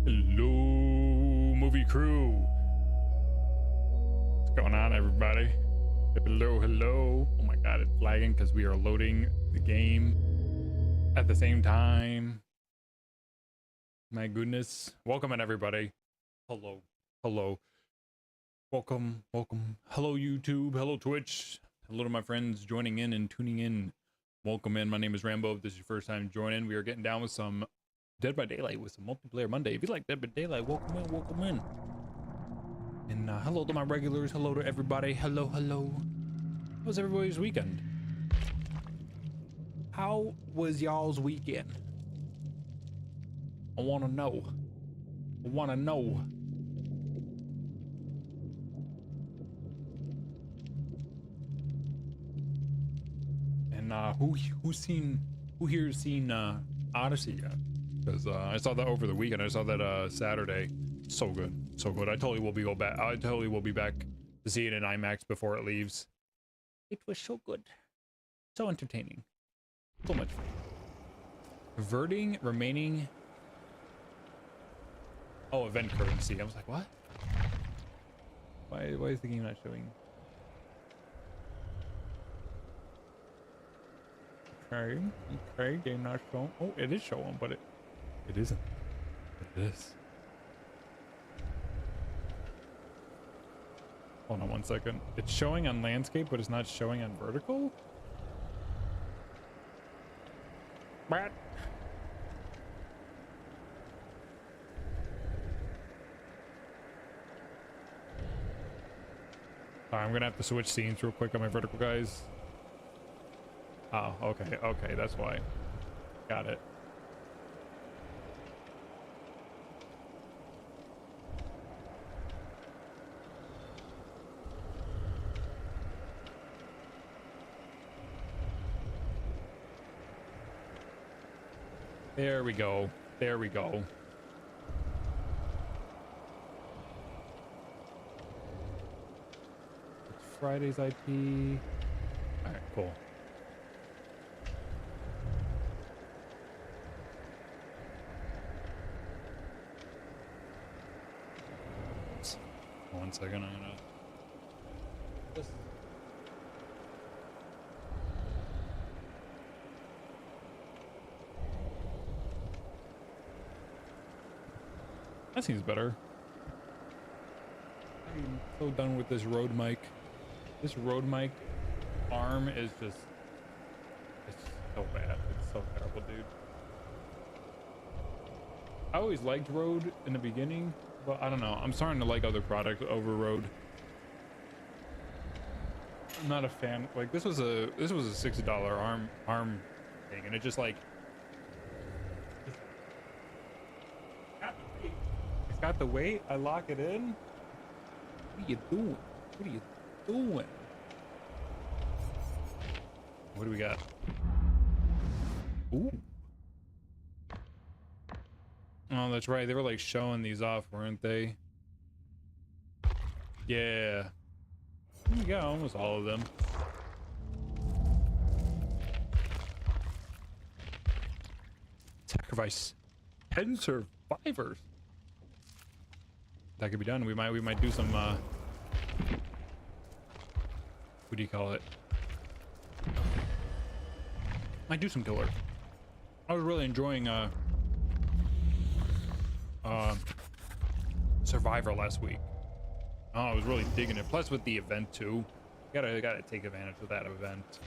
Hello, movie crew. What's going on, everybody? Hello, hello. Oh my god, it's lagging because we are loading the game at the same time. My goodness. Welcome in, everybody. Hello. Hello. Welcome. Welcome. Hello, YouTube. Hello, Twitch. Hello to my friends joining in and tuning in. Welcome in. My name is Rambo. If this is your first time joining, we are getting down with some Dead by Daylight with some multiplayer Monday. If you like Dead by Daylight, welcome in, welcome in. And hello to my regulars, hello to everybody, hello, hello. How was everybody's weekend? How was y'all's weekend? I want to know. I want to know. And who here's seen Odyssey yet? Because I saw that over the weekend. I saw that Saturday. So good, so good. I totally will be back to see it in IMAX before it leaves. It was so good, so entertaining, so much fun. Reverting remaining. Oh, event currency. I was like, what? Why is the game not showing? Okay, game not showing. Oh, it is showing, but it isn't. It is. Hold on one second. It's showing on landscape, but it's not showing on vertical? What? I'm gonna have to switch scenes real quick on my vertical, guys. Oh, okay, okay, that's why. Got it. There we go. There we go. It's Friday's IP. All right, cool. One second, I'm gonna just that seems better. I'm so done with this Rode mic. This Rode mic arm is just, it's so bad. It's so terrible, dude. I always liked Rode in the beginning, but I don't know. I'm starting to like other products over Rode. I'm not a fan. Like this was a $60 arm thing, and it just like it's got the weight. I lock it in. What are you doing? What are you doing? What do we got? Ooh. Oh, that's right. They were like showing these off, weren't they? Yeah. You got almost all of them. Sacrifice 10 survivors. That could be done. We might do some what do you call it? Might do some killer. I was really enjoying Survivor last week. Oh, I was really digging it. Plus with the event too. Gotta take advantage of that event.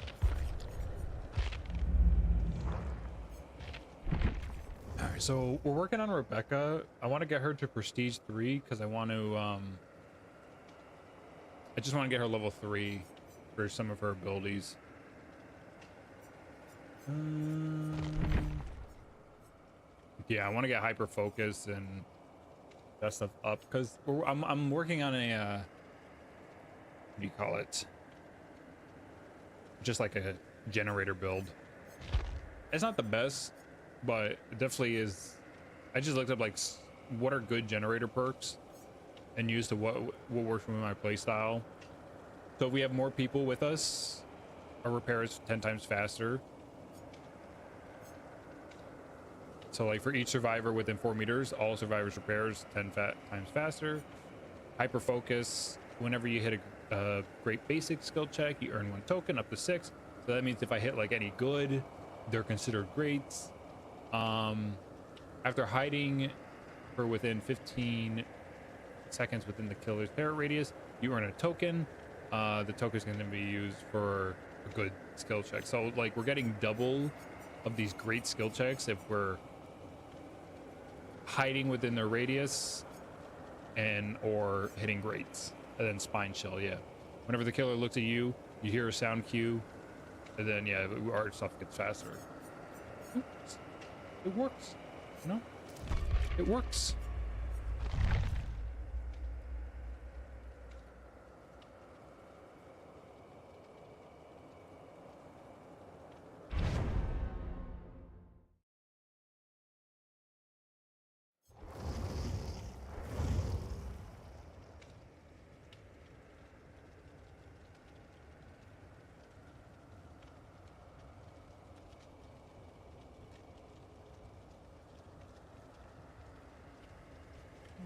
Alright, so we're working on Rebecca. I want to get her to Prestige 3 because I want to I just want to get her level 3 for some of her abilities. Yeah, I want to get hyper focus and that stuff up because I'm working on a what do you call it? Just like a generator build. It's not the best, but it definitely is. I just looked up like what are good generator perks and used to what works for my play style. So if we have more people with us, our repair is 10 times faster. So like for each survivor within 4 meters, all survivors repairs 10 times faster. Hyper focus, whenever you hit a great basic skill check, you earn 1 token up to 6. So that means if I hit like any good, they're considered greats. After hiding for within 15 seconds within the killer's parry radius, you earn a token. The token is going to be used for a good skill check. So like we're getting double of these great skill checks if we're hiding within their radius and or hitting greats. And then spine chill, yeah. Whenever the killer looks at you, you hear a sound cue, and then yeah, our stuff gets faster. It works, you know? It works.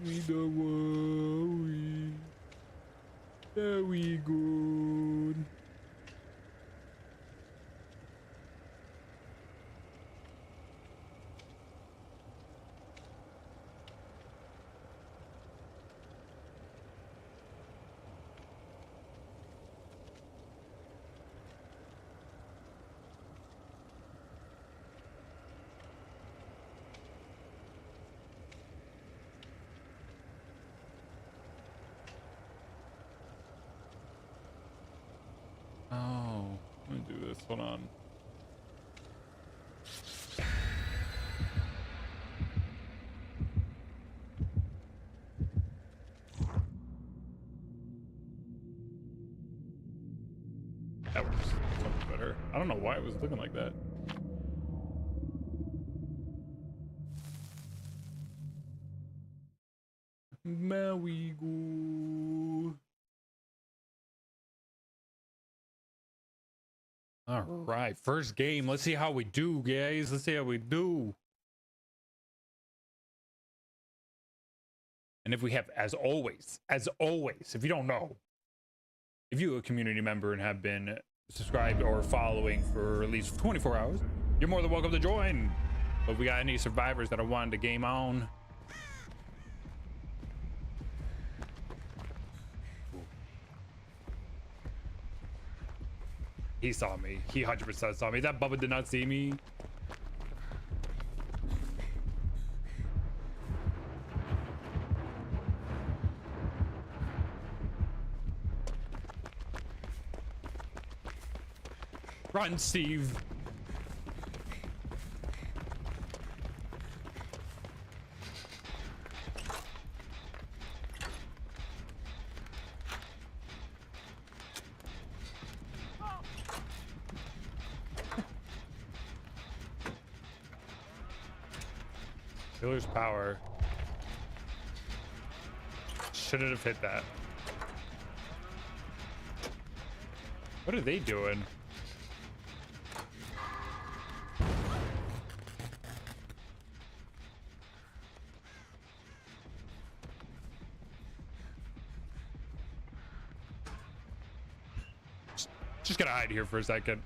We don't worry. There we go. Hold on. That works. That's much better. I don't know why it was looking like that. There we go. All right, first game. Let's see how we do, guys. Let's see how we do. And if we have, as always, if you don't know, if you're a community member and have been subscribed or following for at least 24 hours, you're more than welcome to join. But if we got any survivors that are wanting to game on, he saw me. He 100% saw me. That Bubba did not see me. Run, Steve. Killer's power. Shouldn't have hit that. What are they doing? Just gonna hide here for a second.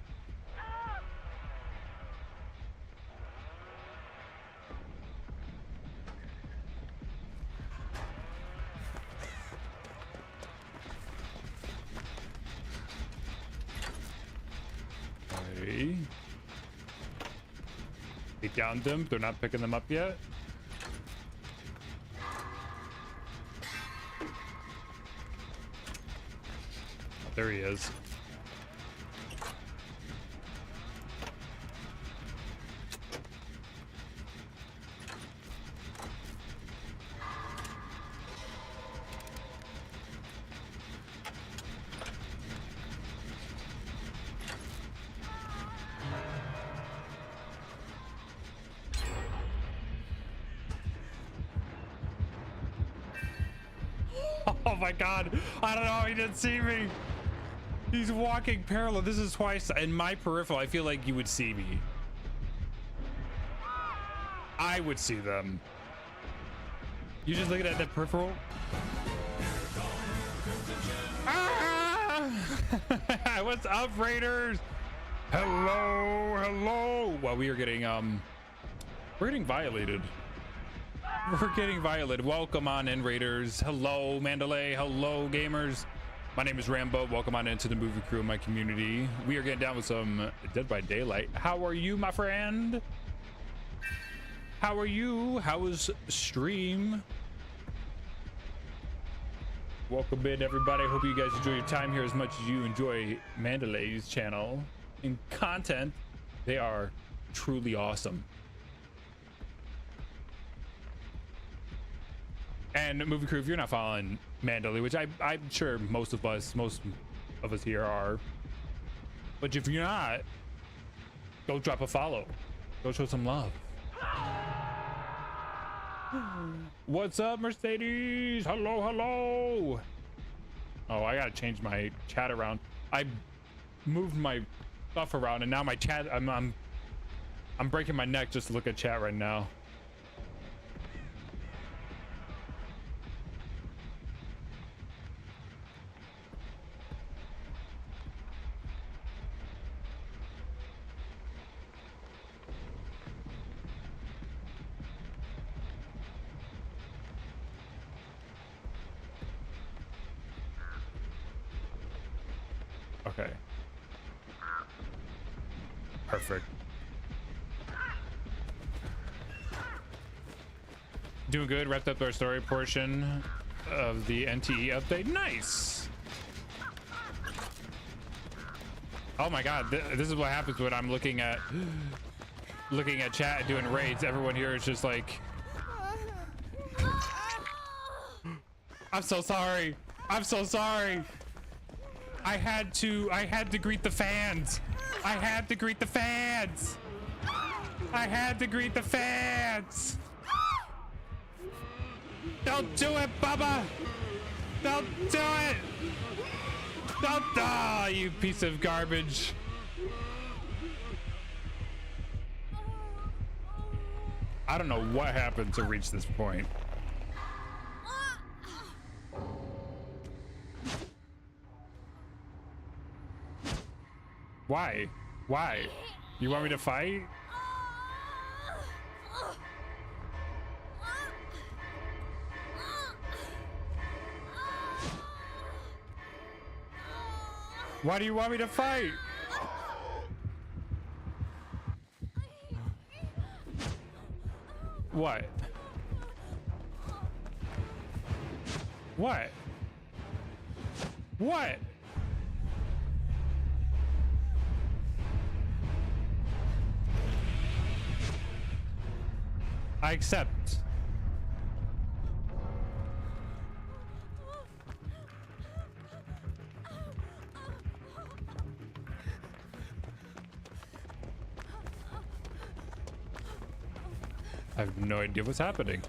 They downed them. They're not picking them up yet. Oh, there he is. Oh my god, I don't know, he didn't see me. He's walking parallel. This is twice in my peripheral. I feel like you would see me. I I would see them. You just looking at that peripheral? Ah! What's up, Raiders? Hello, hello. Well, we're getting violated. We're getting violated. Welcome on in, Raiders. Hello, Mandalay. Hello, gamers. My name is Rambo. Welcome on into the movie crew of my community. We are getting down with some Dead by Daylight. How are you, my friend? How are you? How was stream? Welcome in, everybody. Hope you guys enjoy your time here as much as you enjoy Mandalay's channel and content. They are truly awesome. And movie crew, if you're not following Mandalay, which I'm sure most of us here are, but if you're not, go drop a follow. Go show some love. What's up, Mercedes? Hello, hello. Oh, I gotta change my chat around. I moved my stuff around, and now my chat. I'm breaking my neck just to look at chat right now. Okay. Perfect. Doing good. Wrapped up our story portion of the NTE update. Nice. Oh my God. This is what happens when I'm looking at chat and doing raids. Everyone here is just like, I'm so sorry. I'm so sorry. I had to greet the fans. I had to greet the fans. I had to greet the fans. Don't do it, Bubba. Don't do it. Don't, ah, you piece of garbage. I don't know what happened to reach this point. Why? Why? You want me to fight? Why do you want me to fight? What? What? What? I accept. I have no idea what's happening.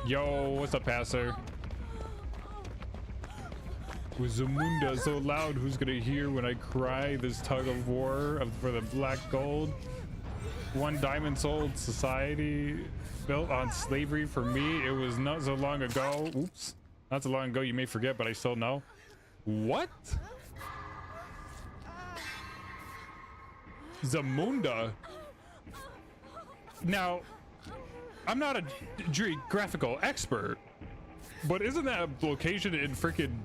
Yo, what's up, Passer? Was Zamunda so loud? Who's gonna hear when I cry? This tug of war for the black gold. One diamond sold society built on slavery. For me, it was not so long ago. Oops, not so long ago. You may forget, but I still know. What? Zamunda. Now, I'm not a geographical expert, but isn't that a location in freaking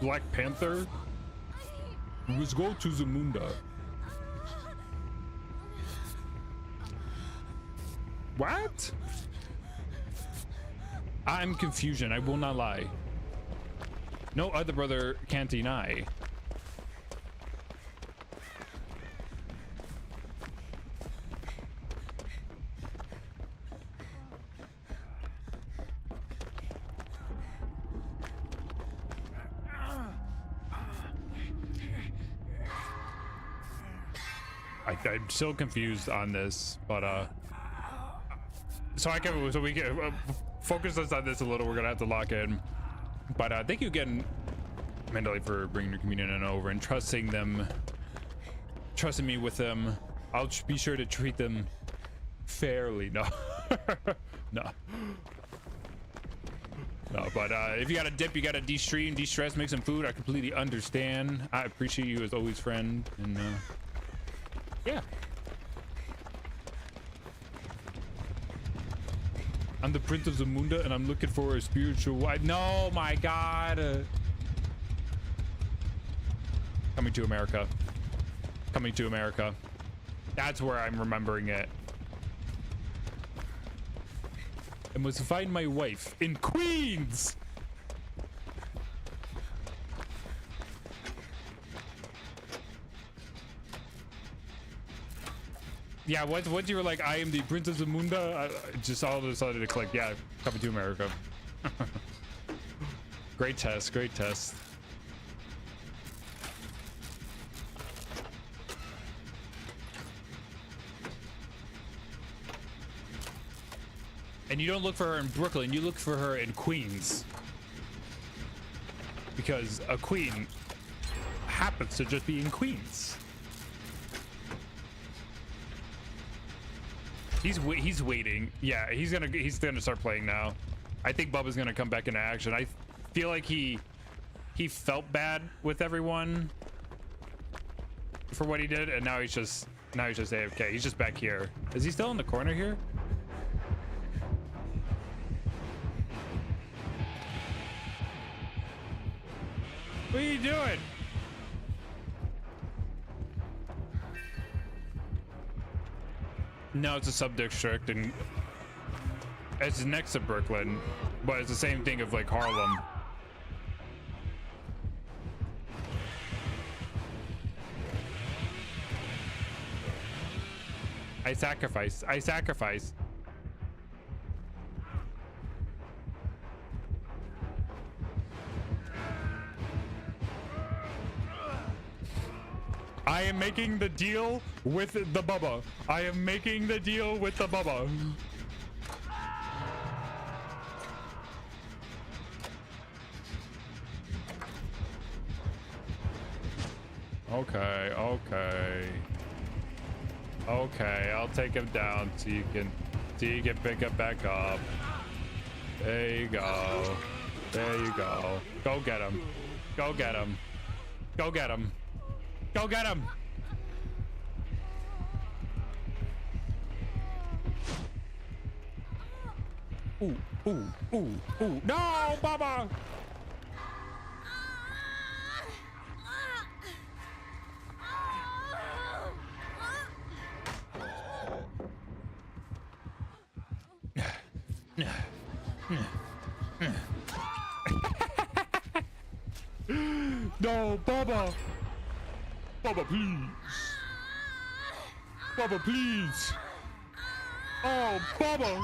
Black Panther? Let's go to Zamunda. What? I'm confusion. I will not lie. No other brother can't deny. I'm still confused on this, but so we can focus us on this a little. We're gonna have to lock in, but thank you again, Mandalay, for bringing your community over and trusting me with them. I'll be sure to treat them fairly. No. No. No, but if you got to dip, you got to de-stream, de-stress, make some food. I completely understand. I appreciate you as always, friend. And yeah. I'm the Prince of Zamunda, and I'm looking for a spiritual wife. No, my God. Coming to America. Coming to America. That's where I'm remembering it. I must find my wife in Queens. Yeah, once you were like, I am the Prince of Zamunda, just all of a sudden it clicked. Yeah, coming to America. Great test, great test. And you don't look for her in Brooklyn, you look for her in Queens. Because a queen happens to just be in Queens. He's waiting. Yeah, he's gonna start playing now. I think Bubba's gonna come back into action. I feel like he felt bad with everyone for what he did, and now he's just AFK. He's just back here. Is he still in the corner here? What are you doing? No, it's a sub-district, and it's next to Brooklyn, but it's the same thing of like Harlem. I sacrifice. I sacrifice. I am making the deal with the Bubba. I am making the deal with the Bubba. Okay, okay. Okay, I'll take him down so you can pick him back up. There you go. There you go. Go get him. Go get him. Go get him. Go get him! Ooh, ooh, ooh, ooh. No, Bubba! No, Bubba! Bubba, please. Bubba, please. Oh, Bubba.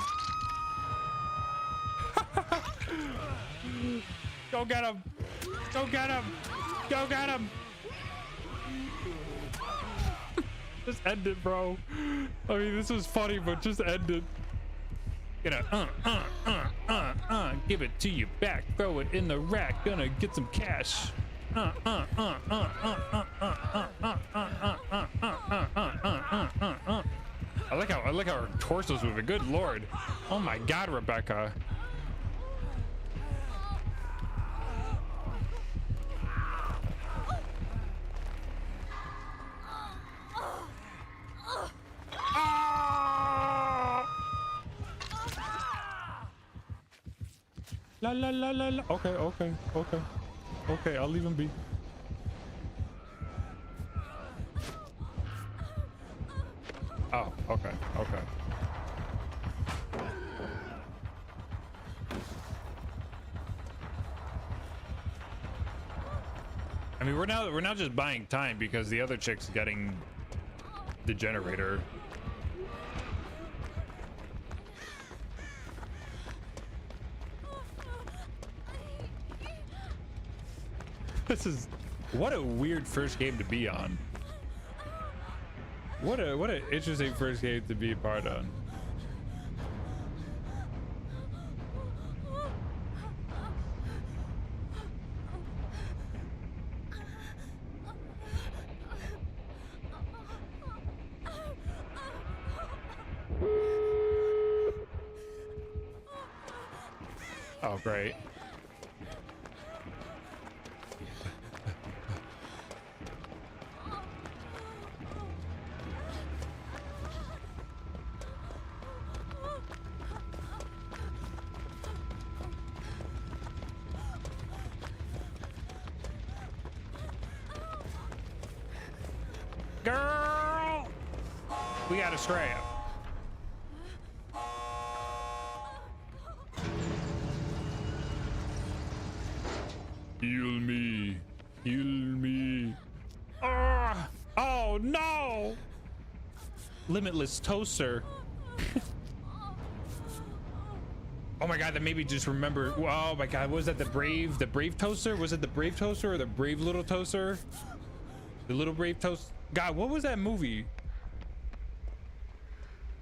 Go get him. Go get him. Go get him. Just end it, bro. I mean, this was funny, but just end it. Gonna give it to you back. Throw it in the rack. Gonna get some cash. I like how her torso's moving. Good lord. Oh my god, Rebecca. La la la la la. Okay, okay, okay. Okay, I'll leave him be. Oh, okay, okay. I mean, we're now just buying time because the other chick's getting the generator. This is what a weird first game to be on. What an interesting first game to be a part on. Oh, great. Girl, we got a scrap. Heal me. Heal me. Oh no! Limitless toaster. Oh my god, that made me just remember. Oh my god, was that the brave toaster? Was it the brave toaster or the brave little toaster? The little brave toast. God, what was that movie?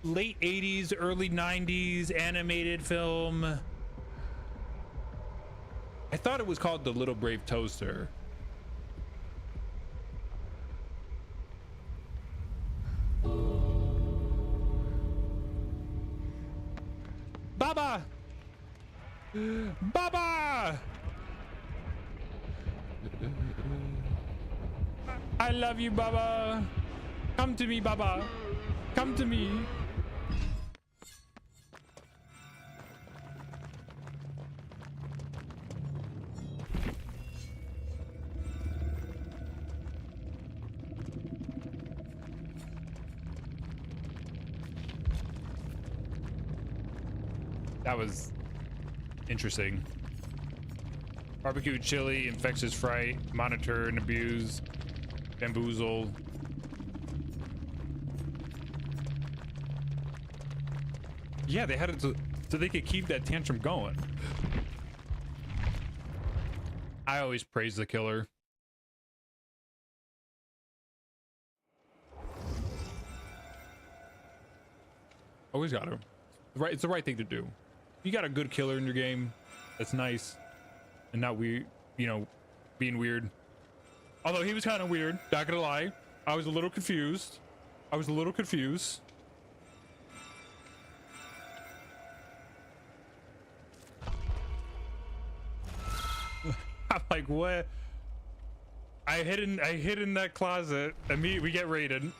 Late 80s, early 90s animated film. I thought it was called The Little Brave Toaster. Baba! Baba! I love you, Baba. Come to me, Baba. Come to me. That was interesting. Barbecue, chili, infectious fright, monitor and abuse, bamboozle. Yeah, they had it so they could keep that tantrum going. I always praise the killer. Always got to. Right, it's the right thing to do. You got a good killer in your game. That's nice, and not weird. You know, being weird. Although he was kind of weird. Not gonna lie, I was a little confused. I'm like, what? I hid in that closet, and we get raided,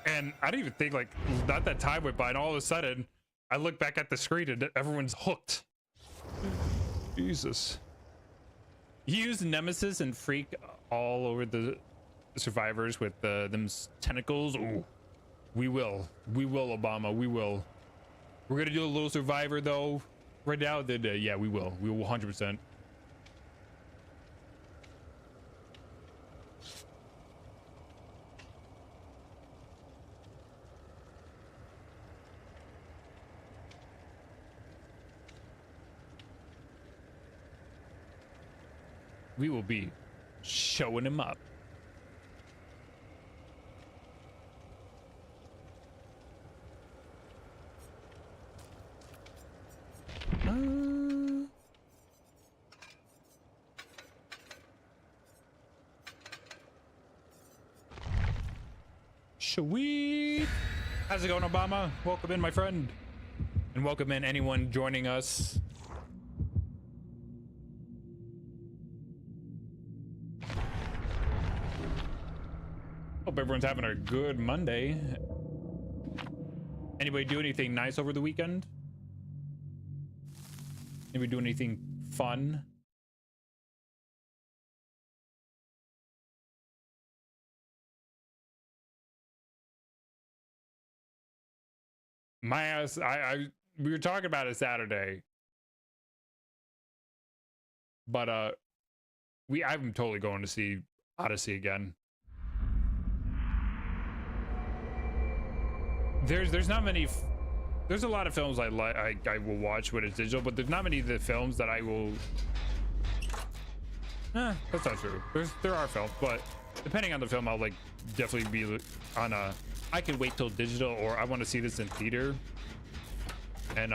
and I didn't even think, like, not that time went by, and all of a sudden I look back at the screen and everyone's hooked. Jesus. You use Nemesis and Freak all over the survivors with them tentacles. Ooh. We will, Obama, we will. We're gonna do a little survivor though right now. Then yeah, we will 100%. We will be showing him up. Sweet. How's it going, Obama? Welcome in, my friend. And welcome in anyone joining us. Hope everyone's having a good Monday. Anybody do anything nice over the weekend? Anybody do anything fun? My ass, we were talking about it Saturday, but I'm totally going to see Odyssey again. There's not many. There's a lot of films I will watch when it's digital, but there's not many of the films that I will. That's not true. There are films, but depending on the film, I'll like definitely be on a. I can wait till digital, or I want to see this in theater. And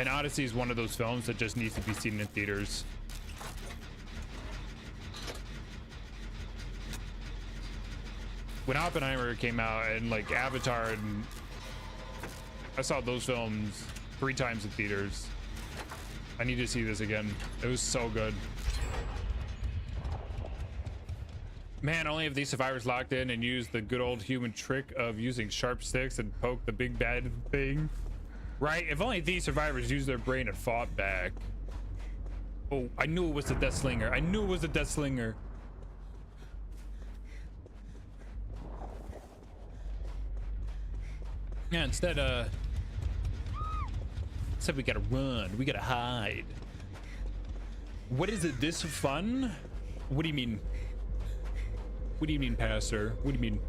Odyssey is one of those films that just needs to be seen in theaters. when Oppenheimer came out and like Avatar, and I saw those films 3 times in theaters. I need to see this again. It was so good. Man, only if these survivors locked in and used the good old human trick of using sharp sticks and poke the big bad thing. Right? If only these survivors used their brain and fought back. Oh, I knew it was the Death Slinger. I knew it was the Death Slinger. Yeah, instead we gotta run. We gotta hide. What is it? This fun? What do you mean? What do you mean, Pastor? What do you mean?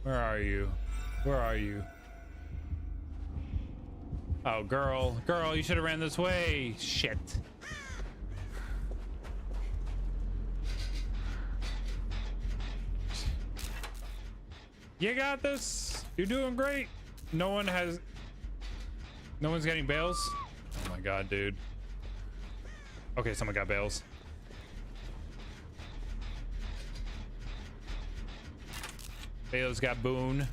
Where are you? Where are you? Oh, girl. Girl, you should have ran this way. Shit. You got this. You're doing great. No one's getting bails. Oh my god, dude. Okay, someone got bails. Bale's got Boone.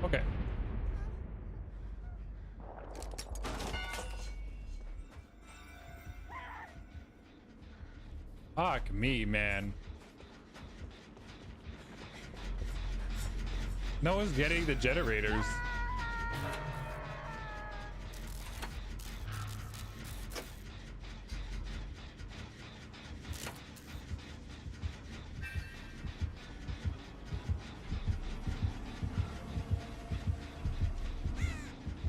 Okay. Fuck me, man. No one's getting the generators.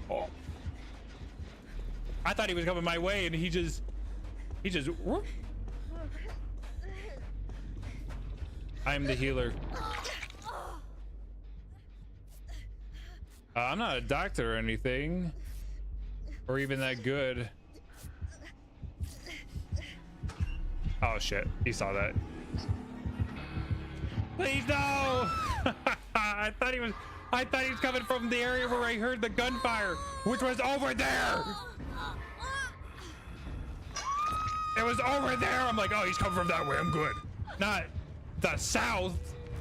Oh. I thought he was coming my way and he just whoop. I'm the healer. I'm not a doctor or anything, or even that good. Oh shit, he saw that. Please no! I thought he was coming from the area where I heard the gunfire, which was over there. It was over there. I'm like, oh, he's coming from that way. I'm good. Not the south.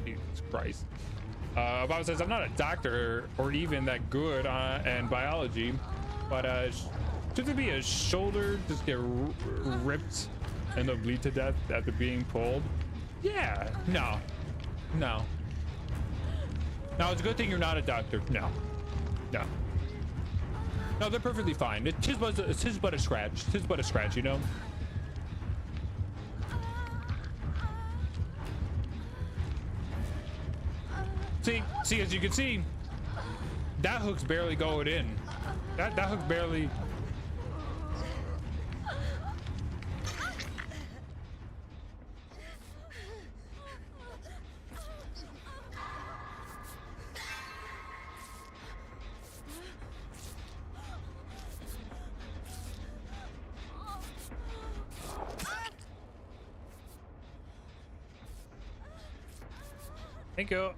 Jesus Christ. Bob says I'm not a doctor or even that good in biology, but should there be a shoulder just get ripped and they'll bleed to death after being pulled? Yeah. No. It's a good thing you're not a doctor. No, they're perfectly fine. It's his but a scratch. It's but a scratch, you know. See, as you can see, that hook's barely going in. That hook barely. Thank you.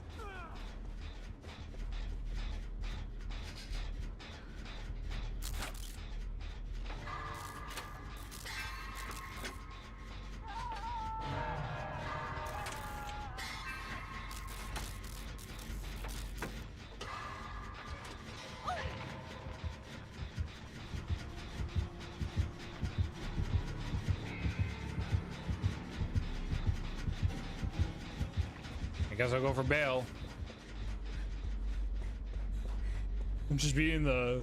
I guess I'll go for Bale. I'm just being the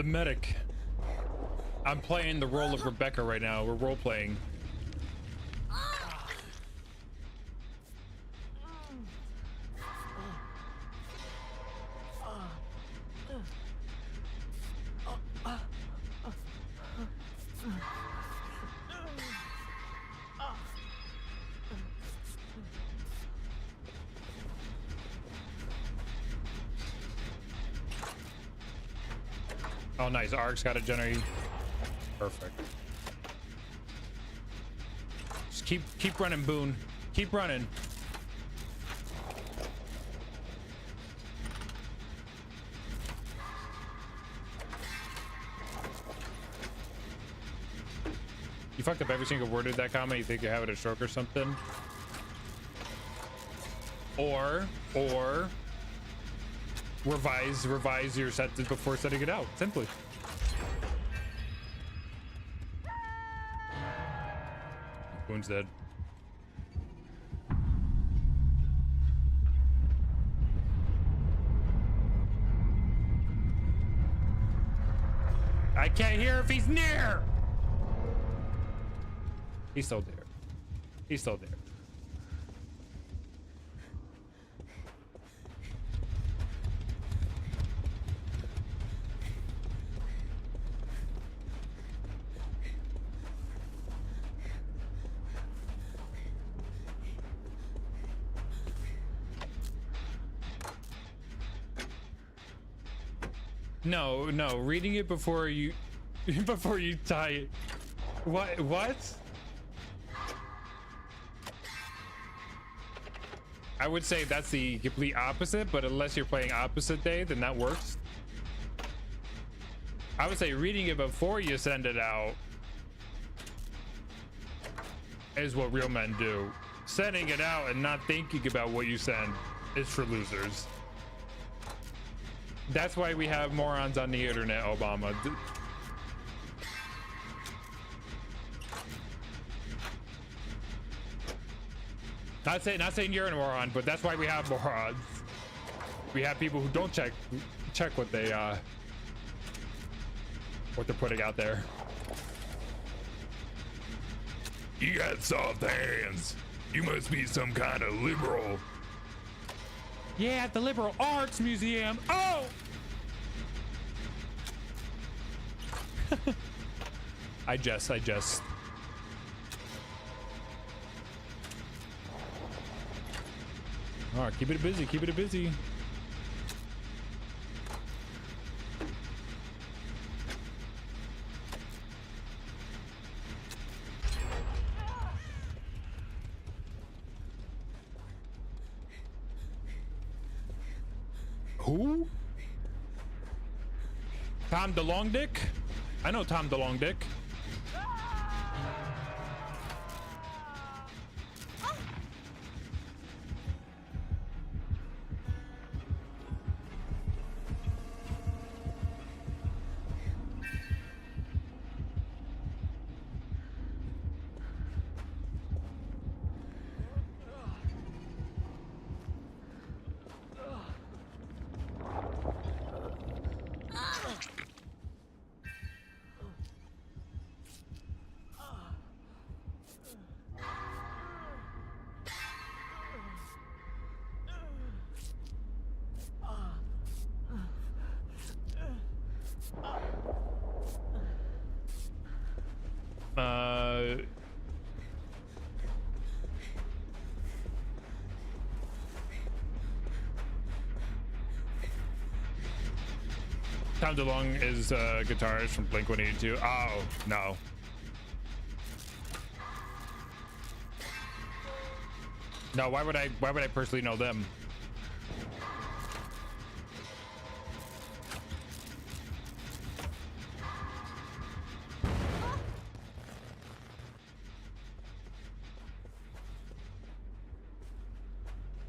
medic. I'm playing the role of Rebecca right now. We're role playing. Oh, nice. Ark's got a generate. Perfect. Just keep running, Boone. Keep running. You fucked up every single word of that comment. You think you're having a stroke or something? Or revise your sentence before setting it out. Simply. Boone's dead. I can't hear if he's near. He's still there. He's still there. No, reading it before you tie it. What? I would say that's the complete opposite, but unless you're playing opposite day, then that works. I would say reading it before you send it out is what real men do. Sending it out and not thinking about what you send is for losers. That's why we have morons on the internet, Obama. Not saying you're a moron, but that's why we have morons. We have people who don't check what they're putting out there. You got soft hands. You must be some kind of liberal. Yeah, at the Liberal Arts Museum. Oh! I just. All right, keep it busy. Who? Tom DeLongdick? I know Tom DeLongdick. Tom DeLonge is a guitarist from Blink-182. Oh, no. No, why would I personally know them?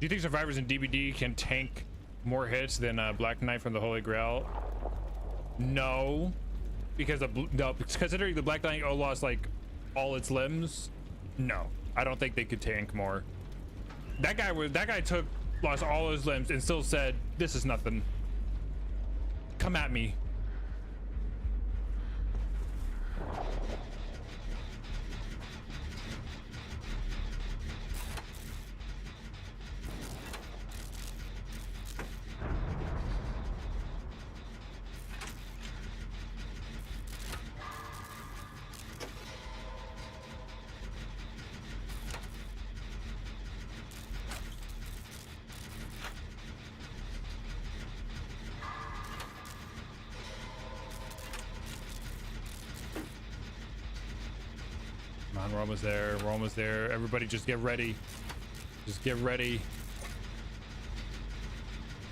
Do you think survivors in DBD can tank more hits than Black Knight from the Holy Grail? No, because considering the Black Knight lost like all its limbs, no, I don't think they could tank more. That guy lost all his limbs and still said, "This is nothing. Come at me." Come on, we're almost there. We're almost there. Everybody just get ready. Just get ready.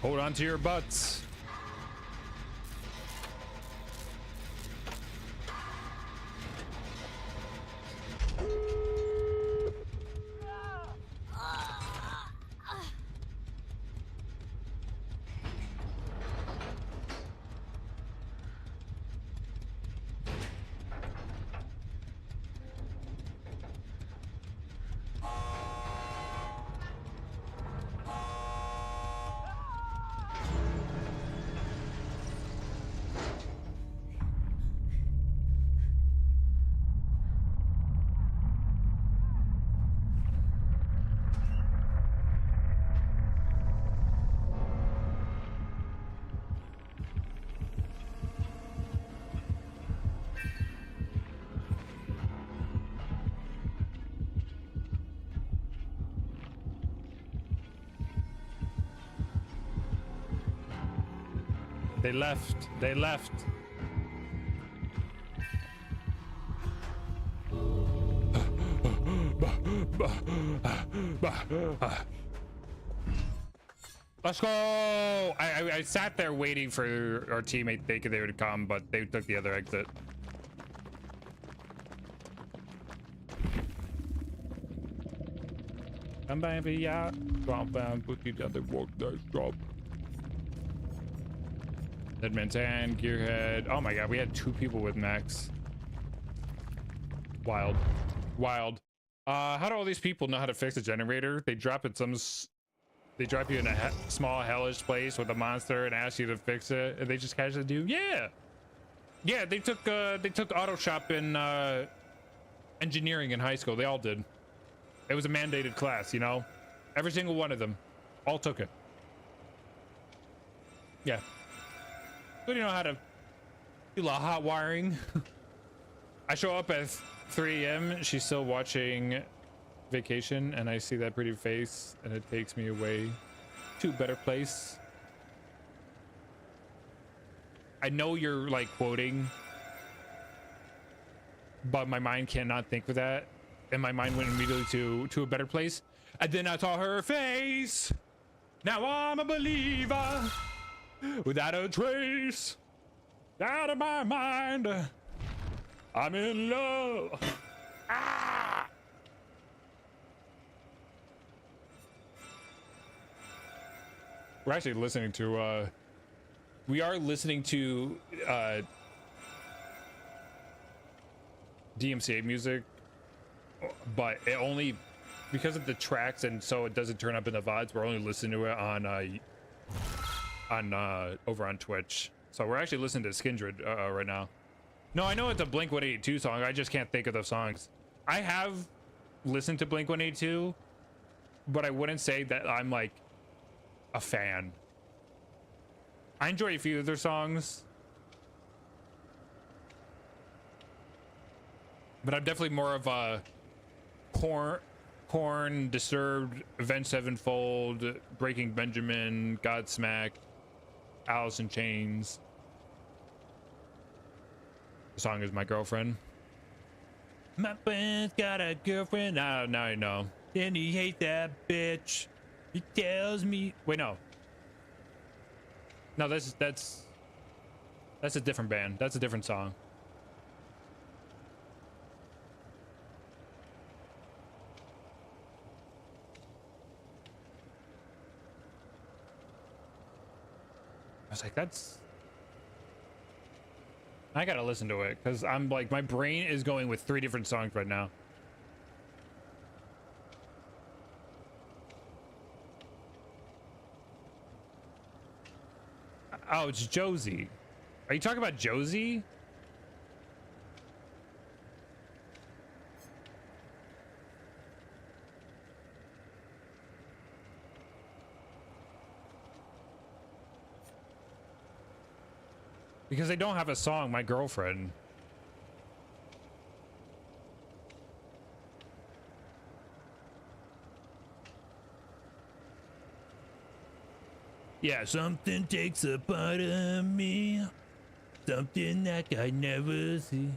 Hold on to your butts. They left. They left. Let's go. I sat there waiting for our teammate they would come, but they took the other exit. Come baby, yeah. Drop down, put the other work there, drop. Deadman's hand, gearhead. Oh my god, we had 2 people with max. Wild. Wild. How do all these people know how to fix a generator? They drop it they drop you in a small hellish place with a monster and ask you to fix it, and they just casually do. Yeah. Yeah, they took auto shop in engineering in high school. They all did. It was a mandated class, you know? Every single one of them. All took it. Yeah. So you know how to do a lot of hot wiring. I show up at 3 a.m. She's still watching Vacation, and I see that pretty face, and it takes me away to a better place. I know you're like quoting, but my mind cannot think of that, and my mind went immediately to a better place. And then I saw her face. Now I'm a believer. Without a trace, out of my mind, I'm in love. Ah! We're actually listening to, we are listening to DMCA music, but it only, because of the tracks and so it doesn't turn up in the VODs, we're only listening to it on over on Twitch. So we're actually listening to Skindred right now. No, I know it's a Blink-182 song. I just can't think of the songs. I have listened to Blink-182, but I wouldn't say that I'm like a fan. I enjoy a few of their songs, but I'm definitely more of a Korn, Disturbed, Avenged Sevenfold, Breaking Benjamin, Godsmack, Alice in Chains. The song is My Girlfriend. My friend's got a girlfriend. Now I know. And he hates that bitch. He tells me. Wait, no. No, that's a different band. That's a different song. I was like, I gotta listen to it because I'm like, my brain is going with 3 different songs right now. Oh, it's Josie. Are you talking about Josie? Because they don't have a song, My Girlfriend. Yeah, something takes a part of me. Something that I never see.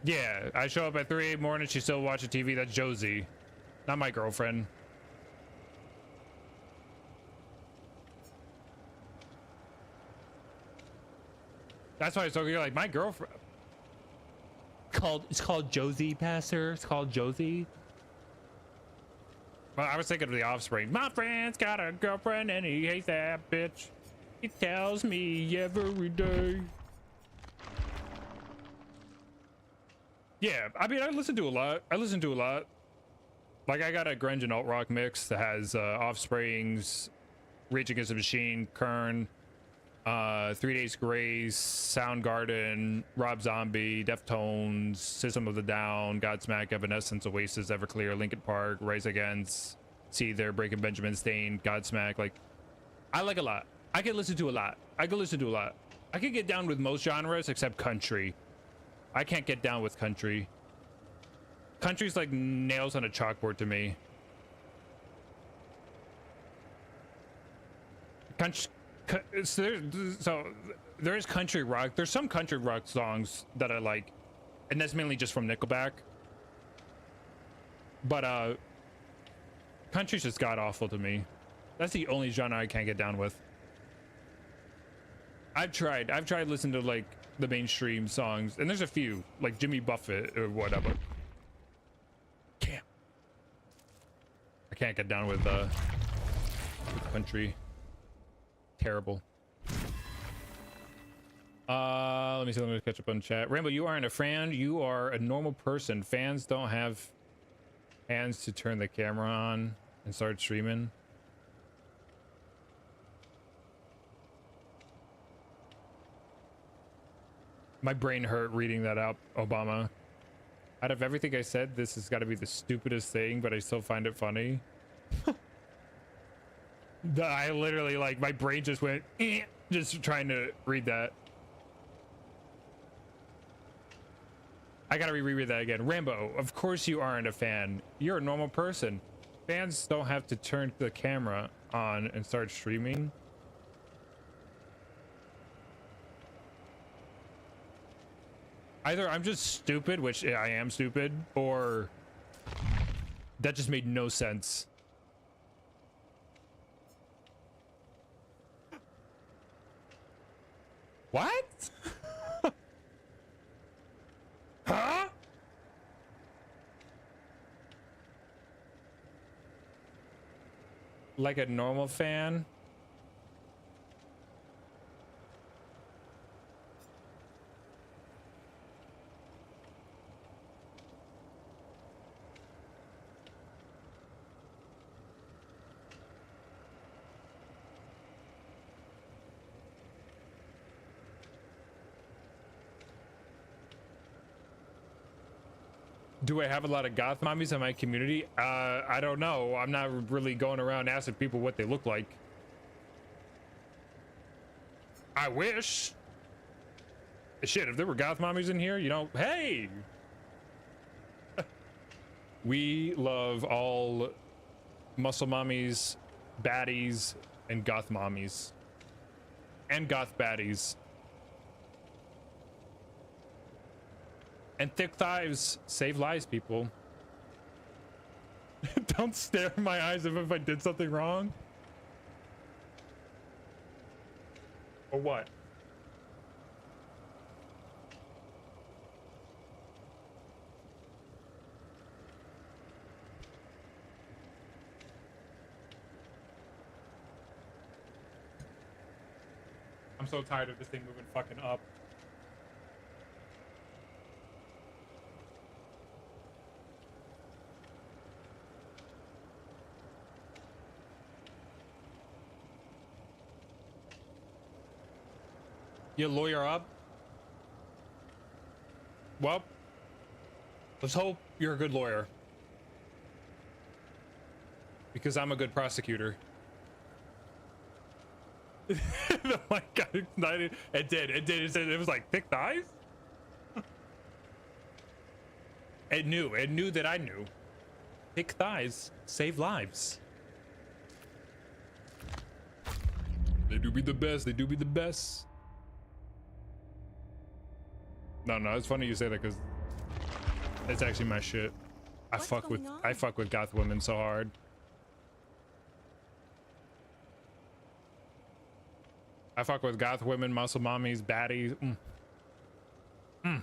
Yeah, I show up at 3 a.m. morning, she's still watching TV. That's Josie, not my girlfriend. That's why I was talking like my girlfriend. It's called Josie, Pastor. It's called Josie. Well, I was thinking of The Offspring. My friend's got a girlfriend and he hates that bitch. He tells me every day. Yeah, I mean, I listen to a lot. Like, I got a grunge and alt rock mix that has Offsprings, Rage Against the Machine, Kern, 3 Days Grace, Soundgarden, Rob Zombie, Deftones, System of the Down, Godsmack, Evanescence, Oasis, Everclear, Linkin Park, Rise Against, Seether, Breaking Benjamin, Stain, Godsmack. Like, I like a lot. I can listen to a lot. I can get down with most genres except country. I can't get down with country. Country's like nails on a chalkboard to me. So there is country rock. There's some country rock songs that I like, and that's mainly just from Nickelback. But country's just god awful to me. That's the only genre I can't get down with. I've tried listening to like the mainstream songs, and there's a few like Jimmy Buffett or whatever. I can't get down with country. Terrible. Let me see. Let me catch up on chat. Rambo, you aren't a fan. You are a normal person. Fans don't have hands to turn the camera on and start streaming. My brain hurt reading that out, Obama. Out of everything I said, this has got to be the stupidest thing, but I still find it funny. I literally, like, my brain just went, just trying to read that. I gotta reread that again. Rambo, of course you aren't a fan. You're a normal person. Fans don't have to turn the camera on and start streaming. Either I'm just stupid, which I am stupid, or that just made no sense. What? Huh? Like a normal fan? Do I have a lot of goth mommies in my community? I don't know. I'm not really going around asking people what they look like. I wish. Shit, if there were goth mommies in here, you know, hey! We love all muscle mommies, baddies, and goth mommies. And goth baddies. And thick thighs save lives, people. Don't stare in my eyes if I did something wrong. Or what? I'm so tired of this thing moving fucking up. You lawyer up? Well, let's hope you're a good lawyer. Because I'm a good prosecutor. Oh my god, it did. It was like thick thighs? It knew that I knew. Thick thighs save lives. They do be the best. No, it's funny you say that because it's actually my shit. I fuck with goth women so hard. I fuck with goth women, muscle mommies, baddies. All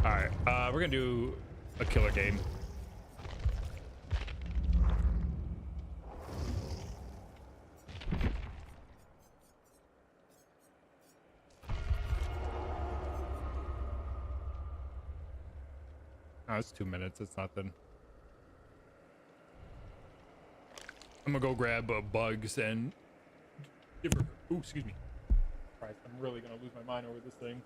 right, we're gonna do a killer game. Oh, it's 2 minutes. It's nothing. I'm gonna go grab bugs and give her. Ooh, excuse me. Christ, I'm really gonna lose my mind over this thing.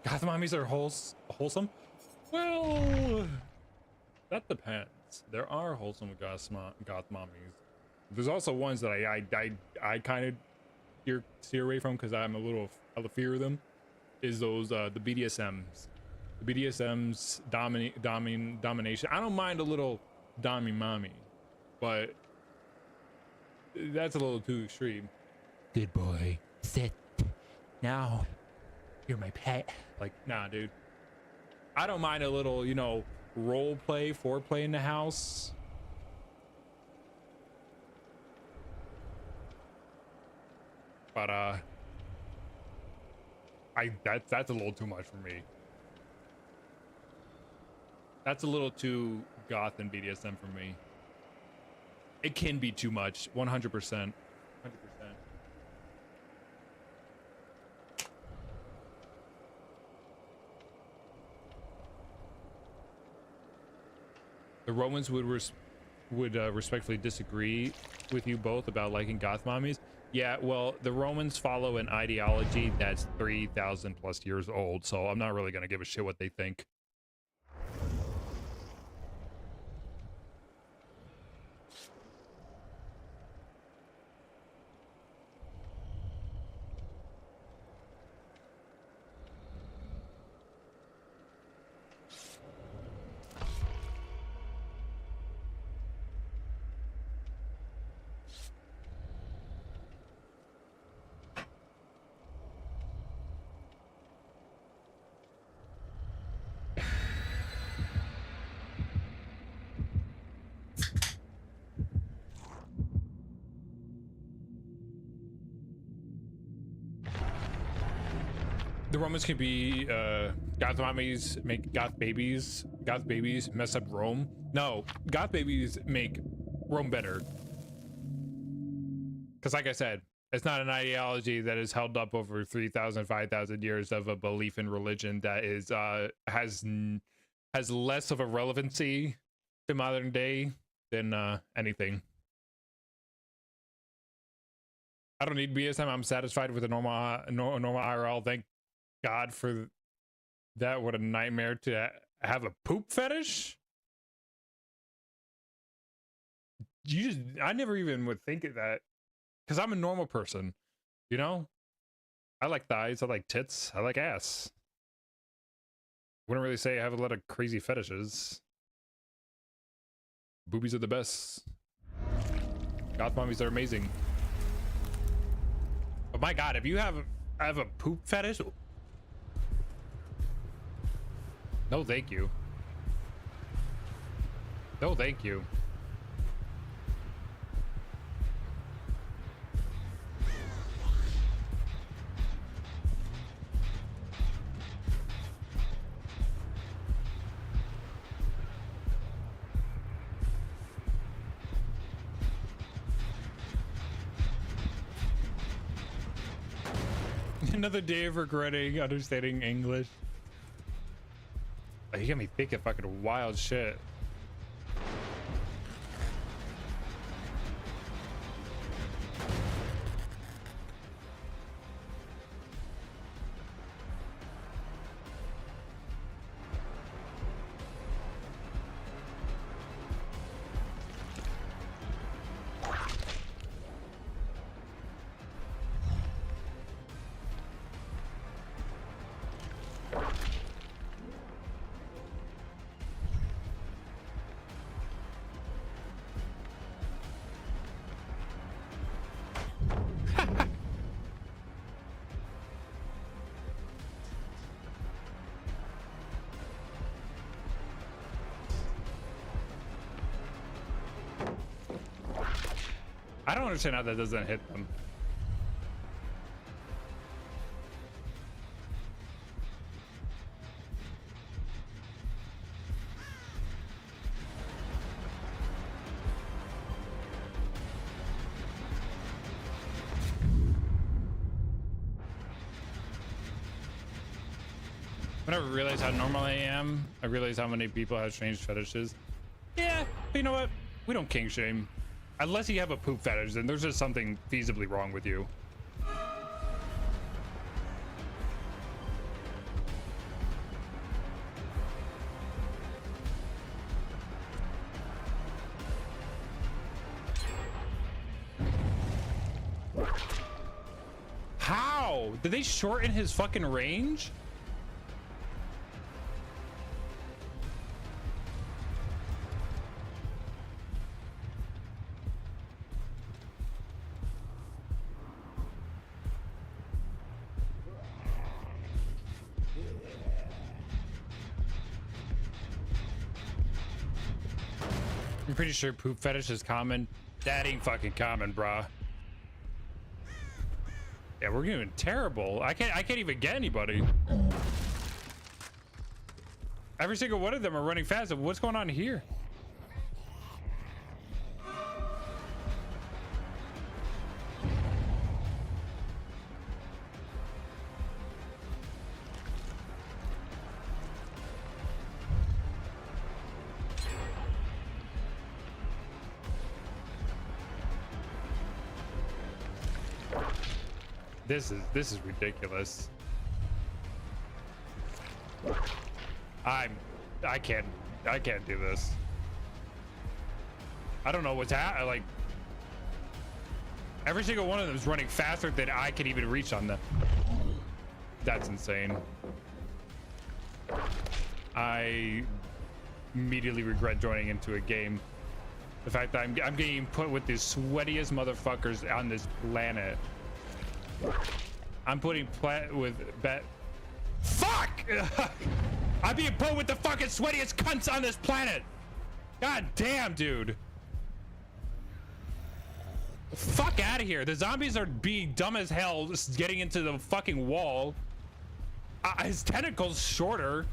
Goth mommies are wholesome? Well, that depends. There are wholesome goth mommies. There's also ones that I kind of steer away from because I'm a little fear of them. Is those the BDSMs? The BDSMs domination. I don't mind a little dommy mommy, but that's a little too extreme. Good boy. Sit. Now, you're my pet. Like, nah, dude. I don't mind a little, you know, role play, foreplay in the house. But that's a little too much for me. That's a little too goth and BDSM for me. It can be too much, 100%. 100%. The Romans would respectfully disagree with you both about liking goth mommies. Yeah, well, the Romans follow an ideology that's 3,000 plus years old, so I'm not really gonna give a shit what they think. The Romans can be goth mommies, make goth babies mess up Rome. No, goth babies make Rome better. Because like I said, it's not an ideology that is held up over 3,000, 5,000 years of a belief in religion that is has less of a relevancy to modern day than anything. I don't need BSM. I'm satisfied with a normal IRL. Thank God for that. What a nightmare to have a poop fetish. I never even would think of that because I'm a normal person, you know. I like thighs, I like tits, I like ass. Wouldn't really say I have a lot of crazy fetishes. Boobies are the best. Goth mommies are amazing. But my God, if you have a poop fetish, no thank you. No thank you. Another day of regretting understanding English. Oh, you got me thinking fucking wild shit. I don't understand how that doesn't hit them. When I realize how normal I am, I realize how many people have strange fetishes. Yeah, but you know what? We don't king shame. Unless you have a poop fetish, then there's just something feasibly wrong with you. How? Did they shorten his fucking range? I'm pretty sure poop fetish is common. That ain't fucking common, brah. Yeah, we're doing terrible. I can't even get anybody. Every single one of them are running fast. What's going on here? This is ridiculous. I can't do this. I don't know what's happening. Like, every single one of them is running faster than I can even reach on them. That's insane. I immediately regret joining into a game. The fact that I'm getting put with the sweatiest motherfuckers on this planet. I'm putting with bet. Fuck! I'm being put with the fucking sweatiest cunts on this planet. God damn, dude. Fuck out of here. The zombies are being dumb as hell, just getting into the fucking wall. His tentacle's shorter.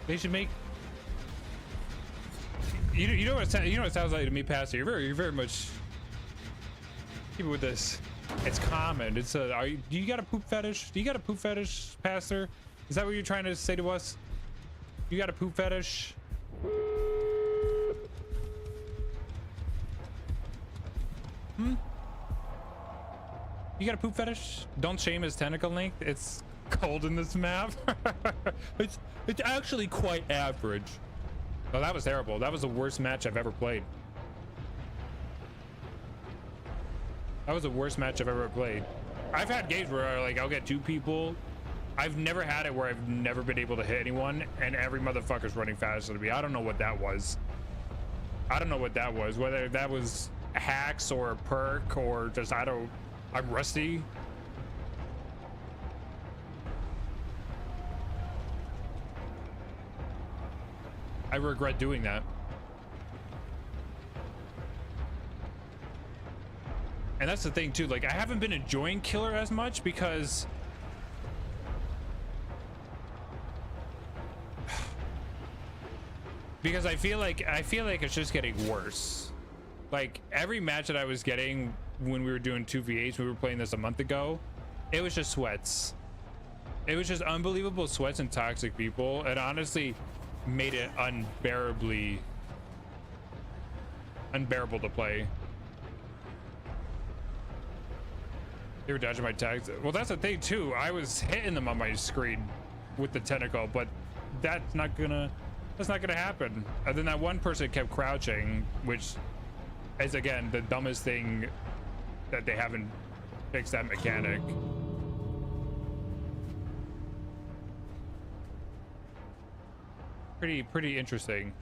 They should make. You know what it sounds like to me, Pastor. You're very much. Keep it with this. It's common. It's a. Do you got a poop fetish? Do you got a poop fetish, Pastor? Is that what you're trying to say to us? You got a poop fetish? Hmm. You got a poop fetish? Don't shame his tentacle length. It's cold in this map. It's actually quite average. Oh, that was terrible. That was the worst match I've ever played. That was the worst match I've ever played. I've had games where like I'll get two people. I've never had it where I've never been able to hit anyone and every motherfucker's running faster than me. I don't know what that was. I don't know what that was, whether that was hacks or a perk or just, I'm rusty. I regret doing that. And that's the thing too, like I haven't been enjoying Killer as much because I feel like it's just getting worse. Like every match that I was getting when we were doing 2v8s, we were playing this a month ago, it was just sweats. It was just unbelievable sweats and toxic people, and honestly made it unbearable to play. They were dodging my tags. Well, that's the thing too. I was hitting them on my screen with the tentacle, but that's not gonna happen. And then that one person kept crouching, which is again the dumbest thing that they haven't fixed that mechanic. Pretty interesting.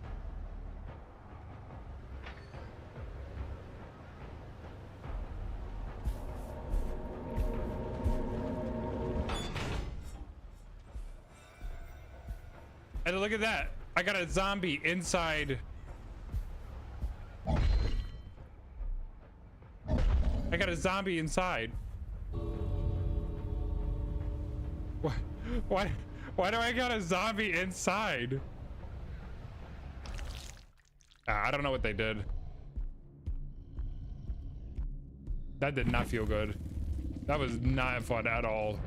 And look at that. I got a zombie inside. I got a zombie inside. Why do I got a zombie inside? I don't know what they did. That did not feel good. That was not fun at all.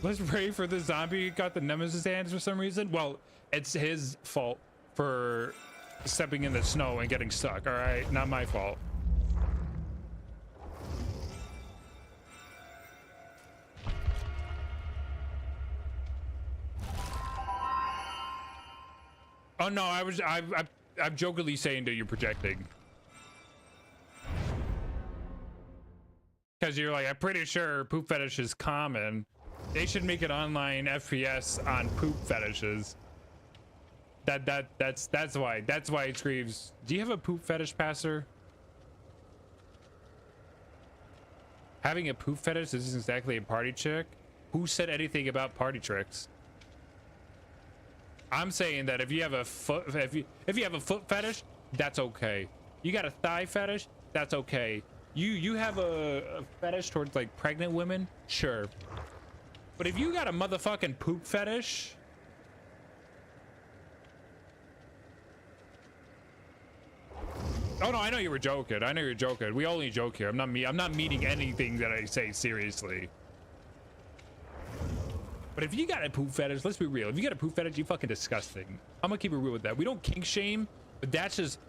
Let's pray for the zombie who got the nemesis hands for some reason. Well, it's his fault for stepping in the snow and getting stuck, all right? Not my fault. Oh no, I'm jokingly saying that you're projecting. Because you're like, I'm pretty sure poop fetish is common. They should make an online FPS on poop fetishes. That's why it screams. Do you have a poop fetish, Pastor? Having a poop fetish isn't exactly a party trick. Who said anything about party tricks? I'm saying that if you have a foot, if you have a foot fetish, that's okay. You got a thigh fetish, that's okay. You have a fetish towards like pregnant women, sure. But if you got a motherfucking poop fetish, oh no, I know you were joking. I know you're joking. We only joke here. I'm not meaning anything that I say seriously. But if you got a poop fetish, let's be real. If you got a poop fetish, you fucking disgusting. I'm gonna keep it real with that. We don't kink shame, but that's just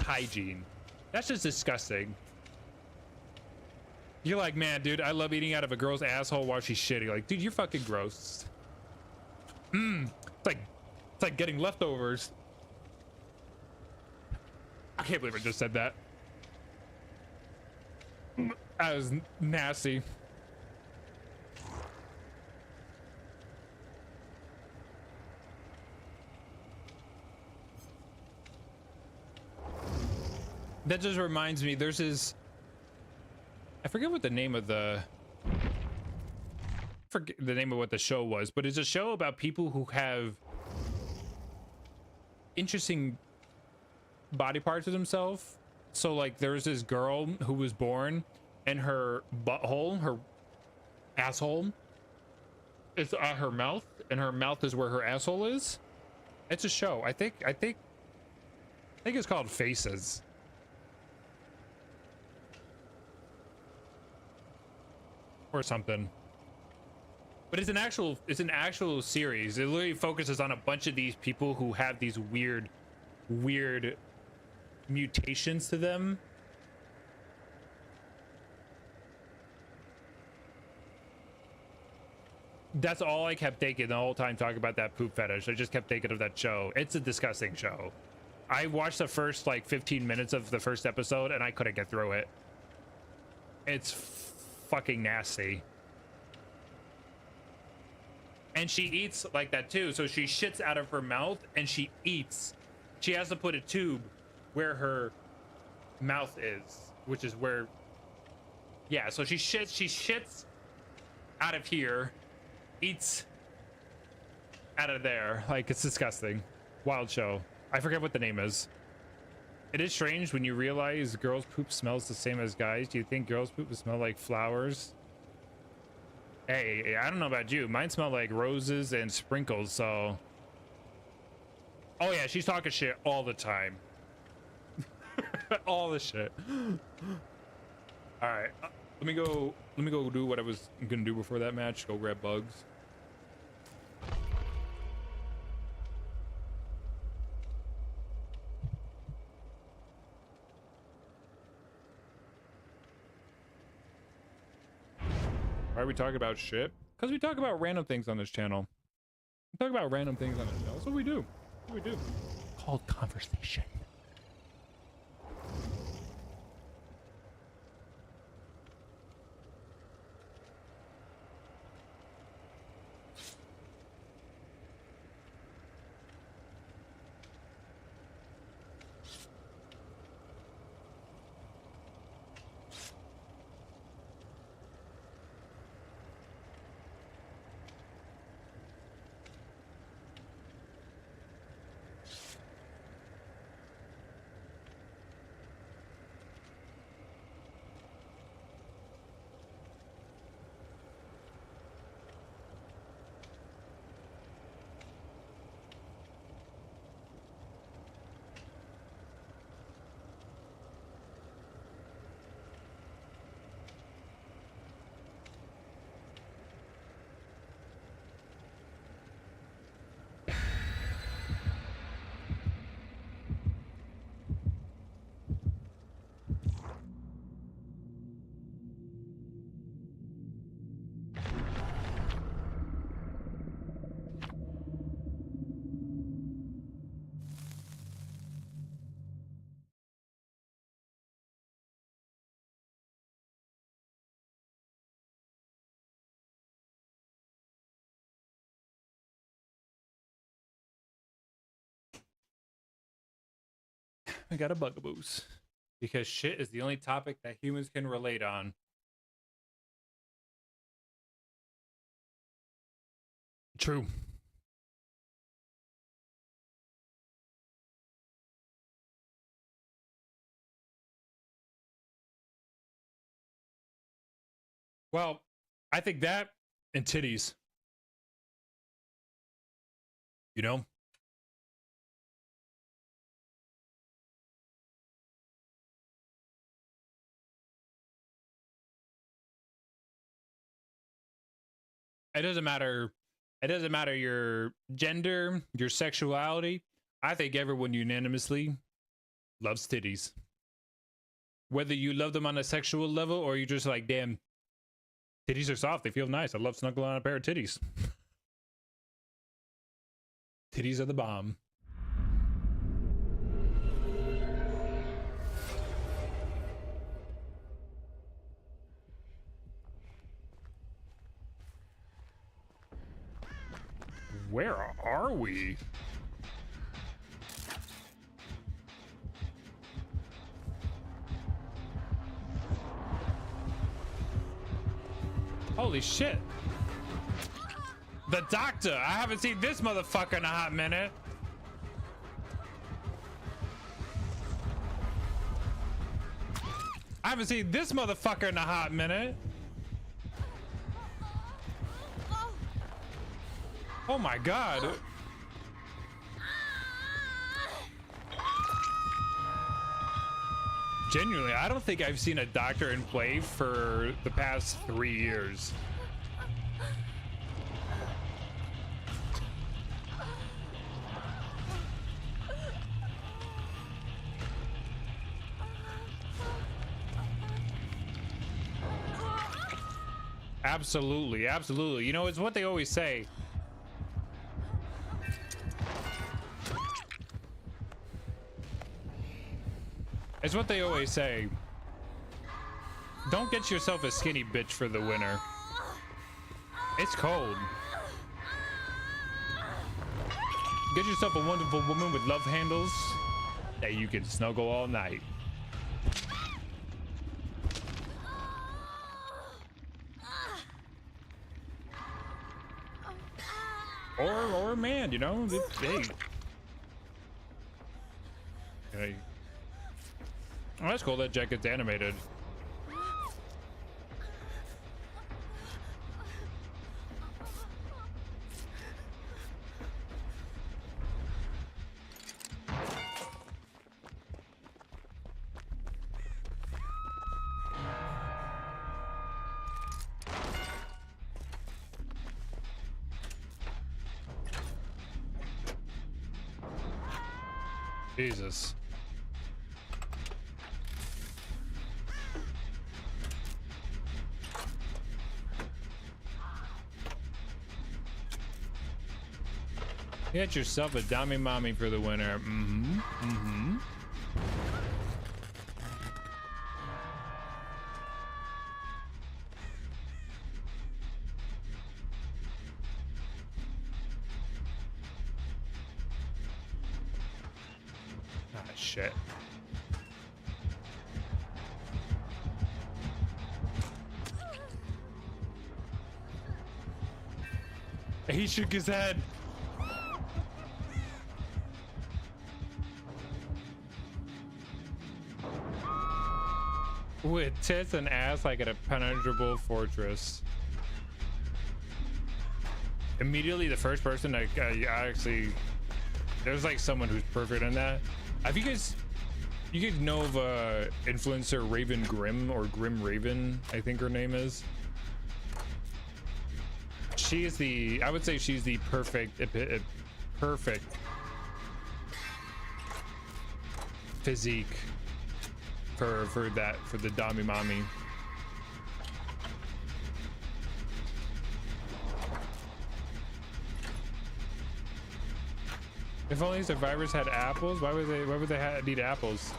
hygiene. That's just disgusting. You're like, man, dude, I love eating out of a girl's asshole while she's shitting. Like, dude, you're fucking gross. It's like getting leftovers. I can't believe I just said that. That was nasty. That just reminds me, there's this, I forget what the name of what the show was, but it's a show about people who have interesting body parts of themselves. So like there's this girl who was born and her butthole, her asshole is at her mouth, and her mouth is where her asshole is. It's a show. I think it's called Faces. Or something. But it's an actual series. It literally focuses on a bunch of these people who have these weird mutations to them. That's all I kept thinking the whole time talking about that poop fetish. I just kept thinking of that show. It's a disgusting show. I watched the first like 15 minutes of the first episode and I couldn't get through it. It's fucking nasty. And she eats like that too. So she shits out of her mouth and she eats. She has to put a tube where her mouth is, which is where, yeah, so she shits out of here, eats out of there. Like, it's disgusting. Wild show. I forget what the name is. It is strange when you realize girls' poop smells the same as guys. Do you think girls' poop would smell like flowers? Hey, I don't know about you. Mine smell like roses and sprinkles, so. Oh yeah, she's talking shit all the time. All the shit. All right, let me go do what I was gonna do before that match. Go grab bugs. Why are we talking about shit? Because we talk about random things on this channel. We talk about random things on this channel. That's what we do. That's what we do. Called conversation. I got a bugaboos. Because shit is the only topic that humans can relate on. True. Well, I think that and titties. You know? It doesn't matter. It doesn't matter your gender, your sexuality. I think everyone unanimously loves titties. Whether you love them on a sexual level or you're just like, damn, titties are soft. They feel nice. I love snuggling on a pair of titties. Titties are the bomb. Where are we? Holy shit. The doctor. I haven't seen this motherfucker in a hot minute. I haven't seen this motherfucker in a hot minute. Oh my god. Genuinely, I don't think I've seen a doctor in play for the past 3 years. Absolutely, absolutely. You know, it's what they always say. It's what they always say. Don't get yourself a skinny bitch for the winter. It's cold. Get yourself a wonderful woman with love handles that you can snuggle all night. Or a man, you know? Hey. Hey. Oh, that's cool that Jack gets animated. Jesus. Get yourself a dummy mommy for the winter. Mm-hmm. Mm-hmm. Ah, shit. He shook his head. With tits and ass like an impenetrable fortress. Immediately, the first person I actually, there's like someone who's perfect in that. Have you guys know of influencer Raven Grimm, or Grim Raven, I think her name is. She is the, I would say she's the perfect physique for the Dami Mommy. If only survivors had apples, why would they need apples?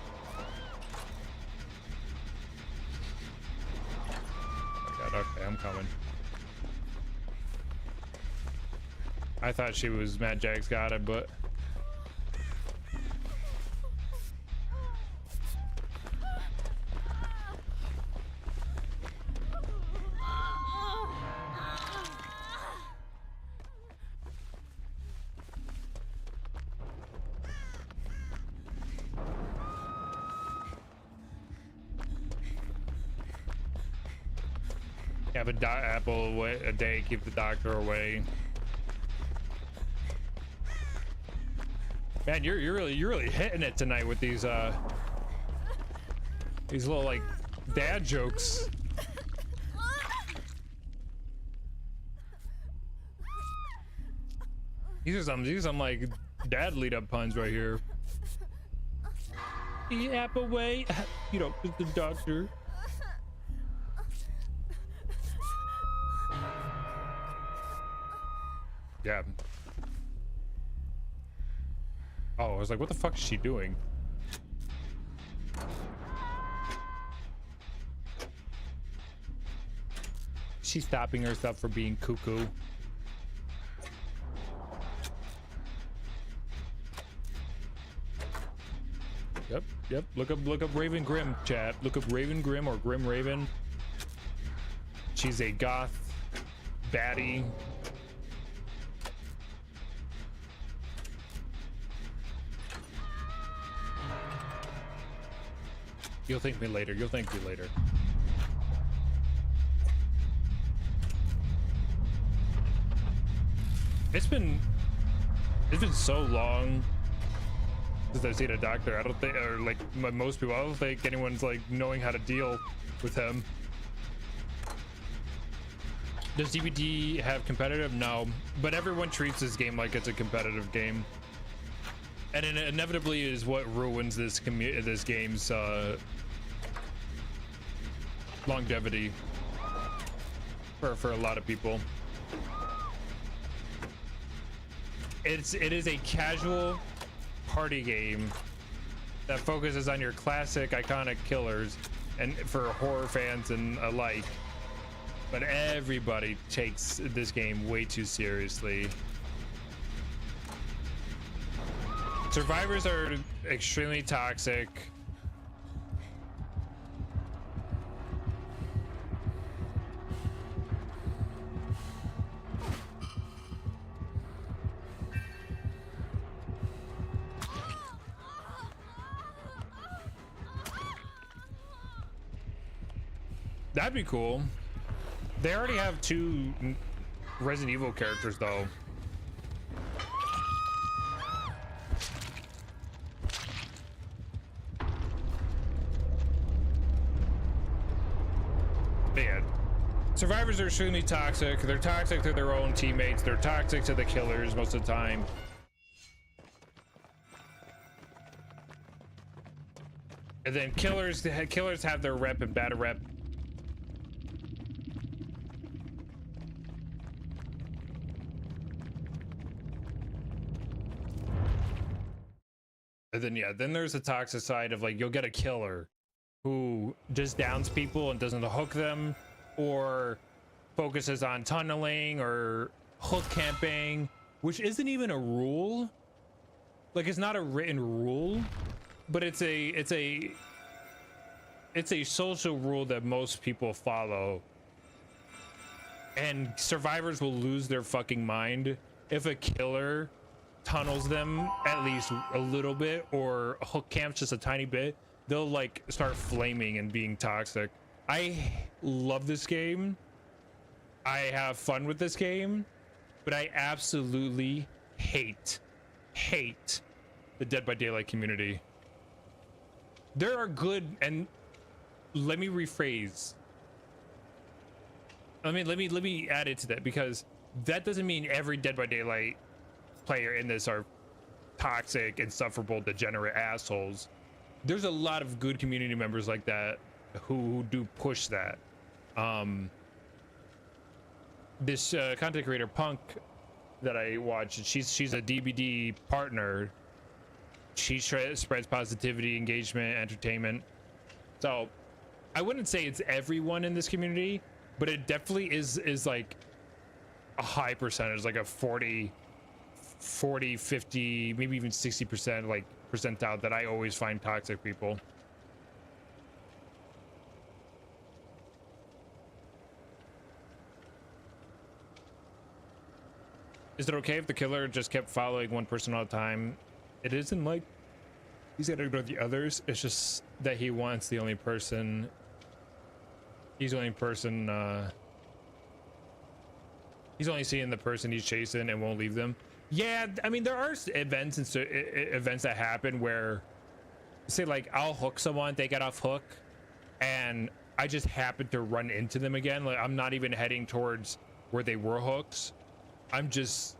Oh my god, okay, I'm coming. I thought she was Matt Jack's got it, but have a apple a day, keep the doctor away. Man, you're really hitting it tonight with these little like dad jokes. These are some like dad lead up puns right here. The apple way, you know, it's the doctor. Yeah. Oh, I was like, what the fuck is she doing? She's stopping herself from being cuckoo. Yep. Look up Raven Grimm, chat. Look up Raven Grimm or Grim Raven. She's a goth baddie. You'll thank me later. You'll thank me later. It's been so long since I've seen a doctor. I don't think, or like most people, I don't think anyone's like knowing how to deal with him. Does DBD have competitive? No, but everyone treats this game like it's a competitive game, and it inevitably is what ruins this game's longevity for a lot of people. It is a casual party game that focuses on your classic iconic killers and for horror fans and alike, but everybody takes this game way too seriously. Survivors are extremely toxic. That'd be cool. They already have 2 Resident Evil characters though. But yeah, survivors are extremely toxic. They're toxic to their own teammates. They're toxic to the killers most of the time. And then killers have their rep and bad rep. And then yeah, then there's the toxic side of like you'll get a killer who just downs people and doesn't hook them, or focuses on tunneling or hook camping, which isn't even a rule. Like it's not a written rule, but it's a social rule that most people follow. And survivors will lose their fucking mind if a killer tunnels them at least a little bit or hook camps just a tiny bit. They'll like start flaming and being toxic. I love this game. I have fun with this game, but I absolutely hate the Dead by Daylight community. There are good, and let me rephrase. Let me add it to that, because that doesn't mean every Dead by Daylight player in this are toxic, insufferable, degenerate assholes. There's a lot of good community members like that who do push that. This content creator Punk that I watched, she's a DBD partner. She spreads positivity, engagement, entertainment. So I wouldn't say it's everyone in this community, but it definitely is like a high percentage, like a 40, 50, maybe even 60% like percentile that I always find toxic people. Is it okay if the killer just kept following one person all the time? It isn't like he's gonna ignore the others. It's just that he wants the only person. He's the only person. He's only seeing the person he's chasing and won't leave them. Yeah, I mean there are events and events that happen where, say like I'll hook someone, they get off hook, and I just happen to run into them again. Like I'm not even heading towards where they were hooked. I'm just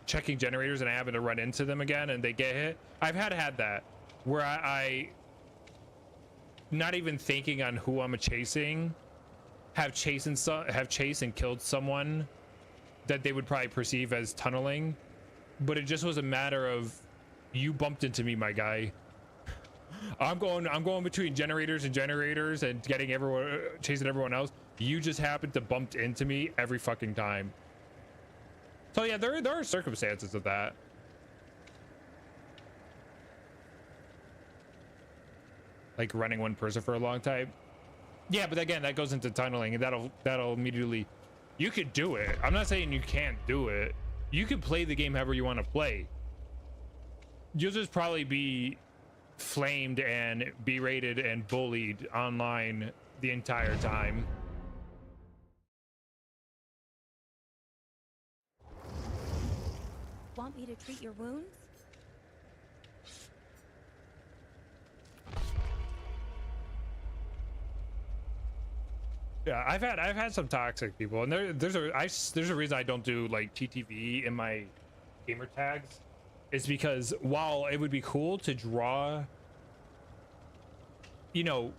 checking generators and I happen to run into them again and they get hit. I've had that where I not even thinking on who I'm chasing, have chased and killed someone that they would probably perceive as tunneling, but it just was a matter of you bumped into me, my guy. I'm going between generators and getting everyone, chasing everyone else. You just happened to bump into me every fucking time. So yeah, there are circumstances of that. Like running one person for a long time. Yeah, but again, that goes into tunneling, and that'll immediately. You could do it. I'm not saying you can't do it. You can play the game however you want to play. You'll just probably be flamed and berated and bullied online the entire time. Want me to treat your wounds? Yeah, I've had some toxic people, and there's a reason I don't do like TTV in my gamer tags. Is because while it would be cool to draw, you know,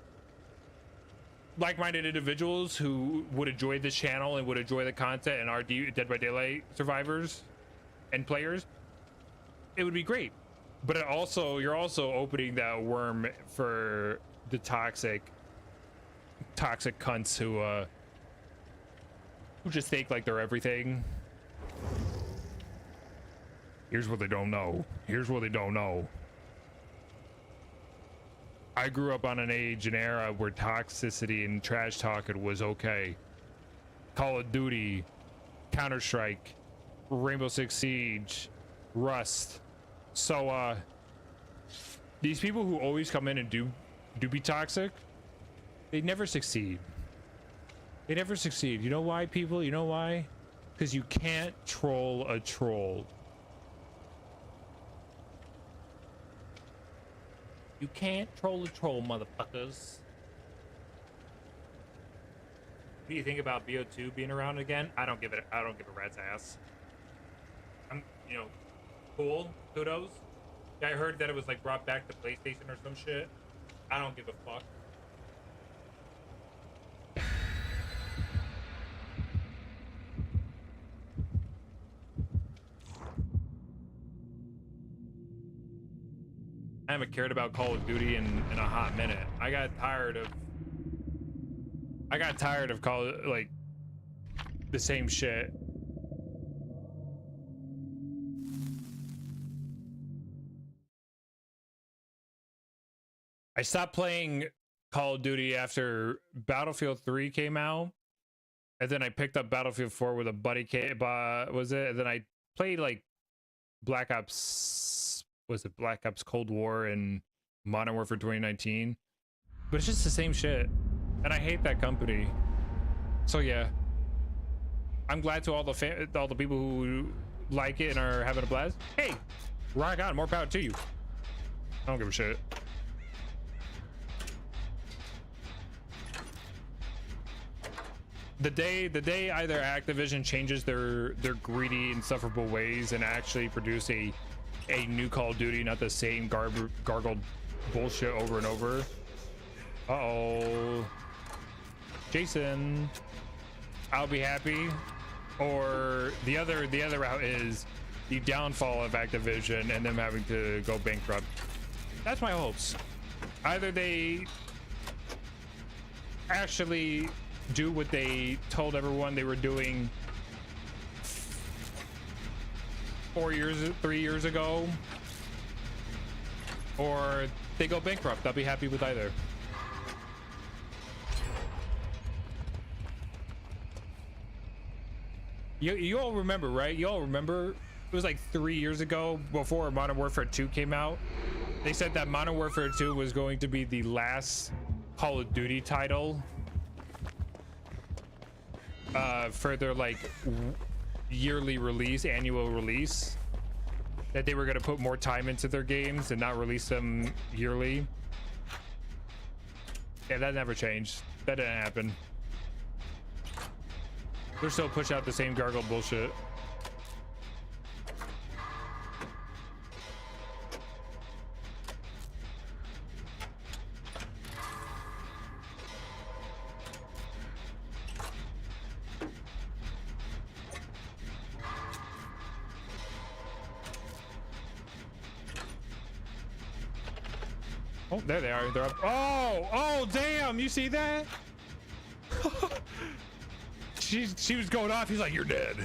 like-minded individuals who would enjoy this channel and would enjoy the content and are Dead by Daylight survivors and players, it would be great. But you're also opening that worm for the toxic toxic cunts who just think like they're everything. Here's what they don't know. Here's what they don't know. I grew up on an age and era where toxicity and trash talking was okay. Call of Duty, Counter-Strike, Rainbow Six Siege, Rust. So these people who always come in and do be toxic, they never succeed. They never succeed. You know why, people? You know why? Because you can't troll a troll. You can't troll a troll, motherfuckers. What do you think about BO2 being around again? I don't give a rat's ass. I'm, you know, cool, kudos. Yeah, I heard that it was like brought back to PlayStation or some shit. I don't give a fuck. I haven't cared about Call of Duty in a hot minute. I got tired of like the same shit. I stopped playing Call of Duty after Battlefield 3 came out, and then I picked up Battlefield 4 with a buddy. Was it? And then I played like Black Ops. Was it Black Ops Cold War and Modern Warfare 2019? But it's just the same shit, and I hate that company. So yeah, I'm glad to all the people who like it and are having a blast. Hey, rock on, more power to you. I don't give a shit. The day either Activision changes their greedy, insufferable ways and actually produce a new Call of Duty, not the same gargled bullshit over and over. Uh-oh. Jason, I'll be happy. Or the other route is the downfall of Activision and them having to go bankrupt. That's my hopes. Either they actually do what they told everyone they were doing 3 years ago, or they go bankrupt. I'll be happy with either. You all remember, right? You all remember it was like 3 years ago, before Modern Warfare 2 came out. They said that Modern Warfare 2 was going to be the last Call of Duty title for their like yearly release, annual release, that they were going to put more time into their games and not release them yearly. Yeah, that never changed. That didn't happen. They're still pushing out the same gargled bullshit. Oh, there they are. They're up. Oh, damn. You see that? She was going off. He's like, you're dead.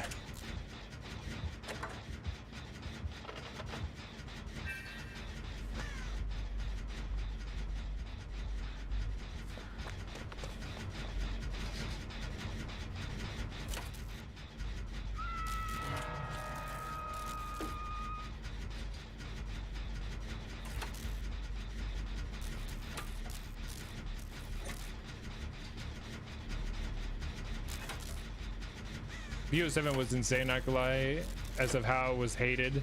BO7 was insane, not gonna lie, as of how it was hated,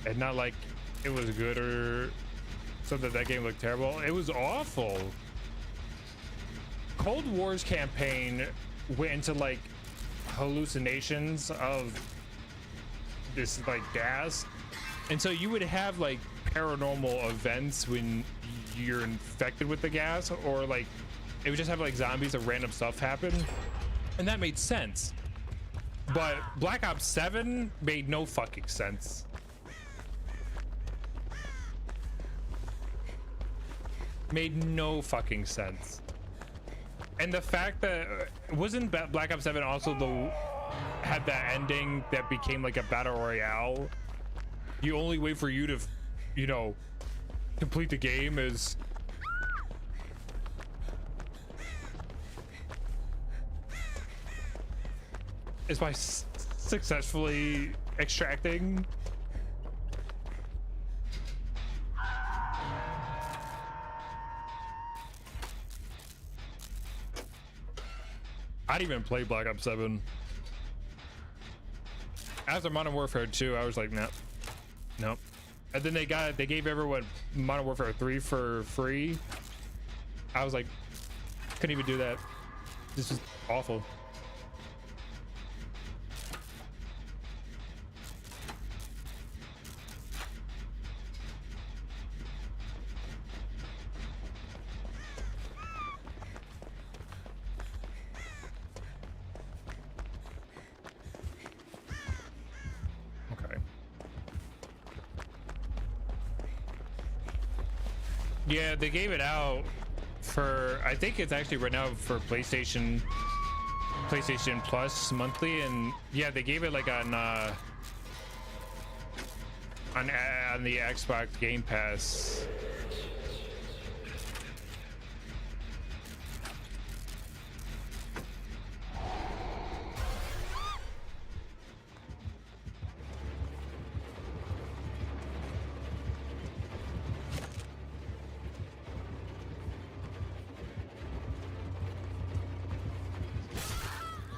and not like it was good or something. That game looked terrible. It was awful. Cold War's campaign went into like hallucinations of this like gas, and so you would have like paranormal events when you're infected with the gas, or like it would just have like zombies or random stuff happen, and that made sense. But Black Ops 7 made no fucking sense. Made no fucking sense. And the fact that wasn't Black Ops 7 also had that ending that became like a battle royale. You only wait for you to, you know, complete the game is by successfully extracting. I didn't even play Black Ops 7. After Modern Warfare 2, I was like, nope, nope. And then they gave everyone Modern Warfare 3 for free. I was like, couldn't even do that. This is awful. Yeah, they gave it out for, I think it's actually right now for PlayStation Plus monthly, and yeah, they gave it like on the Xbox Game Pass.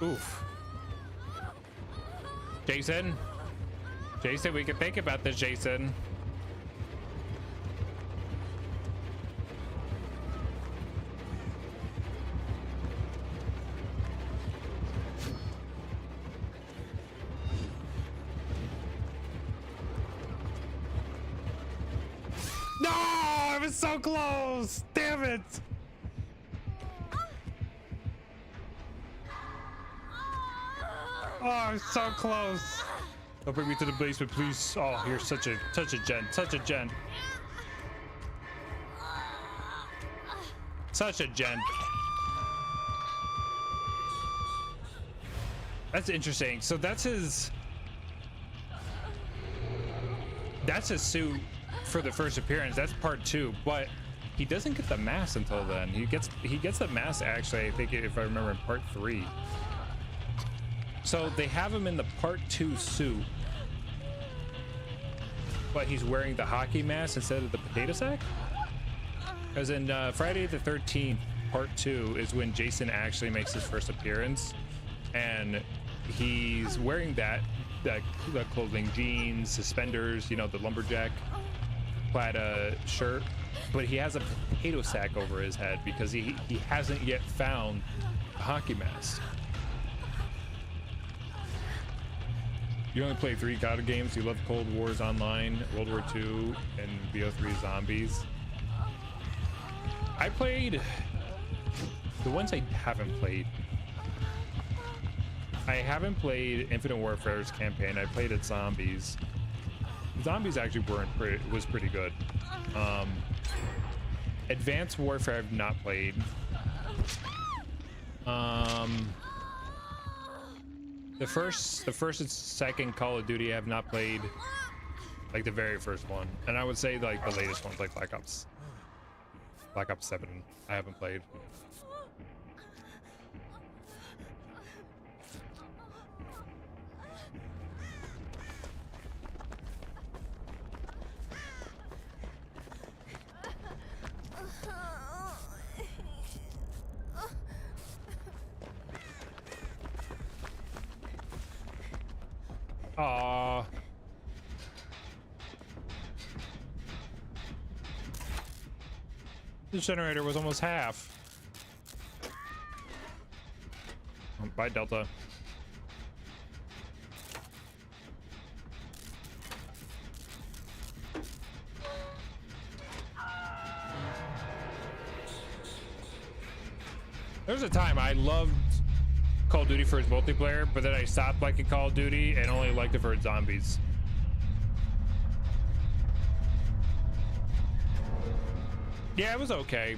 Oof. Jason, we can think about this, Jason. No, I was so close. Damn it. Oh, I'm so close. Don't bring me to the basement, please. Oh, you're such a gen. Such a gen. That's interesting. So that's his suit for the first appearance. That's part 2, but he doesn't get the mask until then. He gets the mask actually, I think, if I remember, in part 3. So they have him in the part 2 suit, but he's wearing the hockey mask instead of the potato sack. Because in Friday the 13th, part 2 is when Jason actually makes his first appearance, and he's wearing that clothing, jeans, suspenders, you know, the lumberjack plaid shirt, but he has a potato sack over his head because he hasn't yet found a hockey mask. You only play 3 God games. You love Cold Wars Online, World War II, and BO3 Zombies. I played the ones I haven't played. I haven't played Infinite Warfare's campaign. I played at Zombies. Zombies actually was pretty good. Advanced Warfare I've not played. The first and second Call of Duty I have not played, like the very first one, and I would say like the latest ones, like Black Ops 7, I haven't played. Aww. This generator was almost half. Bye, Delta. There was a time I loved Call of Duty for its multiplayer, but then I stopped liking Call of Duty and only liked it for its zombies. Yeah, it was okay.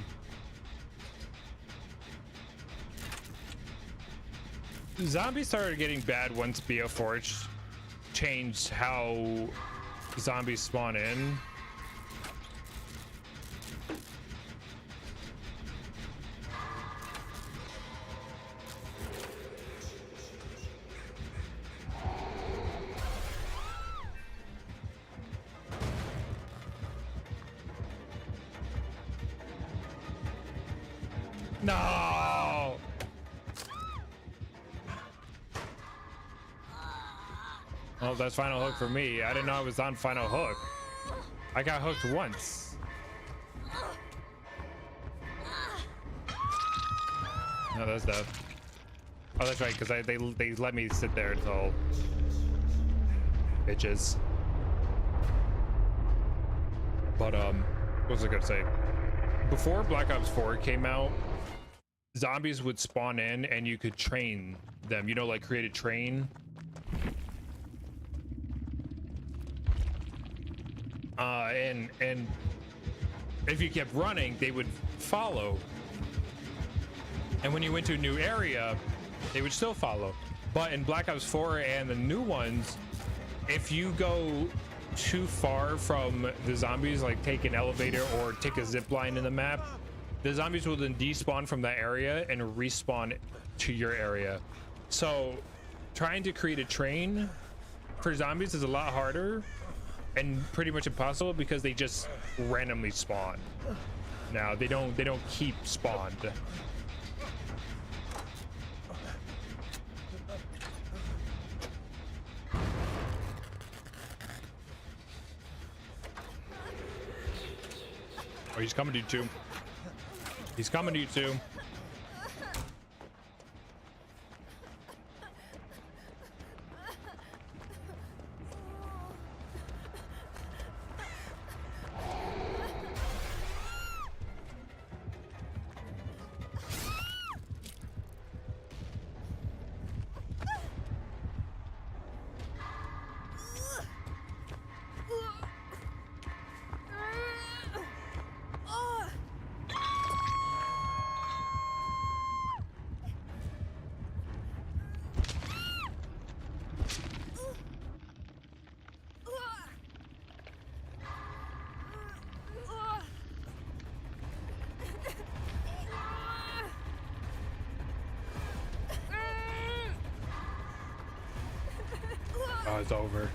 Zombies started getting bad once BO4 changed how zombies spawn in. No. Well, that's final hook for me. I didn't know I was on final hook. I got hooked once. No, that's death. Oh, that's right, because they let me sit there until bitches. But what was I gonna say? Before Black Ops 4 came out, zombies would spawn in and you could train them. You know, like create a train. And if you kept running, they would follow. And when you went to a new area, they would still follow. But in Black Ops 4 and the new ones, if you go too far from the zombies, like take an elevator or take a zip line in the map, the zombies will then despawn from that area and respawn to your area. So trying to create a train for zombies is a lot harder and pretty much impossible because they just randomly spawn. Now they don't keep spawned. Oh, he's coming to you too. He's coming to you too. Oh, it's over.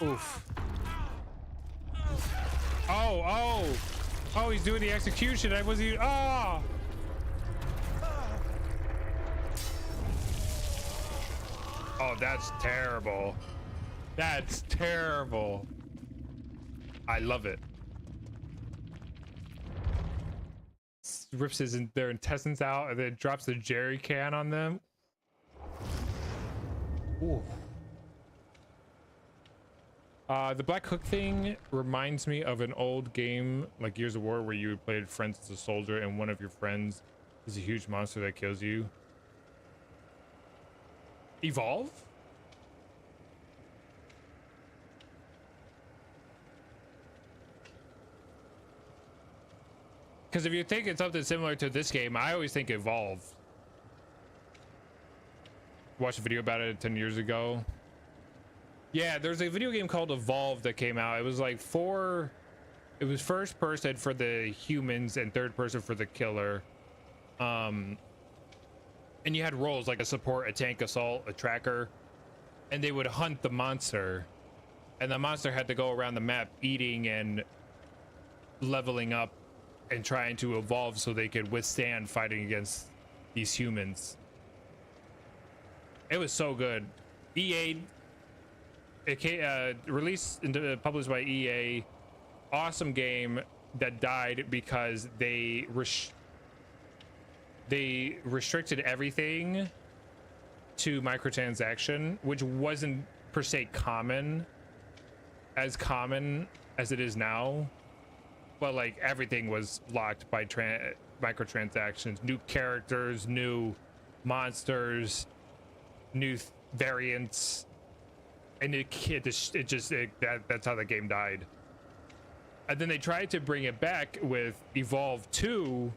Oof. Oh, he's doing the execution. I wasn't even, oh. Oh, that's terrible. That's terrible. I love it. Rips their intestines out and then drops the jerry can on them. Ooh. The Black Hook thing reminds me of an old game like Gears of War where you played friends as a soldier and one of your friends is a huge monster that kills you. Evolve? Because if you're thinking something similar to this game, I always think Evolve. Watched a video about it 10 years ago. Yeah, there's a video game called Evolve that came out. It was like it was first person for the humans and third person for the killer. And you had roles like a support, a tank, assault, a tracker, and they would hunt the monster. And the monster had to go around the map eating and leveling up and trying to evolve so they could withstand fighting against these humans. It was so good. EA, it came, released and published by EA. Awesome game that died because they restricted everything to microtransaction, which wasn't per se common as it is now. But like everything was locked by microtransactions, new characters, new monsters, new variants, and that's how the game died. And then they tried to bring it back with Evolve 2,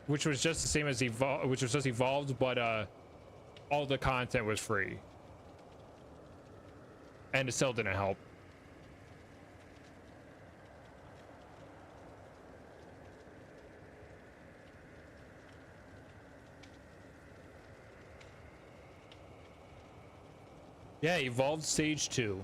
which was just the same as Evolve, which was just Evolved, but all the content was free, and it still didn't help. Yeah, Evolved Stage 2.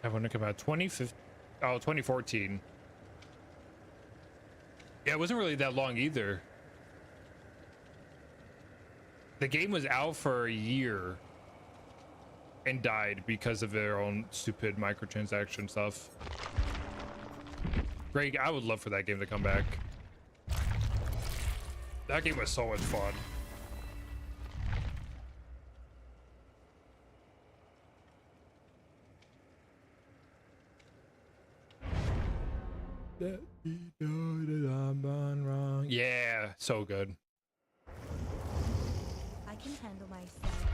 I want to come out 2014. Yeah, it wasn't really that long either. The game was out for a year and died because of their own stupid microtransaction stuff. Greg, I would love for that game to come back. That game was so much fun. Let me know that I'm gone wrong. Yeah, so good. I can handle myself.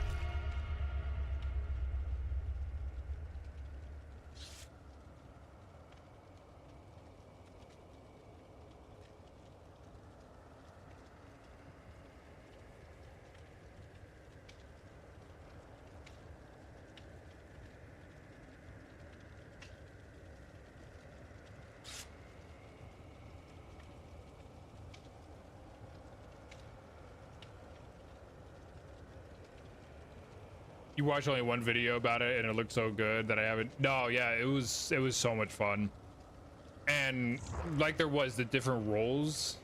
You watched only one video about it and it looked so good that I haven't. No, yeah, it was so much fun. And like there was the different roles.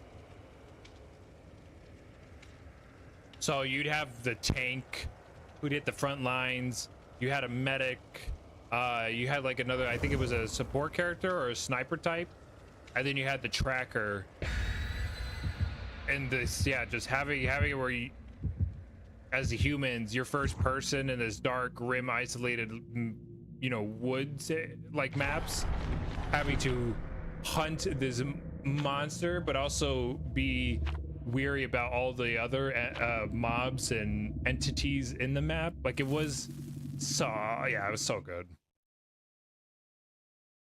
So you'd have the tank who'd hit the front lines. You had a medic. You had like another, I think it was a support character or a sniper type. And then you had the tracker. And this, yeah, just having it where you, as the humans, you're first person in this dark, grim, isolated, you know, woods like maps, having to hunt this monster, but also be weary about all the other mobs and entities in the map. Like it was so, yeah, it was so good.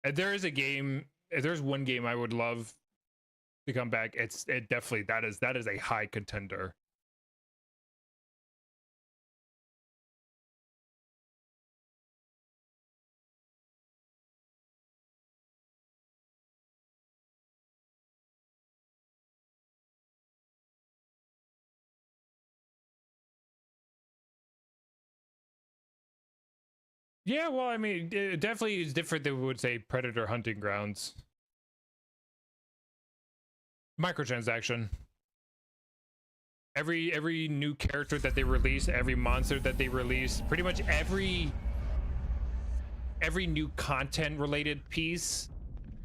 And there is a game, if there's one game I would love to come back, it definitely, that is a high contender. Yeah, well, I mean, it definitely is different than we would say Predator Hunting Grounds. Microtransaction. Every new character that they release, every monster that they release, pretty much every new content related piece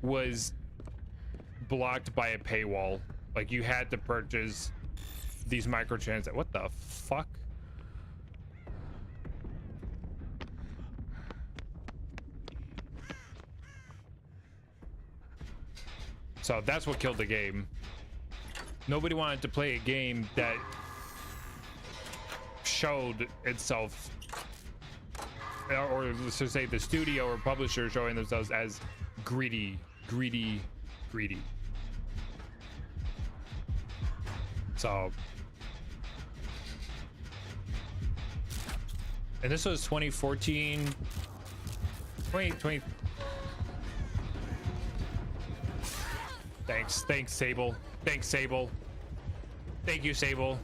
was blocked by a paywall. Like you had to purchase these microtransactions. What the fuck? So that's what killed the game. Nobody wanted to play a game that showed itself, or let's just say the studio or publisher showing themselves as greedy. So, and this was 2014, 2020. Thanks, Sable. Thanks, Sable. Thank you, Sable.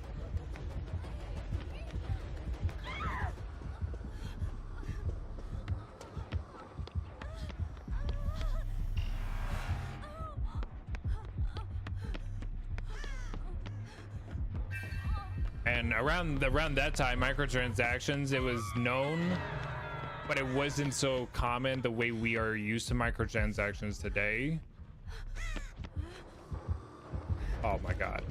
And around that time, microtransactions, it was known, but it wasn't so common the way we are used to microtransactions today. Oh my god.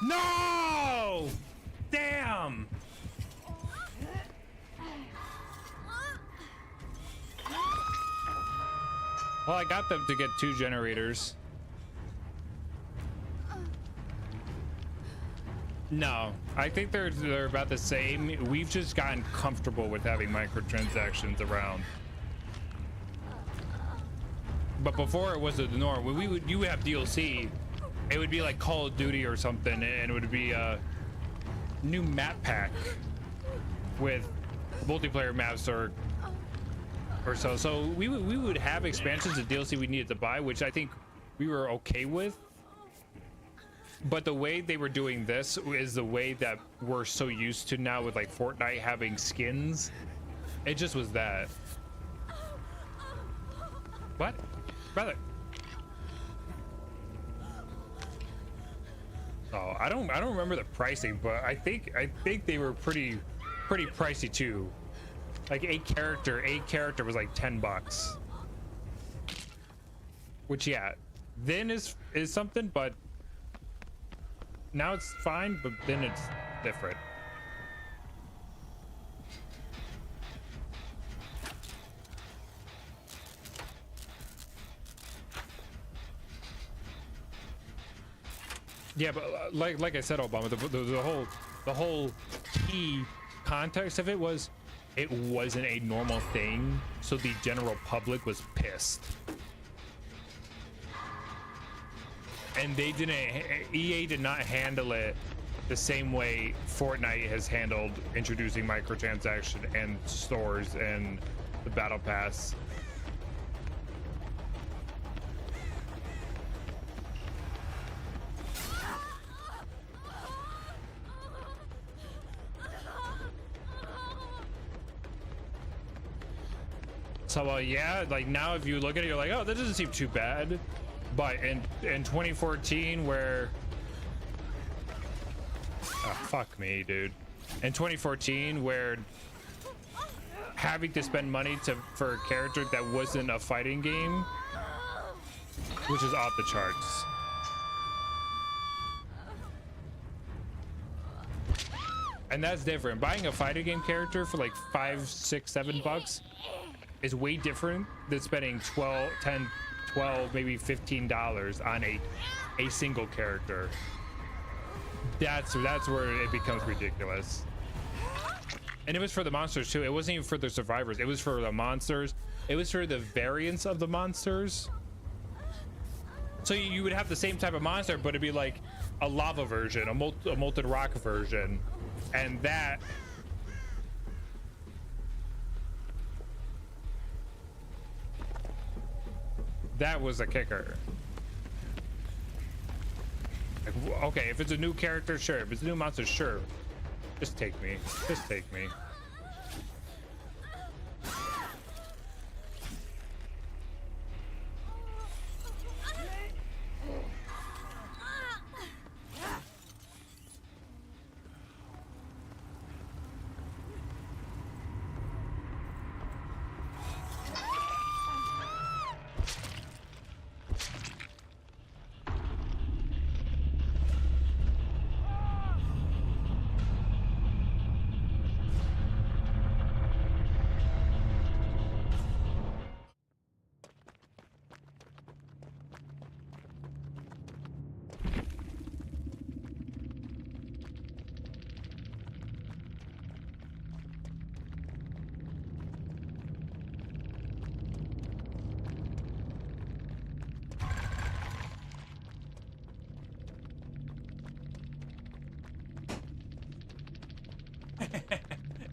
No! Damn! Well, I got them to get 2 generators. No, I think they're about the same. We've just gotten comfortable with having microtransactions around. But before it was the norm. When you would have DLC, it would be like Call of Duty or something, and it would be a new map pack with multiplayer maps or so. So we would have expansions and DLC we needed to buy, which I think we were okay with. But the way they were doing this is the way that we're so used to now with like Fortnite having skins. It just was that. What? Brother. Oh, I don't remember the pricing, but I think they were pretty pricey too. Like a character was like $10. Which yeah, then is something, but now it's fine, but then it's different. Yeah, but like I said, Obama, the whole key context of it was it wasn't a normal thing, so the general public was pissed. And they didn't, EA did not handle it the same way Fortnite has handled introducing microtransaction and stores and the battle pass. So yeah, like now if you look at it, you're like, oh, that doesn't seem too bad. But in 2014, where fuck me, dude. In 2014, where having to spend money for a character that wasn't a fighting game, which is off the charts. And that's different. Buying a fighting game character for like $5, $6, $7 is way different than spending 12, maybe $15 on a single character. That's where it becomes ridiculous. And it was for the monsters too. It wasn't even for the survivors. It was for the monsters. It was for the variants of the monsters. So you would have the same type of monster, but it'd be like a lava version, a molten rock version, and that was a kicker. Like, okay, if it's a new character, sure. If it's a new monster, sure. Just take me. Just take me.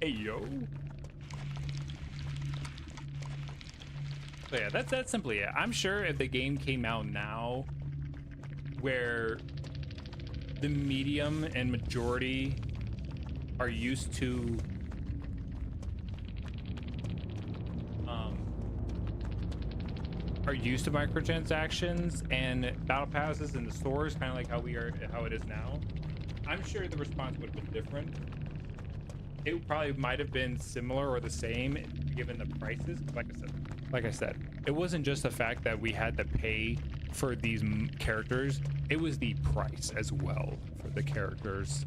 Hey yo. So yeah, that's simply it. I'm sure if the game came out now where the medium and majority are used to microtransactions and battle passes in the stores, kind of like how it is now, I'm sure the response would have been different. It probably might have been similar or the same given the prices. Like I said, it wasn't just the fact that we had to pay for these characters, it was the price as well for the characters.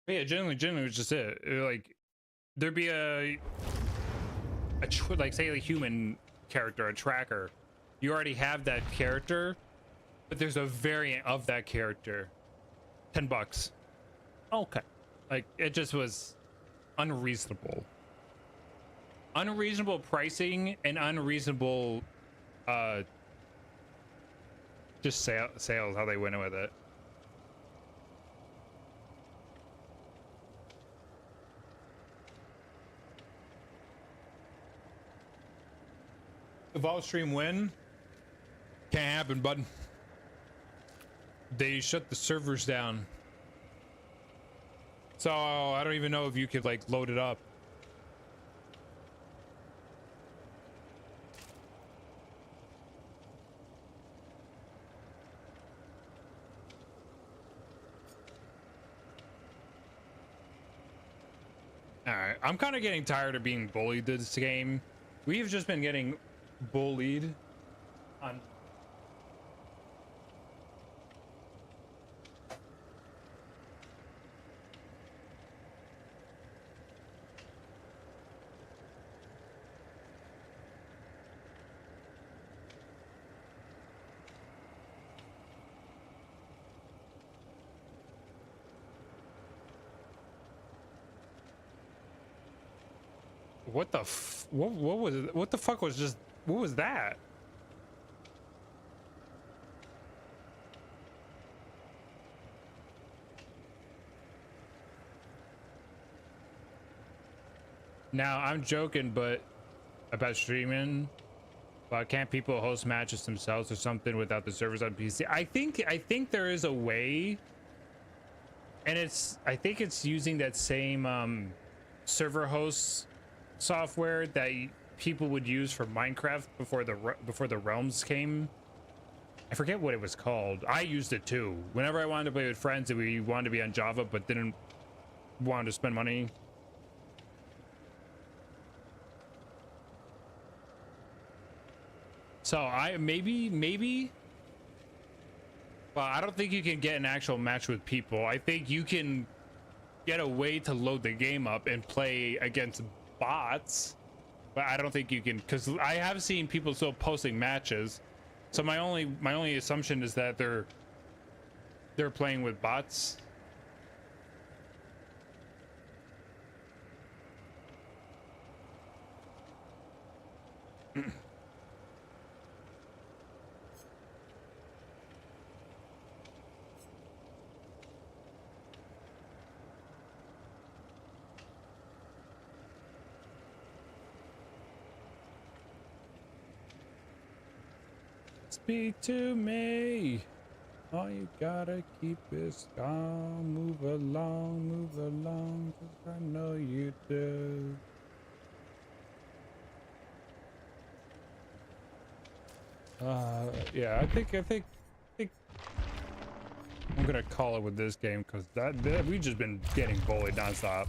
But yeah, generally was just it. Like there'd be like say a human character, a tracker. You already have that character, but there's a variant of that character. $10. Okay. Like it just was unreasonable. Unreasonable pricing and unreasonable just sales, how they went with it. Evolve stream win? Can't happen, bud. They shut the servers down. So I don't even know if you could like load it up. All right, I'm kind of getting tired of being bullied this game. We've just been getting bullied on what the what was it? What the fuck was just what was that? Now I'm joking, but about streaming, but can't people host matches themselves or something without the servers on PC? I think there is a way, and I think it's using that same server host software that people would use for Minecraft before the realms came. I forget what it was called. I used it too whenever I wanted to play with friends and we wanted to be on Java but didn't want to spend money. So maybe well, I don't think you can get an actual match with people. I think you can get a way to load the game up and play against bots, but I don't think you can, because I have seen people still posting matches. So my only assumption is that they're playing with bots. Speak to me. All you gotta keep is calm. Move along, 'cause I know you do. Yeah, I think I'm gonna call it with this game, because that we've just been getting bullied nonstop.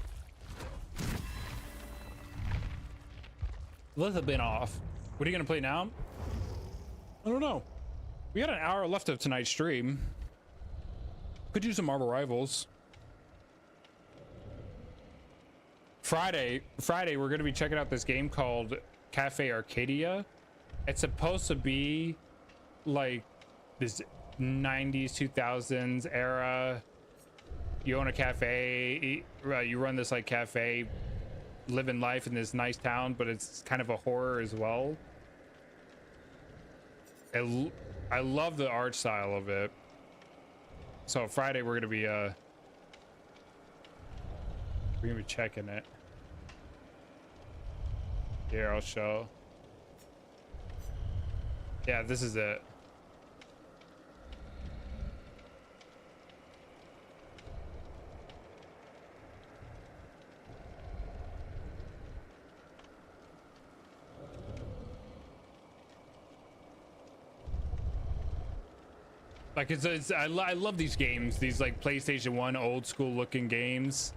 Let's have been off. What are you gonna play now? I don't know. We got an hour left of tonight's stream. Could use some Marvel Rivals. Friday we're gonna be checking out this game called Cafe Arcadia. It's supposed to be like this 90s 2000s era. You own a cafe, you run this like cafe, living life in this nice town, but it's kind of a horror as well. I love the art style of it. So Friday we're gonna be checking it. Here, I'll show. Yeah, this is it. Like I love these games, these like PlayStation 1 old school looking games.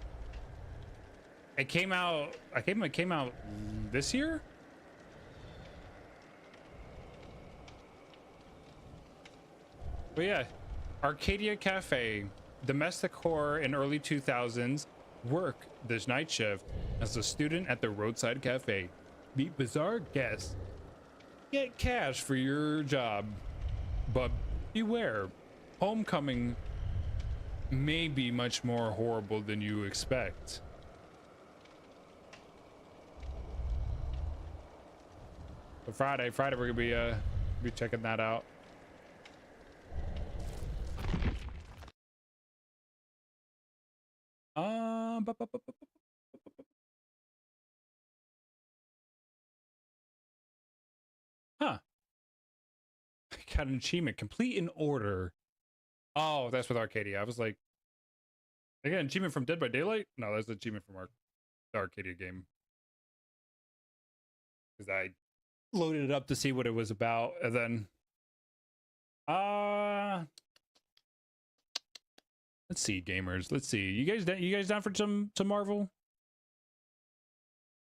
It came out, it came out this year? But yeah, Arcadia Cafe, domestic horror in early 2000s, work this night shift as a student at the roadside cafe. Meet bizarre guests. Get cash for your job, but beware, homecoming may be much more horrible than you expect. So Friday we're gonna be checking that out. Huh. Got an achievement. Complete in order. Oh, that's with Arcadia. I was like, I got an achievement from Dead by Daylight? No, that's an achievement from the Arcadia game. Because I loaded it up to see what it was about, and then let's see, gamers. Let's see. You guys down for some Marvel?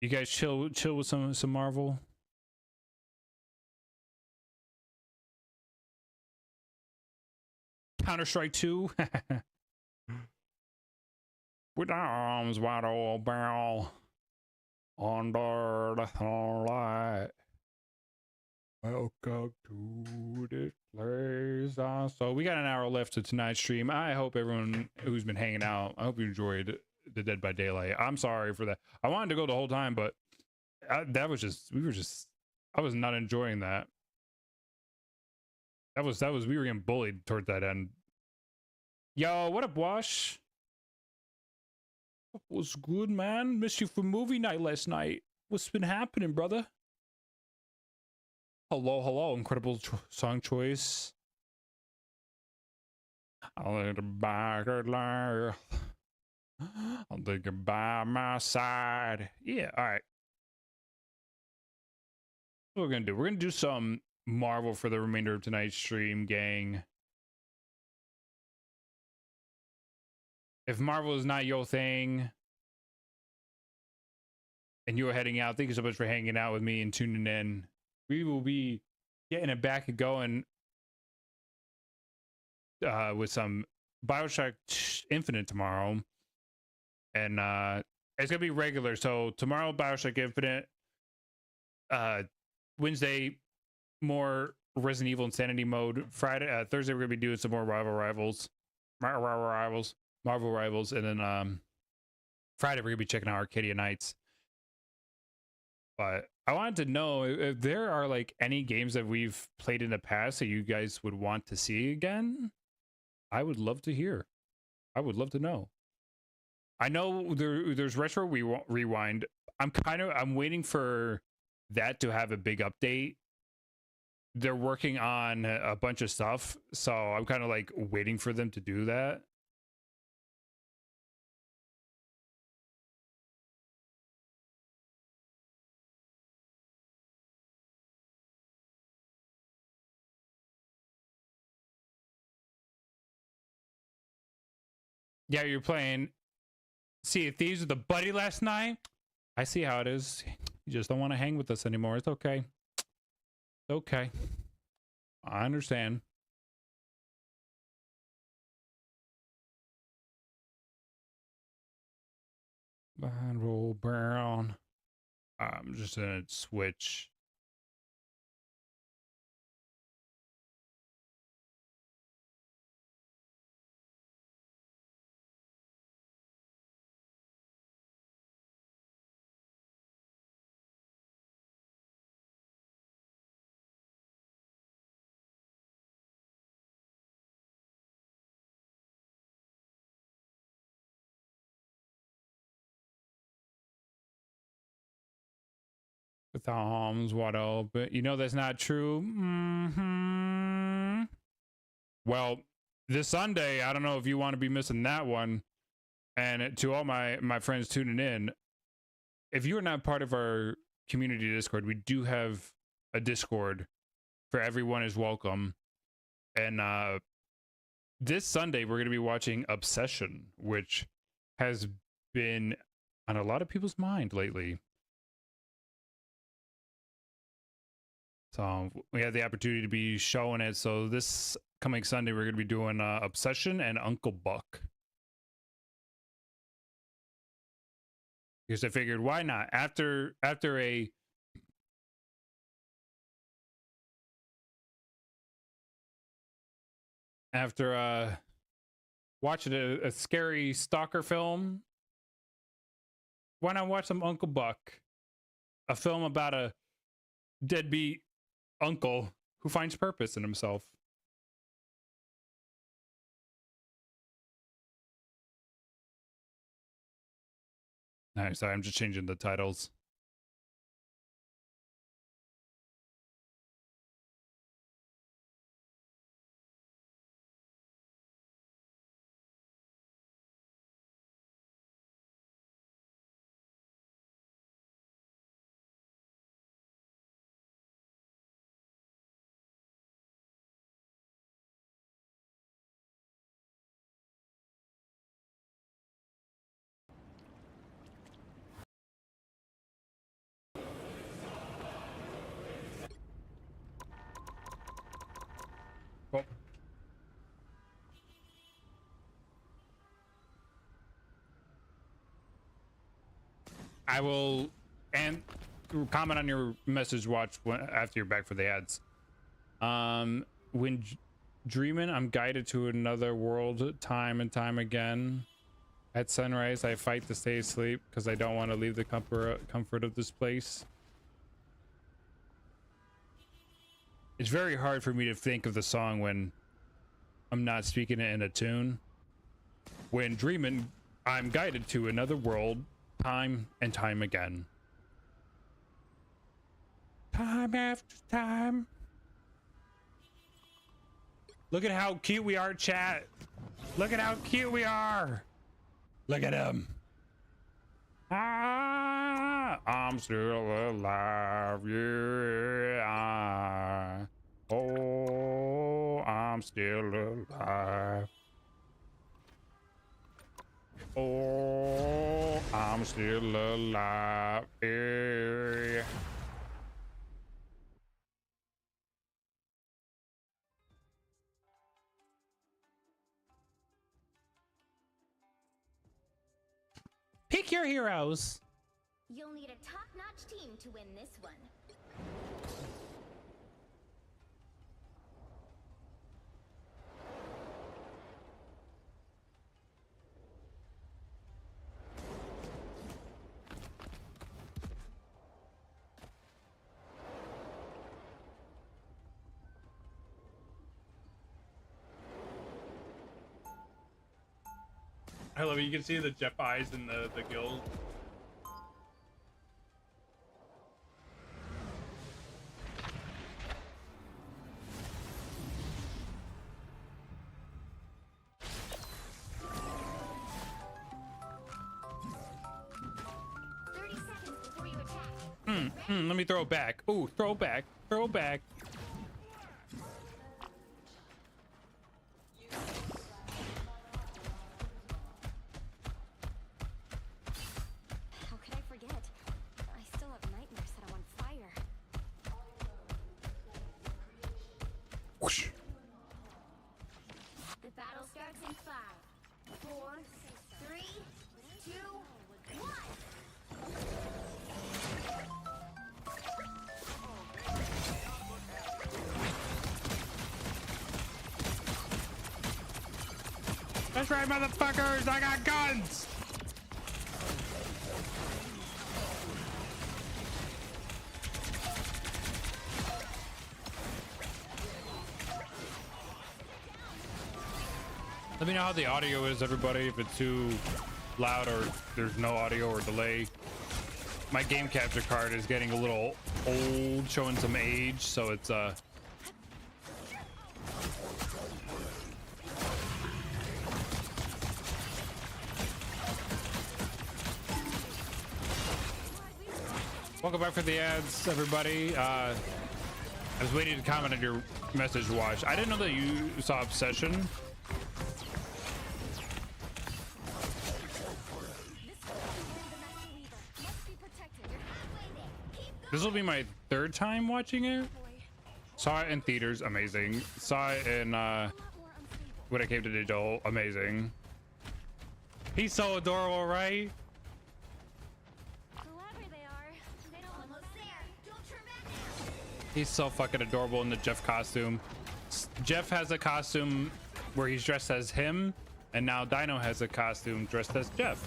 You guys chill with some Marvel? Counter-Strike 2. With arms wide open under the sunlight. Welcome to this place. So we got an hour left of tonight's stream. I hope everyone who's been hanging out, I hope you enjoyed the Dead by Daylight. I'm sorry for that. I wanted to go the whole time, but that was just, I was not enjoying that. That was, we were getting bullied toward that end. Yo, what up, Wash? What's good, man? Missed you for movie night last night. What's been happening, brother? Hello, incredible song choice. I'll let it back at life. I'll take it by my side. Yeah, all right. What we're gonna do? We're gonna do some Marvel for the remainder of tonight's stream, gang. If Marvel is not your thing and you're heading out, thank you so much for hanging out with me and tuning in. We will be getting it back and going with some BioShock Infinite tomorrow. And it's gonna be regular. So tomorrow, BioShock Infinite. Wednesday, more Resident Evil Insanity mode. Friday, Thursday, we're gonna be doing some more Marvel Rivals, and then Friday we're gonna be checking out Arcadia Nights. But I wanted to know if there are like any games that we've played in the past that you guys would want to see again. I would love to hear. I would love to know. I know there's Retro Rewind. I'm waiting for that to have a big update. They're working on a bunch of stuff, so I'm kind of like waiting for them to do that. Yeah, you're playing Sea of Thieves with a buddy last night. I see how it is. You just don't want to hang with us anymore. It's okay. It's okay. I understand. Roll Brown. I'm just gonna switch Thumbs, what up? But you know that's not true. Well, this Sunday, I don't know if you want to be missing that one. And to all my friends tuning in, if you are not part of our community Discord, we do have a Discord for everyone is welcome. And this Sunday, we're going to be watching Obsession, which has been on a lot of people's mind lately. So we had the opportunity to be showing it. So this coming Sunday, we're going to be doing Obsession and Uncle Buck. Because I figured, why not? After watching a scary stalker film, why not watch some Uncle Buck? A film about a deadbeat uncle who finds purpose in himself. Alright, sorry, I'm just changing the titles. Well, I will comment on your message watch after you're back for the ads. When dreaming, I'm guided to another world time and time again. At sunrise, I fight to stay asleep because I don't want to leave the comfort of this place. It's very hard for me to think of the song when I'm not speaking it in a tune. When dreaming, I'm guided to another world time and time again. Time after time. Look at how cute we are, chat. Look at how cute we are. Look at him. Ah, I'm still alive. Yeah. Oh, I'm still alive. Oh, I'm still alive. Yeah. Pick your heroes. You'll need a top-notch team to win this one. I love it. You can see the Jeff eyes in the guild. Let me throw it back. Ooh, throw back. Throw back. How could I forget? I still have nightmares that I'm on fire. Whoosh. The battle starts in 5, 4, 3, 2, 1. That's right, motherfuckers! I got guns! Let me know how the audio is, everybody. If it's too loud or there's no audio or delay. My game capture card is getting a little old, showing some age, so it's welcome back for the ads, everybody. I was waiting to comment on your message, Watch. I didn't know that you saw Obsession. This will be my third time watching it. Saw it in theaters, amazing. Saw it in when it came to digital, amazing. He's so adorable, right? He's so fucking adorable in the Jeff costume. Jeff has a costume where he's dressed as him, and now Dino has a costume dressed as Jeff.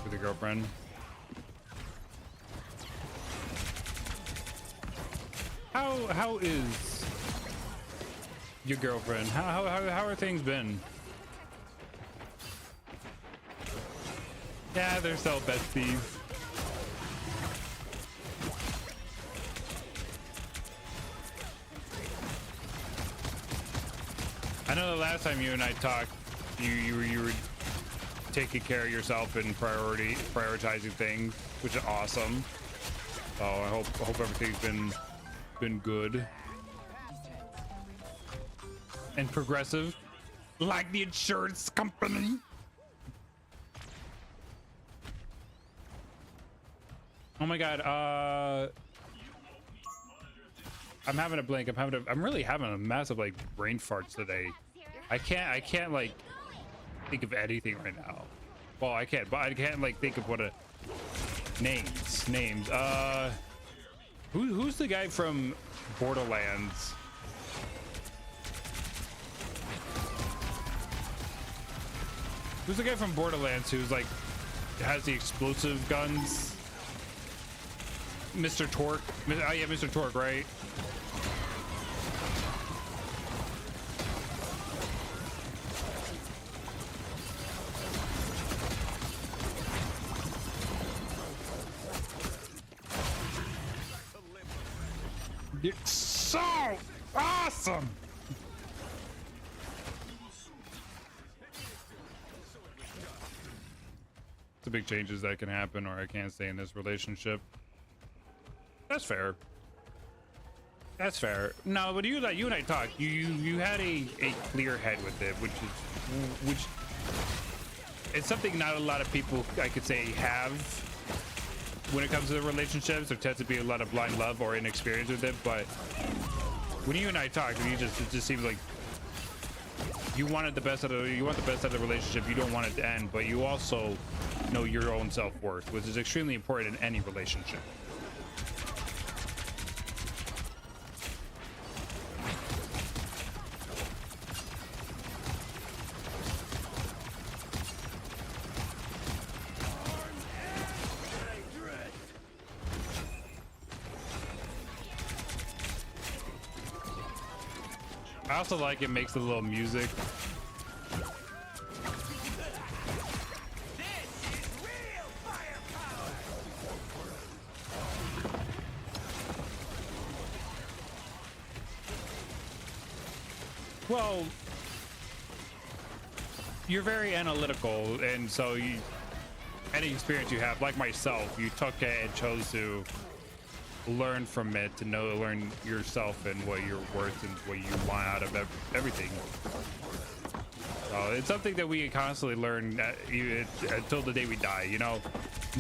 With your girlfriend. How is your girlfriend? How are things been? Yeah, they're still besties. I know the last time you and I talked, you were taking care of yourself and prioritizing things, which is awesome. So I hope everything's been good and progressive, like the insurance company. Oh my god, I'm having a blank. I'm really having a massive like brain farts today. I can't like think of anything right now. Well, I can't, but I can't like think of what a names. Who's the guy from Borderlands? Who's the guy from Borderlands who's like has the explosive guns? Mr. Torque. Oh yeah, Mr. Torque, right? It's so awesome. The big changes that can happen, or I can't stay in this relationship. That's fair. That's fair. No, but you and I talked. You had a clear head with it, which it's something not a lot of people I could say have when it comes to the relationships. There tends to be a lot of blind love or inexperience with it. But when you and I talked, it just seems like you wanted the best out of the relationship. You don't want it to end, but you also know your own self-worth, which is extremely important in any relationship. I also like it makes a little music. Well, you're very analytical, and so any experience you have, like myself, you took it and chose to learn from it, to learn yourself and what you're worth and what you want out of everything. So it's something that we constantly learn until the day we die. You know,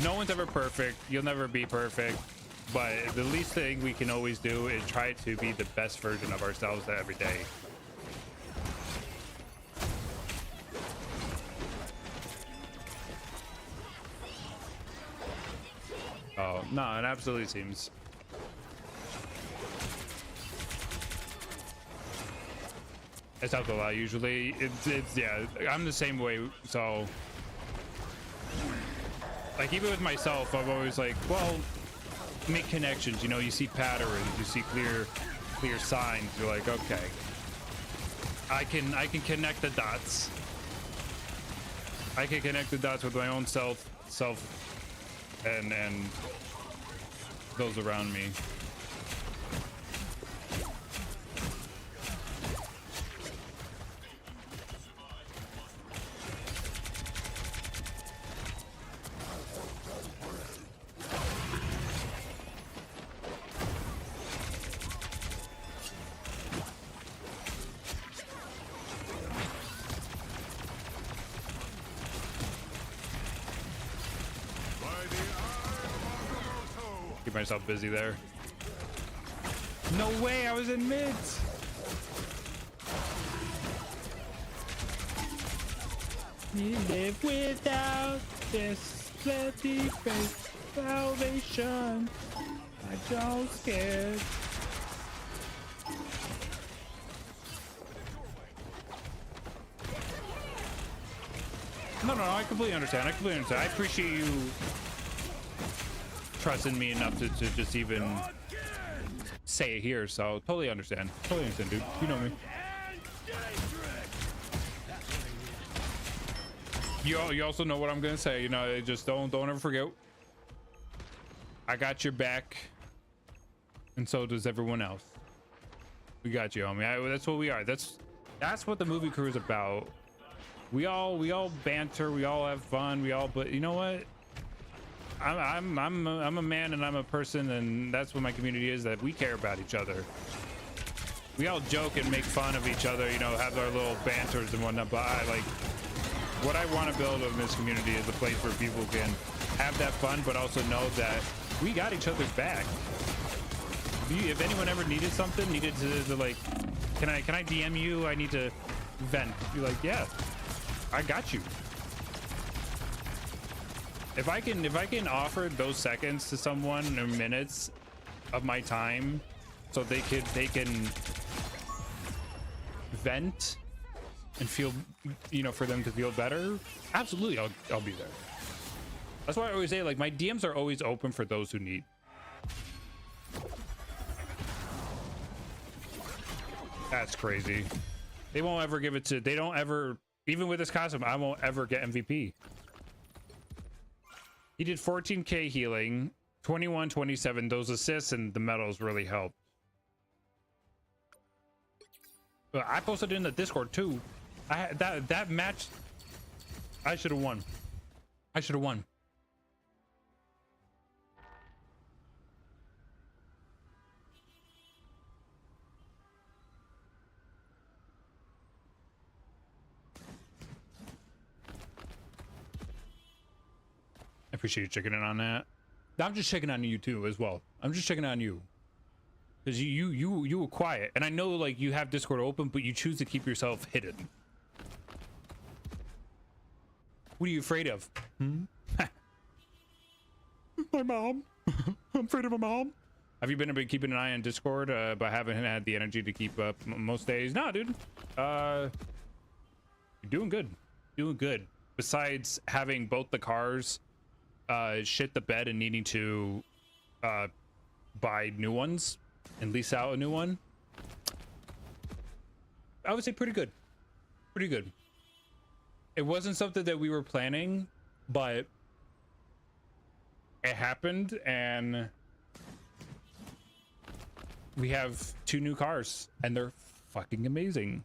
no one's ever perfect. You'll never be perfect, but the least thing we can always do is try to be the best version of ourselves every day. Oh no, it absolutely seems. It's helped a lot. Usually it's yeah, I'm the same way. So like even with myself, I'm always like, well, make connections, you know, you see patterns, you see clear signs, you're like, okay, I can connect the dots. I can connect the dots with my own self and those around me. Keep myself busy there. No way, I was in mids. We live without this bloody faith salvation. I don't scared. No, I completely understand. I appreciate you trusting me enough to just even say it here, so totally understand, dude. You know me. You also know what I'm gonna say, you know. Just don't ever forget, I got your back, and so does everyone else. We got you, homie. That's what we are. That's what the movie crew is about. We all banter, we all have fun, but you know what, I'm a man and I'm a person, and that's what my community is, that we care about each other. We all joke and make fun of each other, you know, have our little banters and whatnot, but what I want to build in this community is a place where people can have that fun, but also know that we got each other's back. If anyone ever needed to like, can I DM you? I need to vent. You're like, yeah, I got you. If I can offer those seconds to someone or minutes of my time so they can vent and feel, you know, for them to feel better, absolutely, I'll be there. That's why I always say, like, my DMs are always open for those who need. That's crazy. They won't ever give it to, they don't ever, even with this costume, I won't ever get MVP. He did 14k healing, 21, 27, those assists, and the medals really helped. But I posted in the Discord too. I had that match, I should have won. I appreciate you checking in on that. I'm just checking on you too as well. I'm just checking on you because you were quiet, and I know, like, you have Discord open, but you choose to keep yourself hidden. What are you afraid of? My mom. I'm afraid of my mom. Have you been keeping an eye on Discord, but haven't had the energy to keep up most days? No, dude. You're doing good. Besides having both the cars shit the bed and needing to buy new ones and lease out a new one, I would say pretty good. It wasn't something that we were planning, but it happened, and we have 2 new cars, and they're fucking amazing.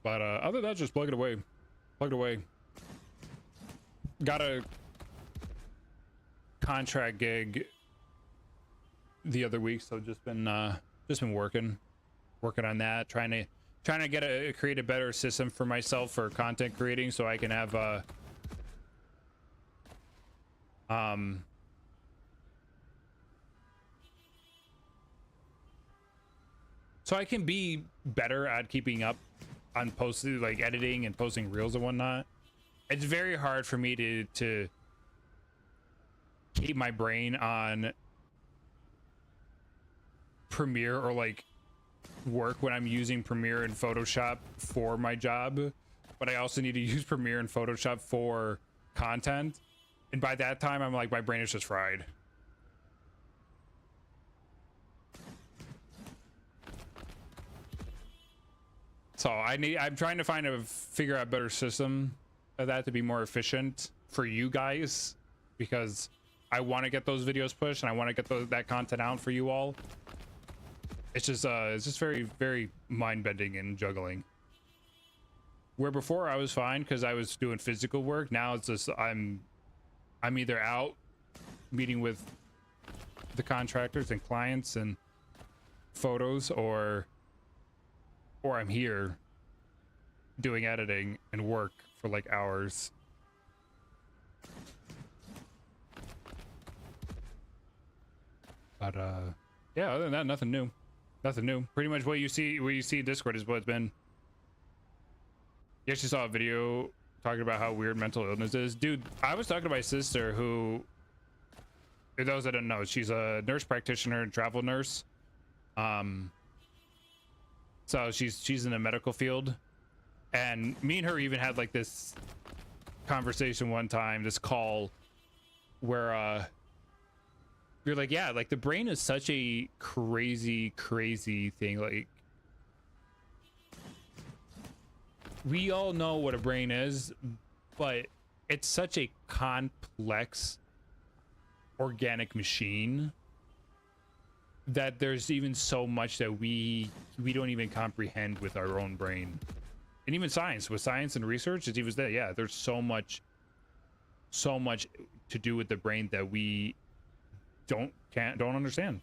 But other than that, just plug it away. Got a contract gig the other week, so just been working on that, trying to create a better system for myself for content creating, so I can have so I can be better at keeping up on posting, like editing and posting reels and whatnot. It's very hard for me to keep my brain on Premiere or like work when I'm using Premiere and Photoshop for my job, but I also need to use Premiere and Photoshop for content, and by that time I'm like, my brain is just fried. So I'm trying to figure out a better system of that to be more efficient for you guys, because I want to get those videos pushed and I want to get that content out for you all. It's just very, very mind-bending and juggling. Where before I was fine because I was doing physical work, now it's just I'm either out meeting with the contractors and clients and photos, or I'm here doing editing and work for like hours. But yeah, other than that, nothing new. Nothing new. Pretty much what you see Discord is what it's been. You actually saw a video talking about how weird mental illness is. Dude, I was talking to my sister who, for those that don't know, she's a nurse practitioner and travel nurse. So she's in the medical field, and me and her even had like this conversation one time, this call, where you're like, yeah, like the brain is such a crazy thing. Like, we all know what a brain is, but it's such a complex organic machine that there's even so much that we don't even comprehend with our own brain. And even with science and research, it's even that, yeah, there's so much to do with the brain that we don't understand.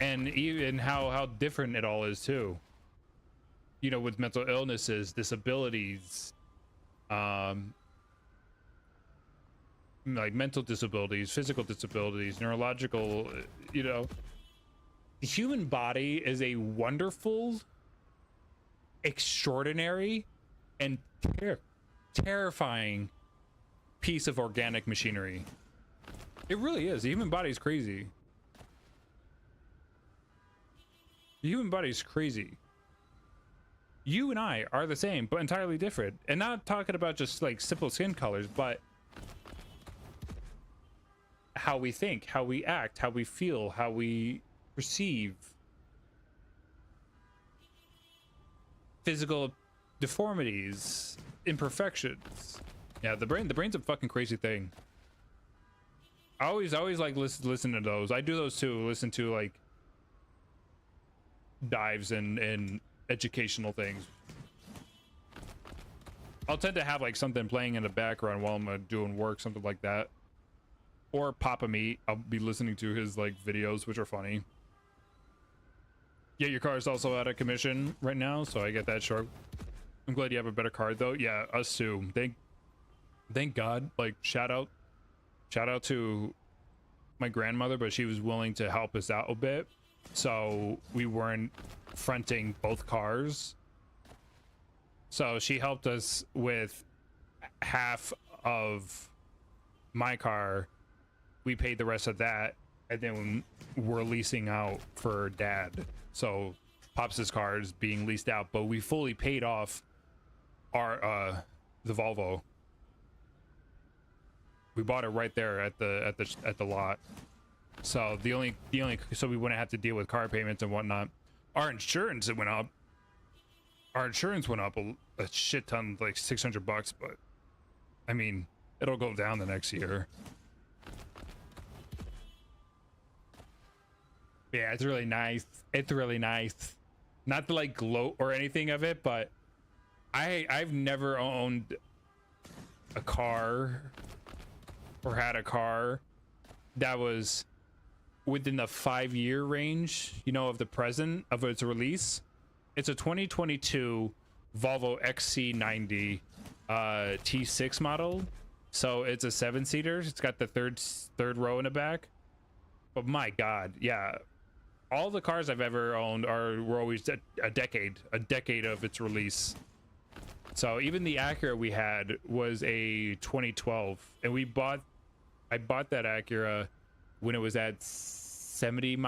And even how different it all is too. You know, with mental illnesses, disabilities, like mental disabilities, physical disabilities, neurological, you know, the human body is a wonderful, extraordinary, and terrifying piece of organic machinery. It really is. The human body is crazy. The human body is crazy. You and I are the same, but entirely different. And not talking about just like simple skin colors, but how we think, how we act, how we feel, how we perceive. Physical deformities, imperfections. Yeah, the brain's a fucking crazy thing. I always like listen to those. I do those too. Listen to like dives and educational things. I'll tend to have like something playing in the background while I'm doing work, something like that. Or Papa Meat, I'll be listening to his like videos, which are funny. Yeah, your car is also out of commission right now, so I get that short. I'm glad you have a better card though. Yeah, us too. Thank God. Like shout out to my grandmother, but she was willing to help us out a bit, so we weren't fronting both cars. So she helped us with half of my car. We paid the rest of that, and then we're leasing out for Dad. So Pops' car is being leased out, but we fully paid off our the Volvo. We bought it right there at the lot. So the only so we wouldn't have to deal with car payments and whatnot. Our insurance, it went up. Our insurance went up a shit ton, like $600, but I mean, it'll go down the next year. Yeah, it's really nice. It's really nice. Not to like gloat or anything of it, but I've never owned a car or had a car that was within the 5-year range, you know, of the present of its release. It's a 2022 Volvo XC90 T6 model, so it's a 7-seater. It's got the third row in the back. But my God, yeah, all the cars I've ever owned were always a decade of its release. So even the Acura we had was a 2012, and I bought that Acura when it was at 70,000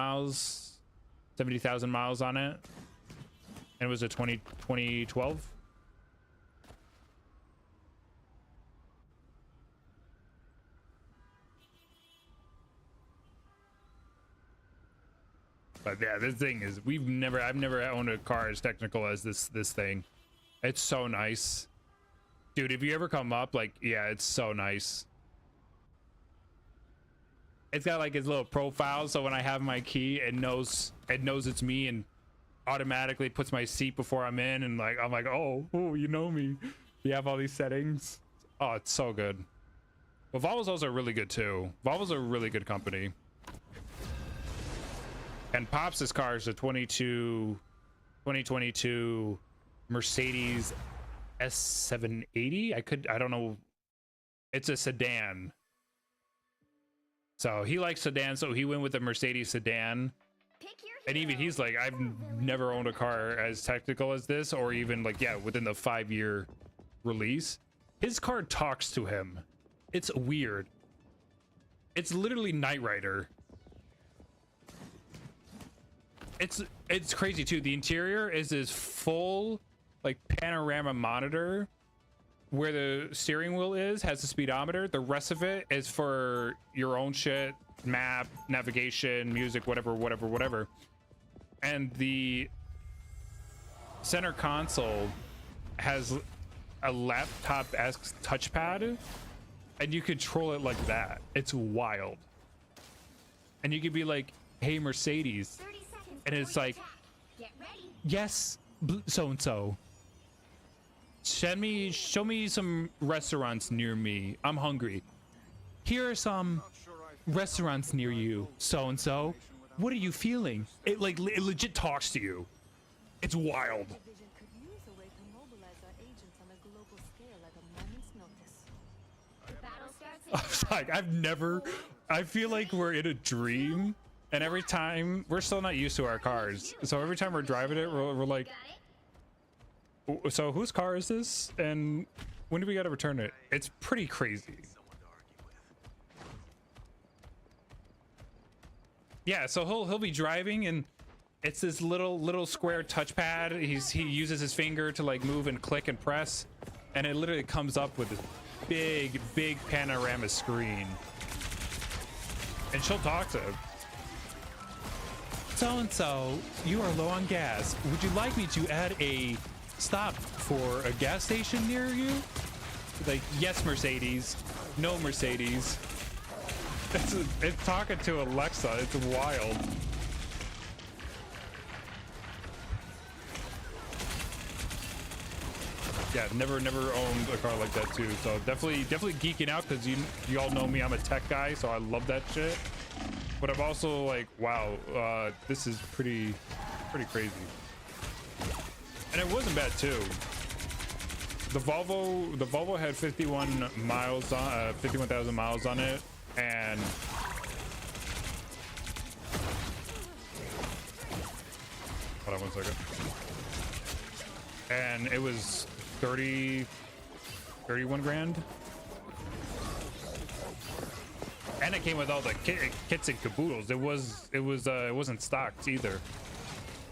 miles on it, and it was a 2012. But yeah, this thing is, I've never owned a car as technical as this thing. It's so nice. Dude, if you ever come up, like, yeah, it's so nice. It's got like its little profile, so when I have my key, it knows it's me and automatically puts my seat before I'm in, and like I'm like, oh, you know me. You have all these settings. Oh, it's so good. But Volvo's also really good too. Volvo's a really good company. And Pops' car is a 2022 Mercedes S780. I don't know. It's a sedan. So he likes sedans, so he went with the Mercedes sedan. And even he's like, I've never owned a car as technical as this, or even like, yeah, within the 5-year release. His car talks to him. It's weird. It's literally Knight Rider. It's crazy too. The interior is this full like panorama monitor where the steering wheel has a speedometer. The rest of it is for your own shit, map, navigation, music, whatever. And the center console has a laptop-esque touchpad, and you control it like that. It's wild. And you could be like, hey Mercedes, and it's like, yes, so and so, show me some restaurants near me, I'm hungry. Here are some restaurants near you, so and so, what are you feeling? It like it legit talks to you. It's wild. Like, I feel like we're in a dream, and every time we're still not used to our cars, so every time we're driving it, we're like, so whose car is this, and when do we gotta return it? It's pretty crazy. Yeah, so he'll be driving, and it's this little square touchpad. He uses his finger to like move and click and press, and it literally comes up with this big panorama screen, and she'll talk to him. So and so, you are low on gas. Would you like me to add a stop for a gas station near you? Like, yes, Mercedes. No, Mercedes. It's talking to Alexa. It's wild. Yeah, never owned a car like that too. So definitely geeking out, because you all know me. I'm a tech guy, so I love that shit. But I'm also like, wow, this is pretty crazy. And it wasn't bad too. The Volvo had 51,000 miles on it, and hold on 1 second. And it was 31 grand. And it came with all the kits and caboodles. It wasn't stocked either.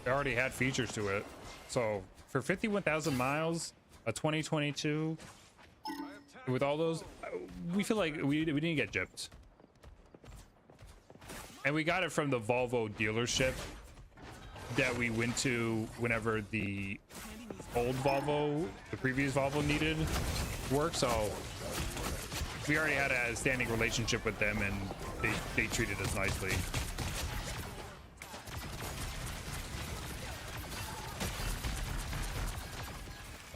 It already had features to it. So for 51,000 miles, a 2022, with all those, we feel like we didn't get gypped. And we got it from the Volvo dealership that we went to whenever the old Volvo, the previous Volvo, needed work. So we already had a standing relationship with them, and they treated us nicely.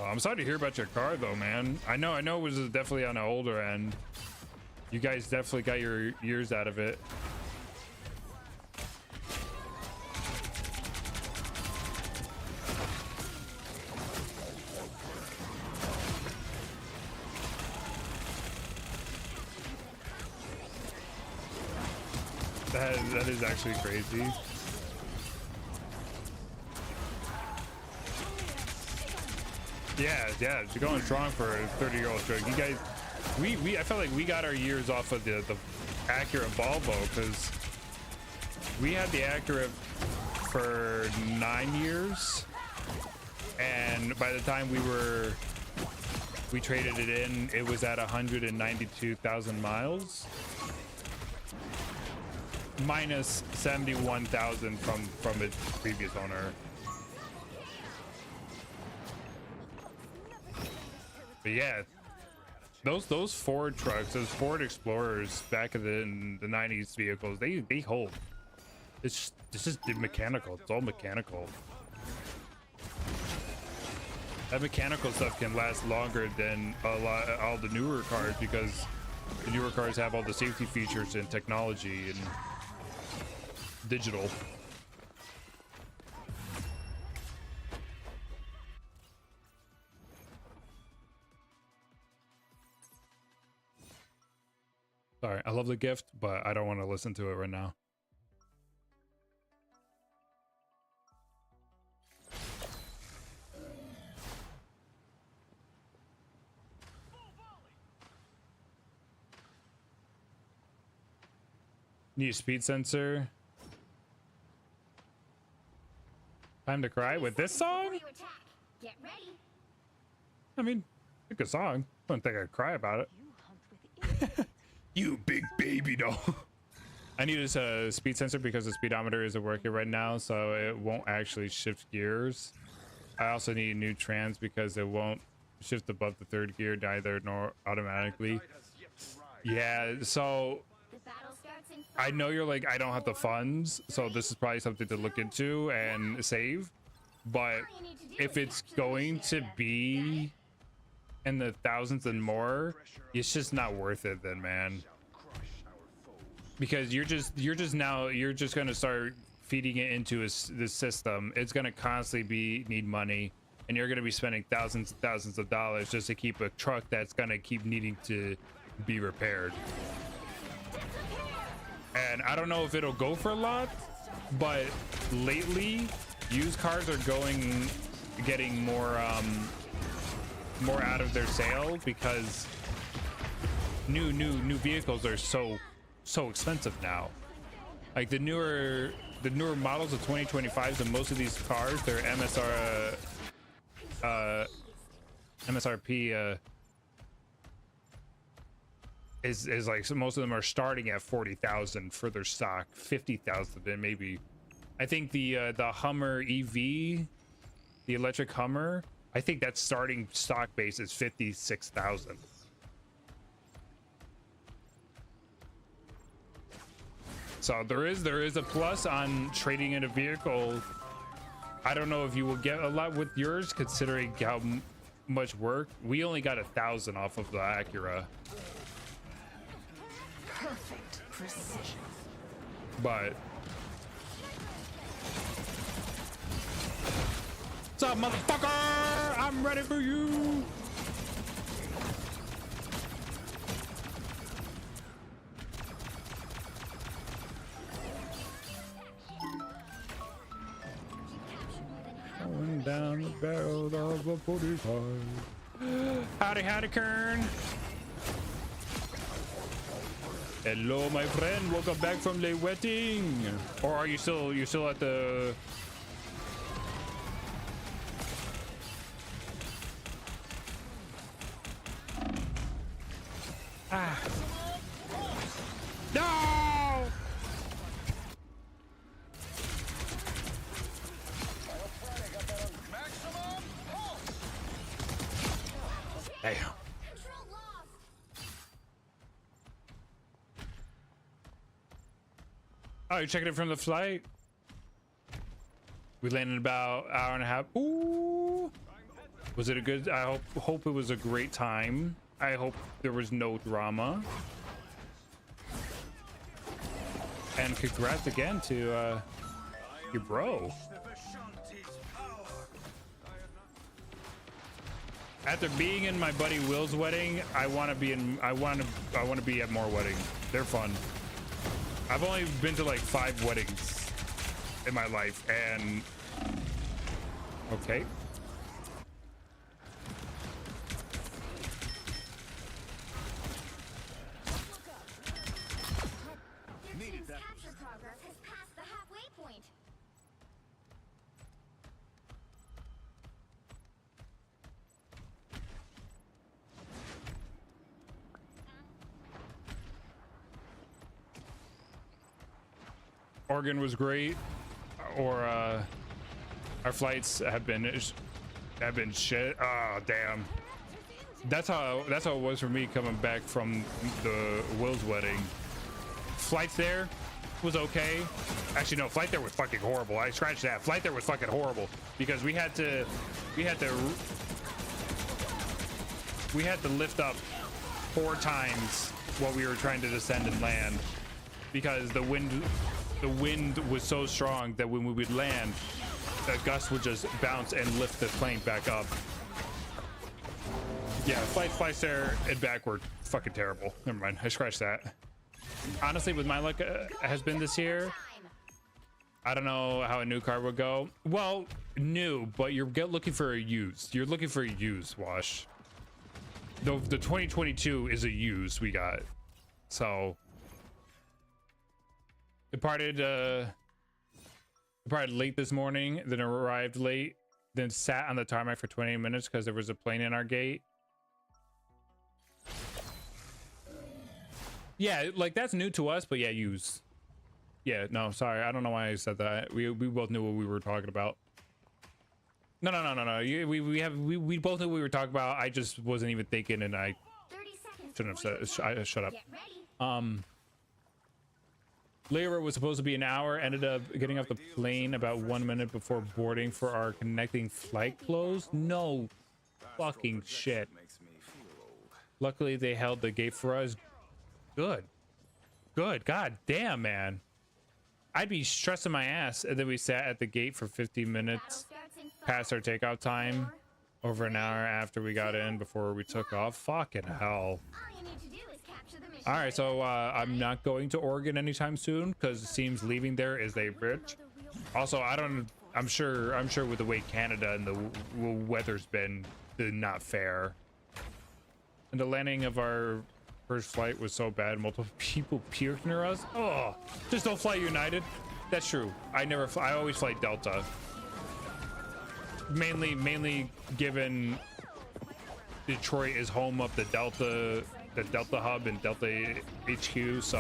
I'm sorry to hear about your car though, man. I know it was definitely on the older end. You guys definitely got your years out of it. That is actually crazy. Yeah, you're going strong for a 30-year-old truck. You guys, I felt like we got our years off of the Acura Volvo, because we had the Acura for 9 years, and by the time we traded it in, it was at 192,000 miles. minus 71,000 from its previous owner. But yeah, those Ford trucks, those Ford Explorers back in the 90s vehicles, they hold. It's just mechanical. It's all mechanical. That mechanical stuff can last longer than all the newer cars, because the newer cars have all the safety features and technology and digital. Sorry, I love the gift, but I don't want to listen to it right now. Need a speed sensor. Time to cry with this song? Get ready. I mean, it's a good song. I don't think I'd cry about it. You big baby doll. I need a speed sensor because the speedometer isn't working right now, so it won't actually shift gears. I also need a new trans because it won't shift above the third gear neither nor automatically. Yeah, so I know you're like, I don't have the funds, so this is probably something to look into and save. But if it's going to be in the thousands and more, it's just not worth it then, man. Because you're just gonna start feeding it into this system. It's gonna constantly need money, and you're gonna be spending thousands and thousands of dollars just to keep a truck that's gonna keep needing to be repaired. And I don't know if it'll go for a lot, but lately used cars are getting more out of their sale because new vehicles are so expensive now. Like the newer models of 2025s, and most of these cars, their MSRP is like, so most of them are starting at 40,000 for their stock, 50,000, and maybe, I think the Hummer EV, the electric Hummer, I think that starting stock base is 56,000. So there is a plus on trading in a vehicle. I don't know if you will get a lot with yours, considering how much work. We only got 1,000 off of the Acura. Perfect precision. But what's up, motherfucker? I'm ready for you. Going down the barrel of a 45. Howdy, Kern. Hello, my friend. Welcome back from the wedding. Or are you still? You're still at the? Ah. No! Damn. Oh, you're checking it from the flight? We landed about an hour and a half. Ooh. Was it a good? I hope it was a great time. I hope there was no drama. And congrats again to your bro. After being in my buddy Will's wedding, I want to be at more weddings. They're fun. I've only been to like 5 weddings in my life, and okay. Needed that. Capture progress has passed the halfway point. Oregon was great, or our flights have been shit. Oh damn. That's how it was for me coming back from the Will's wedding. Flights there was okay. Actually, no, flight there was fucking horrible. I scratched that. Flight there was fucking horrible because we had to lift up 4 times while we were trying to descend and land because the wind was so strong that when we would land, the gust would just bounce and lift the plane back up. Yeah, flights there and back were fucking terrible. Never mind, I scratched that. Honestly, with my luck has been this year, I don't know how a new car would go. Well, new, but you're looking for a used. You're looking for a used, Wash. The 2022 is a used we got. So departed late this morning, then arrived late, then sat on the tarmac for 20 minutes because there was a plane in our gate. Yeah, like that's new to us, but yeah, use. Yeah, no, sorry, I don't know why I said that. We both knew what we were talking about. No. We both knew what we were talking about. I just wasn't even thinking, and I shouldn't have said. Shut up. Layover was supposed to be an hour. Ended up getting off the plane about 1 minute before boarding for our connecting flight closed. No fucking shit. Luckily, they held the gate for us. Good. God damn, man. I'd be stressing my ass. And then we sat at the gate for 50 minutes past our takeout time, over an hour after we got in before we took off. Fucking hell. All right, so I'm not going to Oregon anytime soon because it seems leaving there is a bitch. Also, I'm sure with the way Canada and the weather's been not fair. And the landing of our first flight was so bad, multiple people puked near us. Oh, just don't fly United. That's true. I always fly Delta. Mainly given Detroit is home of the Delta hub and Delta HQ, so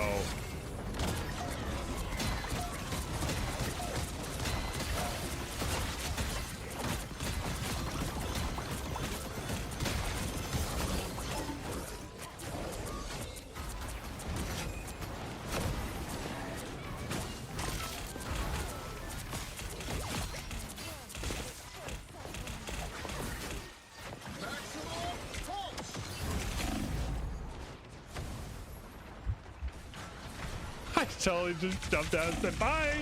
I totally just jumped out and said bye.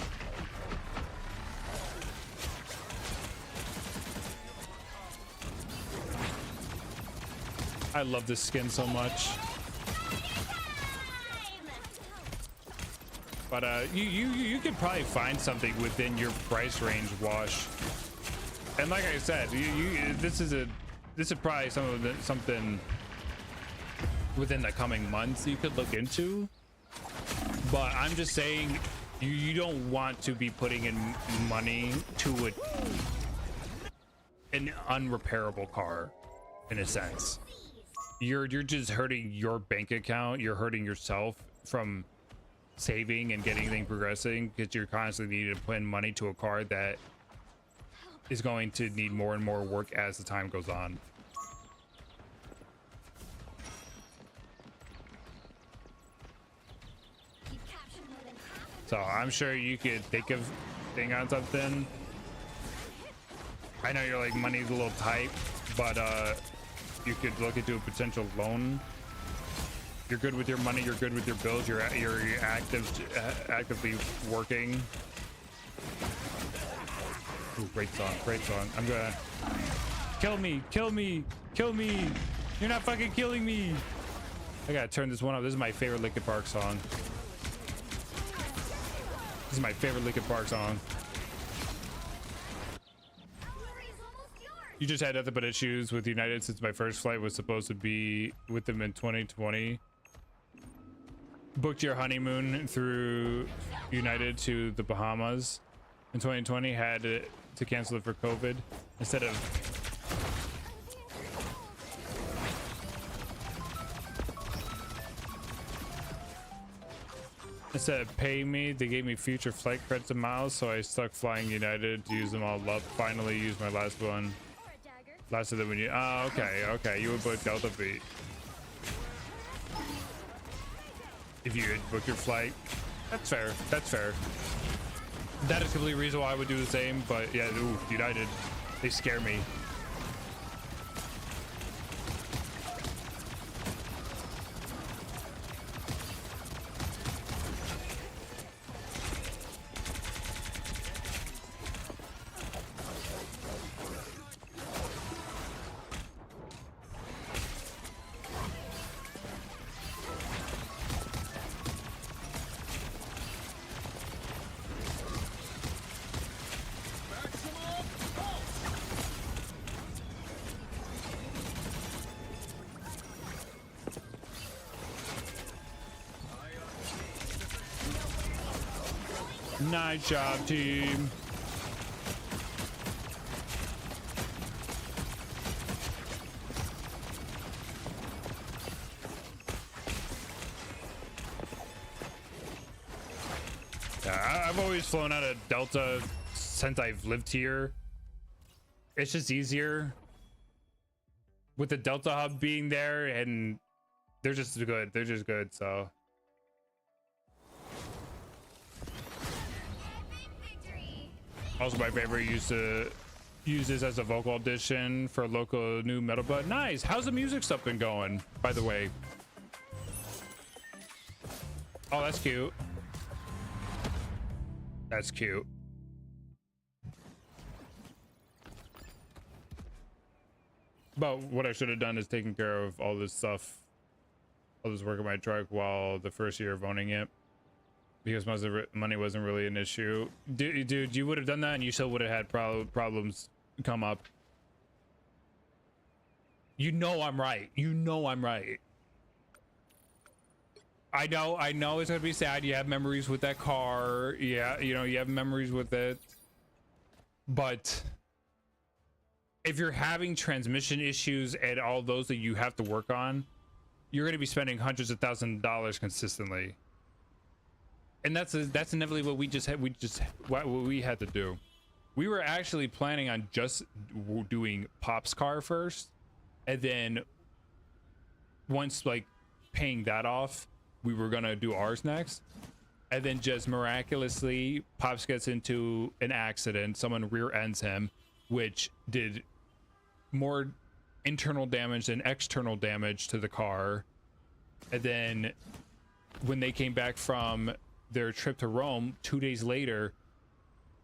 I love this skin so much. But you could probably find something within your price range, Wash. And like I said, this is probably something within the coming months you could look into. But I'm just saying, you don't want to be putting in money to an unrepairable car, in a sense. You're just hurting your bank account. You're hurting yourself from saving and getting things progressing because you're constantly needing to put in money to a car that is going to need more and more work as the time goes on. So I'm sure you could think on something. I know you're like, money's a little tight, but you could look into a potential loan. You're good with your money. You're good with your bills. You're actively working. Ooh, great song. I'm gonna kill me. You're not fucking killing me. I gotta turn this one up. This is my favorite Linkin Park song. This is my favorite Linkin Park song. You just had nothing but issues with United since my first flight was supposed to be with them in 2020. Booked your honeymoon through United to the Bahamas in 2020. Had to cancel it for COVID instead of Instead of paying me, they gave me future flight credits and miles, so I stuck flying United to use them all up. Finally used my last one. Last of them when you. Oh, okay, okay. You would book Delta beat if you had booked your flight. That's fair. That's fair. That is completely reason why I would do the same. But yeah, ooh, United, they scare me. Nice job, team. Yeah, I've always flown out of Delta since I've lived here. It's just easier with the Delta hub being there, and they're just good. They're just good, so. Also, my favorite used to use this as a vocal audition for local new metal. But nice. How's the music stuff been going, by the way? Oh, that's cute. That's cute. But what I should have done is taken care of all this stuff, all this work on my truck while the first year of owning it. Because money wasn't really an issue. Dude, you would have done that and you still would have had problems come up. You know I'm right. You know I'm right. I know it's gonna be sad. You have memories with that car. Yeah, you know, you have memories with it. But if you're having transmission issues and all those that you have to work on, you're gonna be spending hundreds of thousands of dollars consistently. And that's inevitably what what we had to do. We were actually planning on just doing Pop's car first, and then once like paying that off, we were gonna do ours next. And then just miraculously, Pops gets into an accident. Someone rear ends him, which did more internal damage than external damage to the car. And then when they came back from their trip to Rome 2 days later,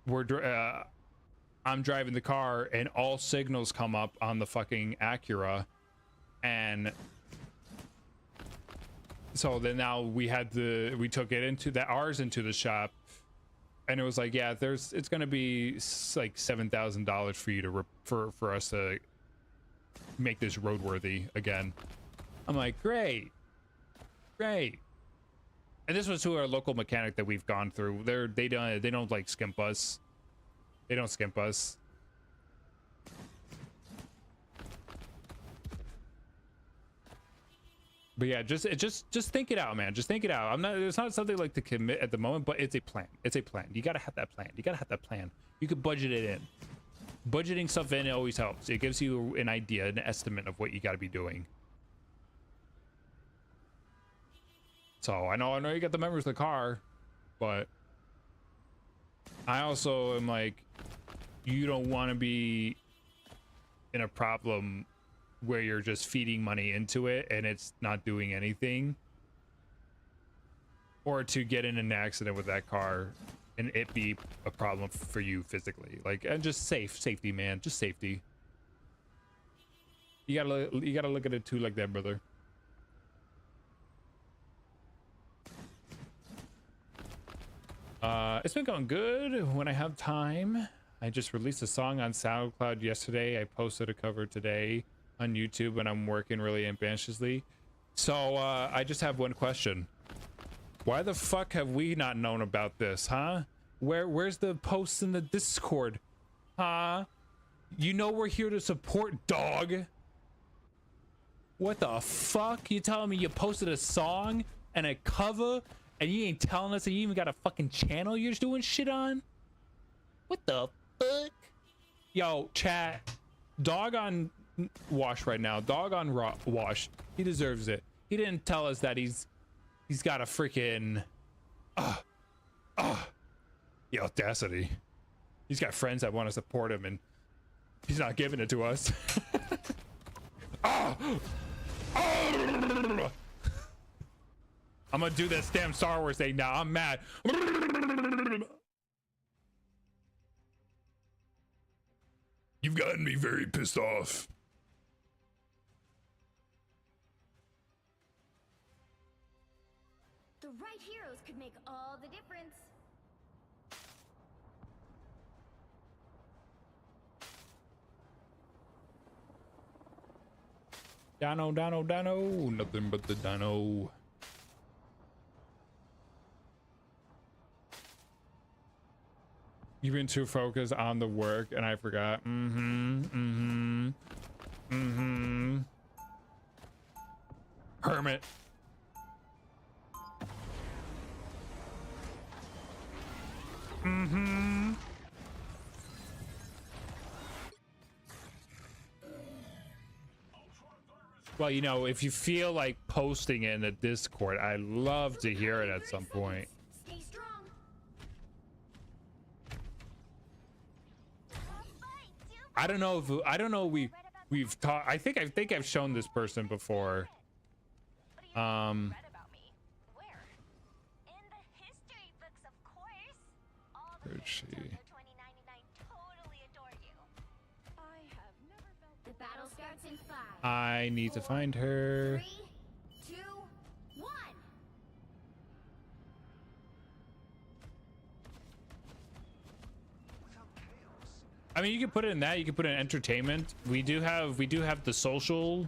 I'm driving the car and all signals come up on the fucking Acura, and so then now we took it into ours into the shop, and it was like, yeah, it's gonna be like $7,000 for you to for us to make this roadworthy again. I'm like, great. And this was to our local mechanic that we've gone through. They don't like skimp us. They don't skimp us. But yeah, just think it out, man. Just think it out. It's not something like to commit at the moment, but it's a plan. It's a plan. You gotta have that plan. You could budget it in. Budgeting stuff in, it always helps. It gives you an idea, an estimate of what you gotta be doing. So I know you got the members of the car, but I also am like, you don't want to be in a problem where you're just feeding money into it and it's not doing anything, or to get in an accident with that car and it be a problem for you physically. Like, and just safety, man. Just safety. You gotta look at it too like that, brother. It's been going good when I have time. I just released a song on SoundCloud yesterday. I posted a cover today on YouTube, and I'm working really ambitiously. So I just have one question. Why the fuck have we not known about this, huh? Where's the posts in the Discord? Huh? You know we're here to support, dog. What the fuck? You telling me you posted a song and a cover And you ain't telling us that you even got a fucking channel you're just doing shit on? What the fuck? Yo, chat. Dog on Wash right now. Dog on Wash. He deserves it. He didn't tell us that he's got a freaking the audacity. He's got friends that want to support him and he's not giving it to us. I'm gonna do this damn Star Wars thing now. I'm mad. You've gotten me very pissed off. The right heroes could make all the difference. Dino, Dino, Dino. Nothing but the Dino. You've been too focused on the work and I forgot. Hermit. Well, you know, if you feel like posting it in the Discord, I'd love to hear it at some point. Stay strong. I don't know if we've talked. I think I've shown this person before. Read about me. Where? In the history books, of course. All the Where's she? 2099 totally adore you. I have never felt the battle starts in 5. I need to find her. 3, 2, 1. I mean, you can put it in that. You can put it in entertainment. We do have the social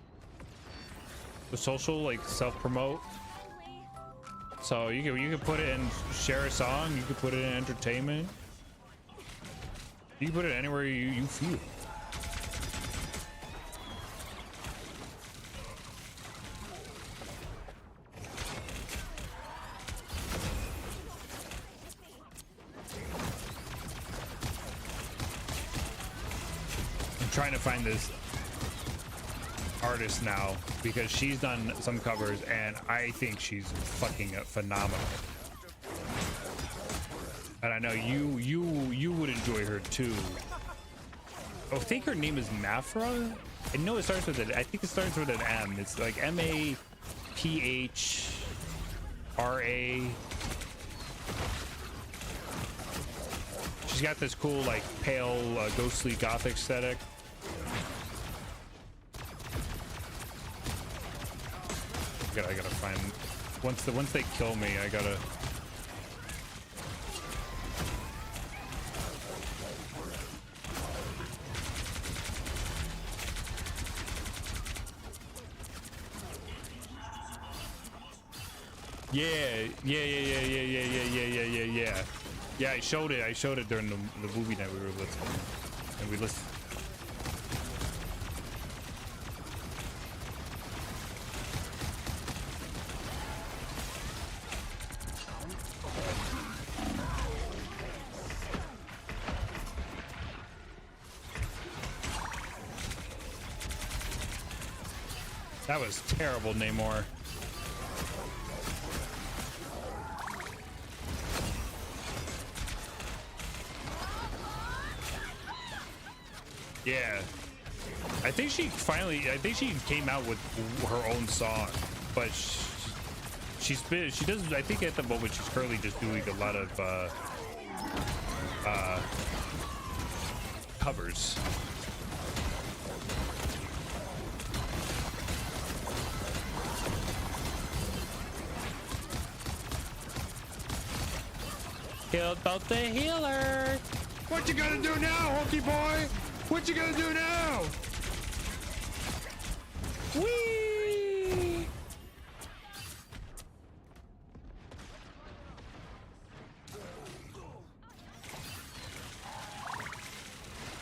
like self-promote. So you can put it in share a song. You can put it in entertainment. You can put it anywhere you feel. Trying to find this artist now because she's done some covers and I think she's fucking phenomenal. And I know you would enjoy her too. I think her name is Mafra. I know it starts with it. I think it starts with an M. It's like Maphra. She's got this cool like pale ghostly gothic aesthetic. I gotta find once they kill me, I gotta. Yeah. Yeah, I showed it during the movie night we were listening, and we listened. That was terrible, Namor. Yeah, I think she came out with her own song, but she does. I think at the moment she's currently just doing a lot of covers. Killed both the healers. What you gonna do now, Hokey boy? What you gonna do now? Whee!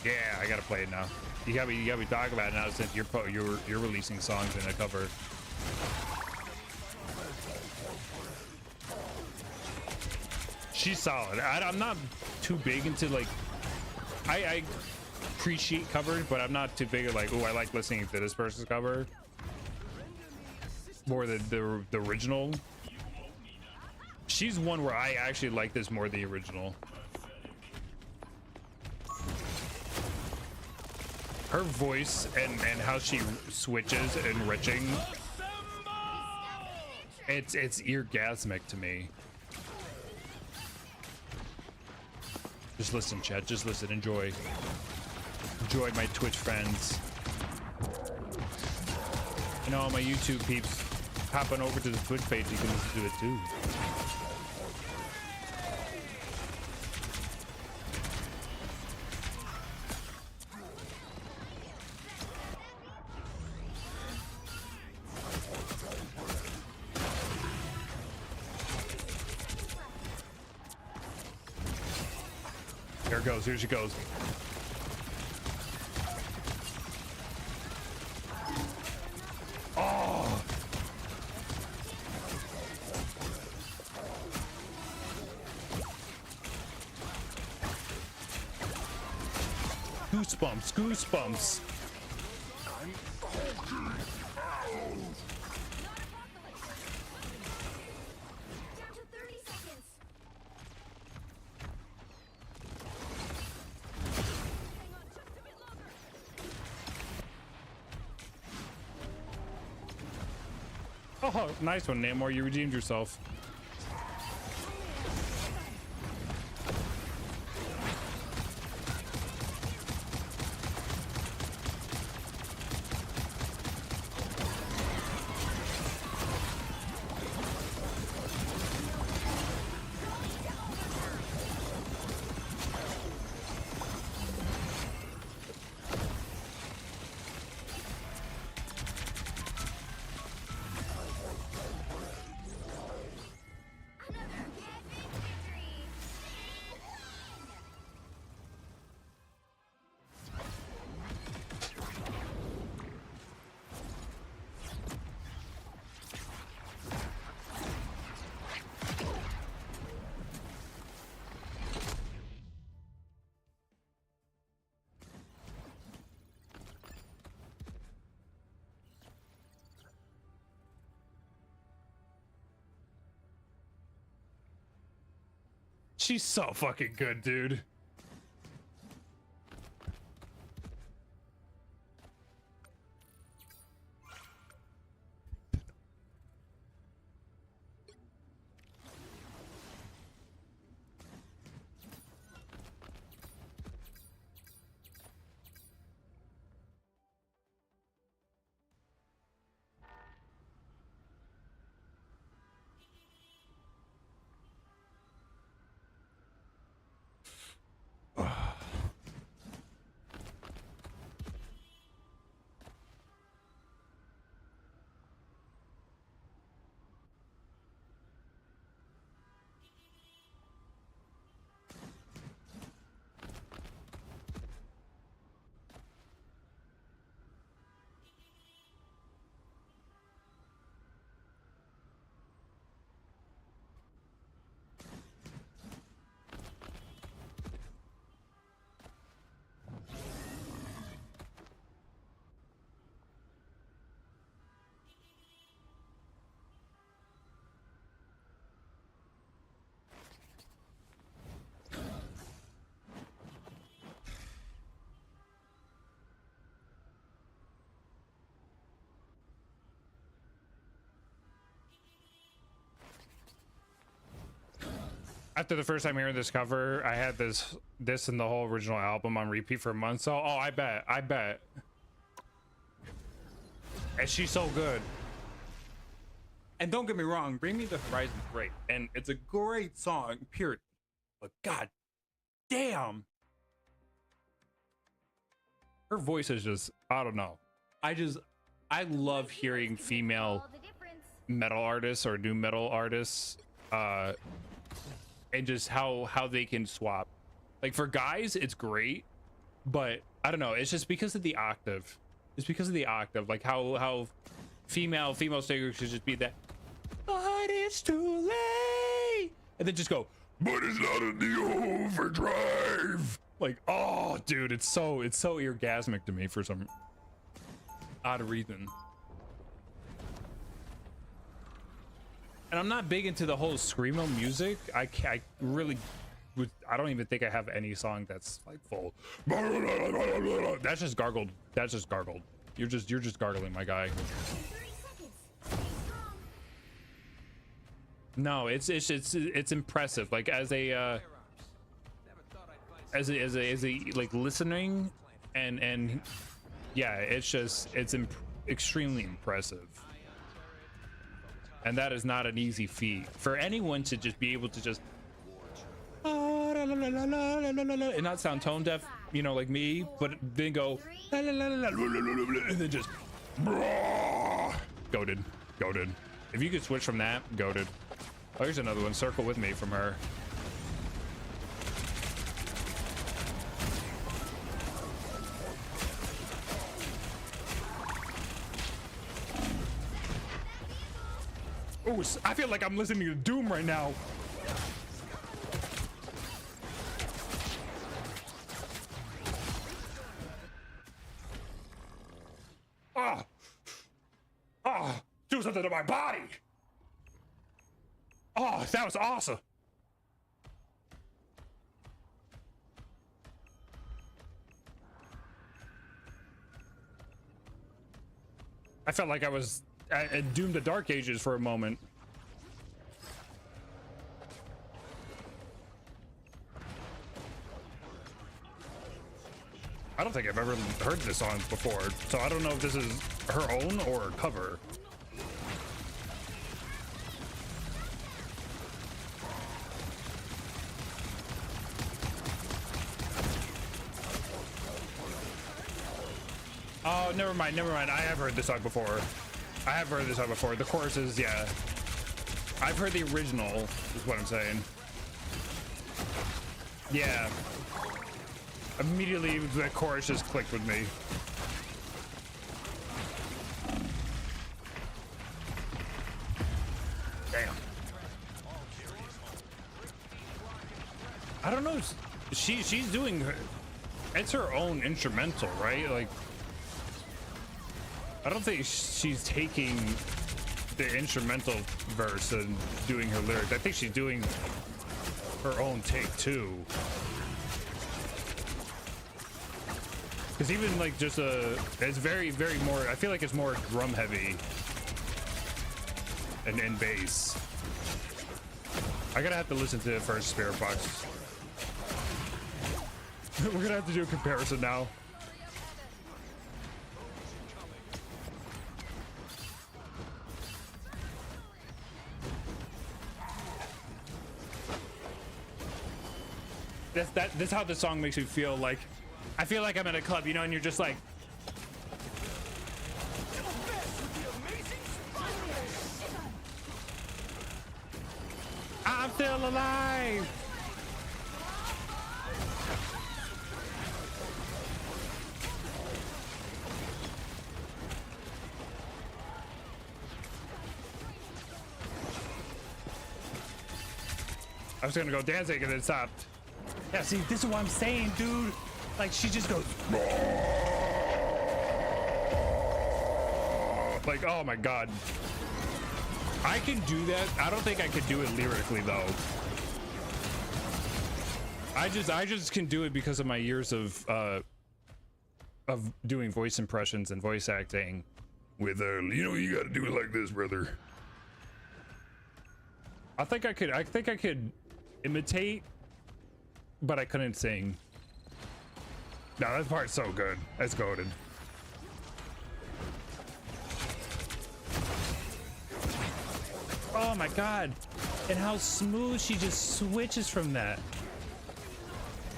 Yeah, I gotta play it now. You gotta be talking about it now since you're releasing songs in a cover. she's solid. I'm not too big into like, I appreciate covers, but I'm not too big of like, oh, I like listening to this person's cover. More the original. She's one where I actually like this more than the original. Her voice and how she switches and enriching, it's eargasmic to me. Just listen, chat. Just listen. Enjoy my Twitch friends. You know, all my YouTube peeps hopping over to the Twitch page. You can listen to it too. Here it goes. Here she goes. Oh. Goosebumps. Goosebumps. Oh, nice one, Namor. You redeemed yourself. She's so fucking good, dude. After the first time hearing this cover, I had this and the whole original album on repeat for months. So, oh, I bet. And she's so good. And don't get me wrong, Bring Me the Horizon's great, and it's a great song, period. But god damn, her voice is just, I don't know. I love hearing female metal artists or new metal artists, and just how they can swap. Like for guys, it's great, but I don't know. It's just because of the octave. It's because of the octave. Like how female singers should just be that. But it's too late, and then just go but it's not in the overdrive. Like, oh, dude, it's so orgasmic to me for some odd reason. And I'm not big into the whole screamo music. I don't even think I have any song that's like full. That's just gargled. That's just gargled. You're just gargling, my guy. 30 seconds. Stay strong. No, it's impressive. Like as a like listening and yeah, it's extremely impressive. And that is not an easy feat for anyone to just be able to just and not sound tone deaf, you know, like me, but then go and then just goated. If you could switch from that, goated. Oh, here's another one. Circle with me from her. Oh, I feel like I'm listening to Doom right now. Do something to my body. Oh, that was awesome. I felt like I was at Doom the Dark Ages for a moment. I don't think I've ever heard this song before, so I don't know if this is her own or a cover. Oh, never mind. I have heard this song before. The chorus is, yeah. I've heard the original, is what I'm saying. Yeah. Immediately, the chorus just clicked with me. Damn. I don't know. She's doing her. It's her own instrumental, right? Like, I don't think she's taking the instrumental verse and doing her lyrics. I think she's doing her own take too. Because even like just it's very more. I feel like it's more drum heavy and bass. I gotta have to listen to it first, Spirit Box. We're gonna have to do a comparison now. That's how the song makes me feel. Like, I feel like I'm at a club, you know, and you're just like, I'm still alive. I was gonna go dancing and then stopped. Yeah, see, this is what I'm saying, dude. Like, she just goes, like, oh my god. I can do that. I don't think I could do it lyrically though. I just can do it because of my years of doing voice impressions and voice acting with you know, you gotta do it like this, brother. I think I could imitate, but I couldn't sing. No, that part's so good. That's goated. Oh my god. And how smooth she just switches from that.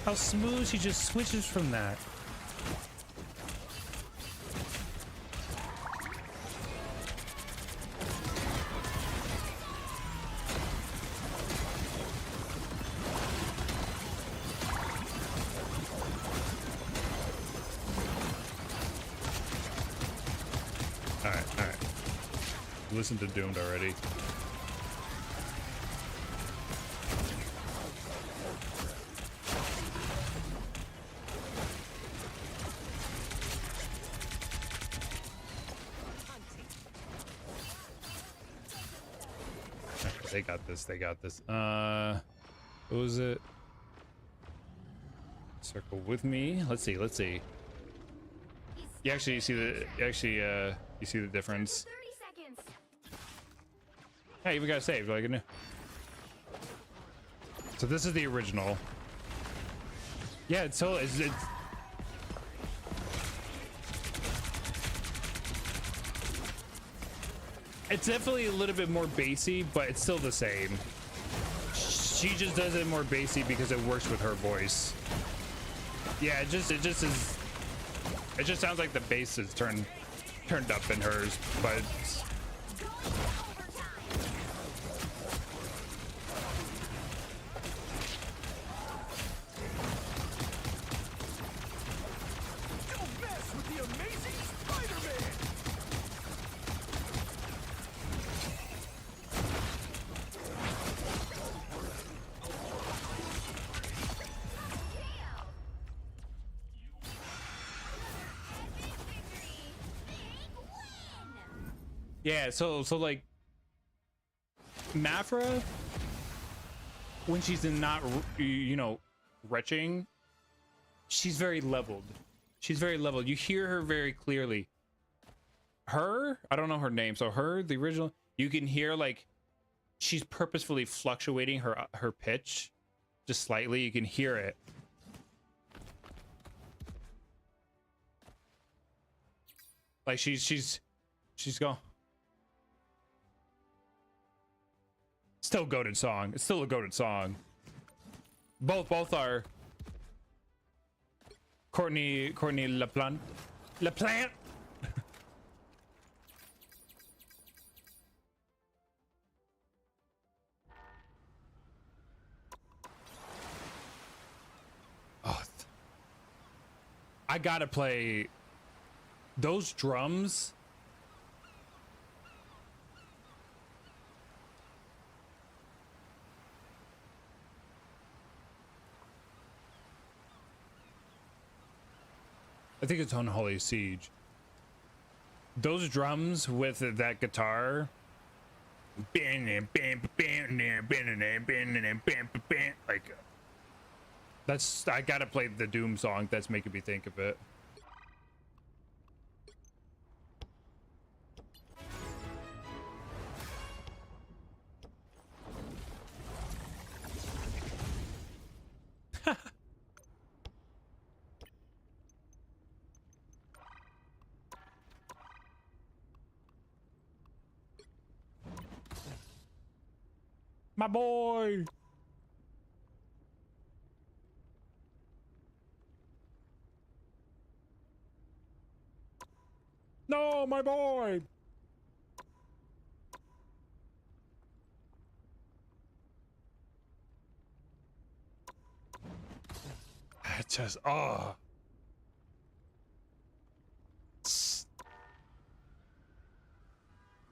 How smooth she just switches from that. Alright. Listen to Doomed already. They got this. They got this. What was it? Circle with me. Let's see. Let's see. You actually see the you see the difference. 30 seconds. Hey, even got saved. Like, so this is the original. Yeah, it's it's definitely a little bit more bassy, but it's still the same. She just does it more bassy because it works with her voice. Yeah, it just sounds like the bass is turned up in hers, but Don't mess with the amazing Spider-Man! yeah, so like Mafra, when she's in not, you know, retching, she's very leveled. She's very leveled. You hear her very clearly. Her, I don't know her name. So her, the original, you can hear like she's purposefully fluctuating her pitch just slightly. You can hear it. Like she's going. Still goated song. It's still a goated song. Both are. Courtney LaPlante. Oh, I gotta play those drums. I think it's Unholy Siege. Those drums with that guitar, like that's, I gotta play the Doom song. That's making me think of it. My boy. No, my boy. I just, oh.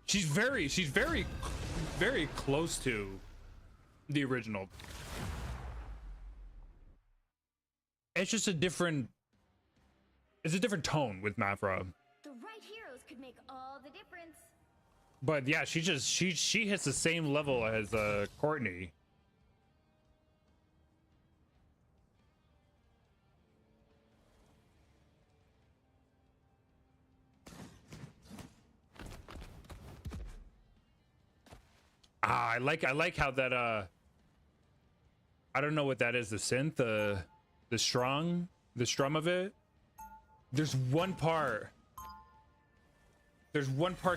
She's very close to the original. It's just a different, it's a different tone with Mafra. The right heroes could make all the difference. But yeah, she hits the same level as Courtney. I like how that I don't know what that is, the synth, the strum of it. There's one part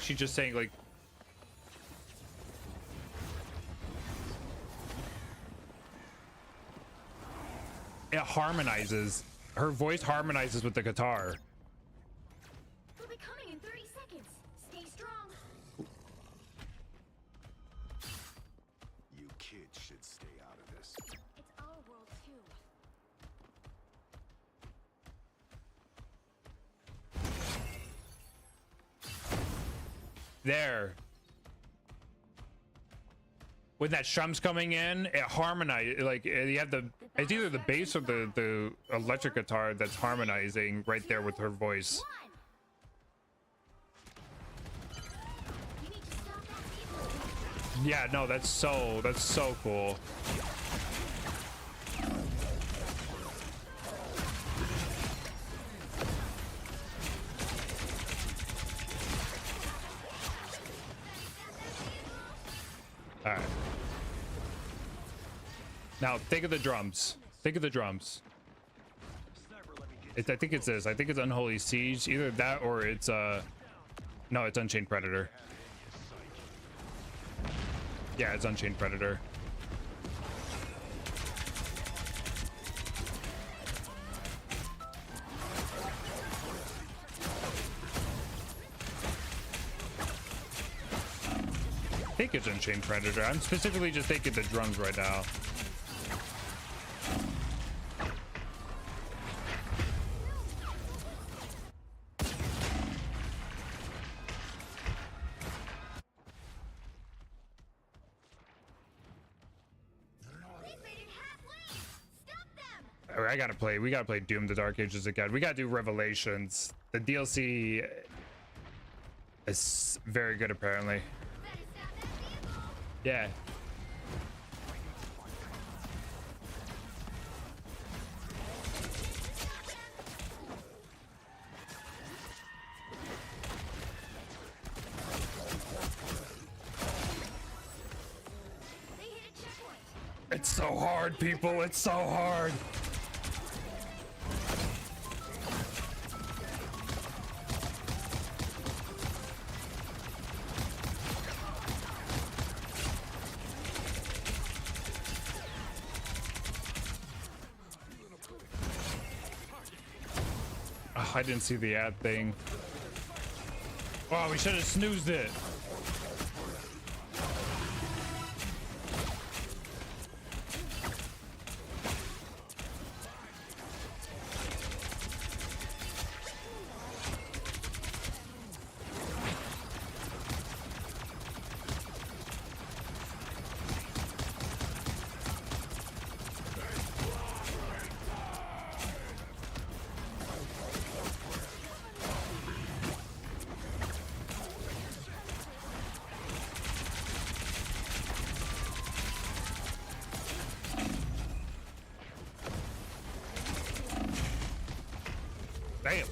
she's just saying like, it harmonizes. Her voice harmonizes with the guitar. They'll be coming in 30 seconds. Stay strong. You kids should stay out of this. It's our world too. There. When that strum's coming in, it harmonizes. Like you have it's either the bass or the electric guitar that's harmonizing right there with her voice. You need to stop that evil. Yeah, no, that's so cool. All right. Now think of the drums. Think of the drums. I think it's this. I think it's Unholy Siege. Either that or it's no, it's Unchained Predator. Yeah, it's Unchained Predator. I think it's Unchained Predator. I'm specifically just thinking the drums right now. I gotta play. We gotta play Doom: The Dark Ages again. We gotta do Revelations. The DLC is very good, apparently. Yeah. It's so hard, people. It's so hard. Oh, I didn't see the ad thing. Oh, we should have snoozed it. Damn.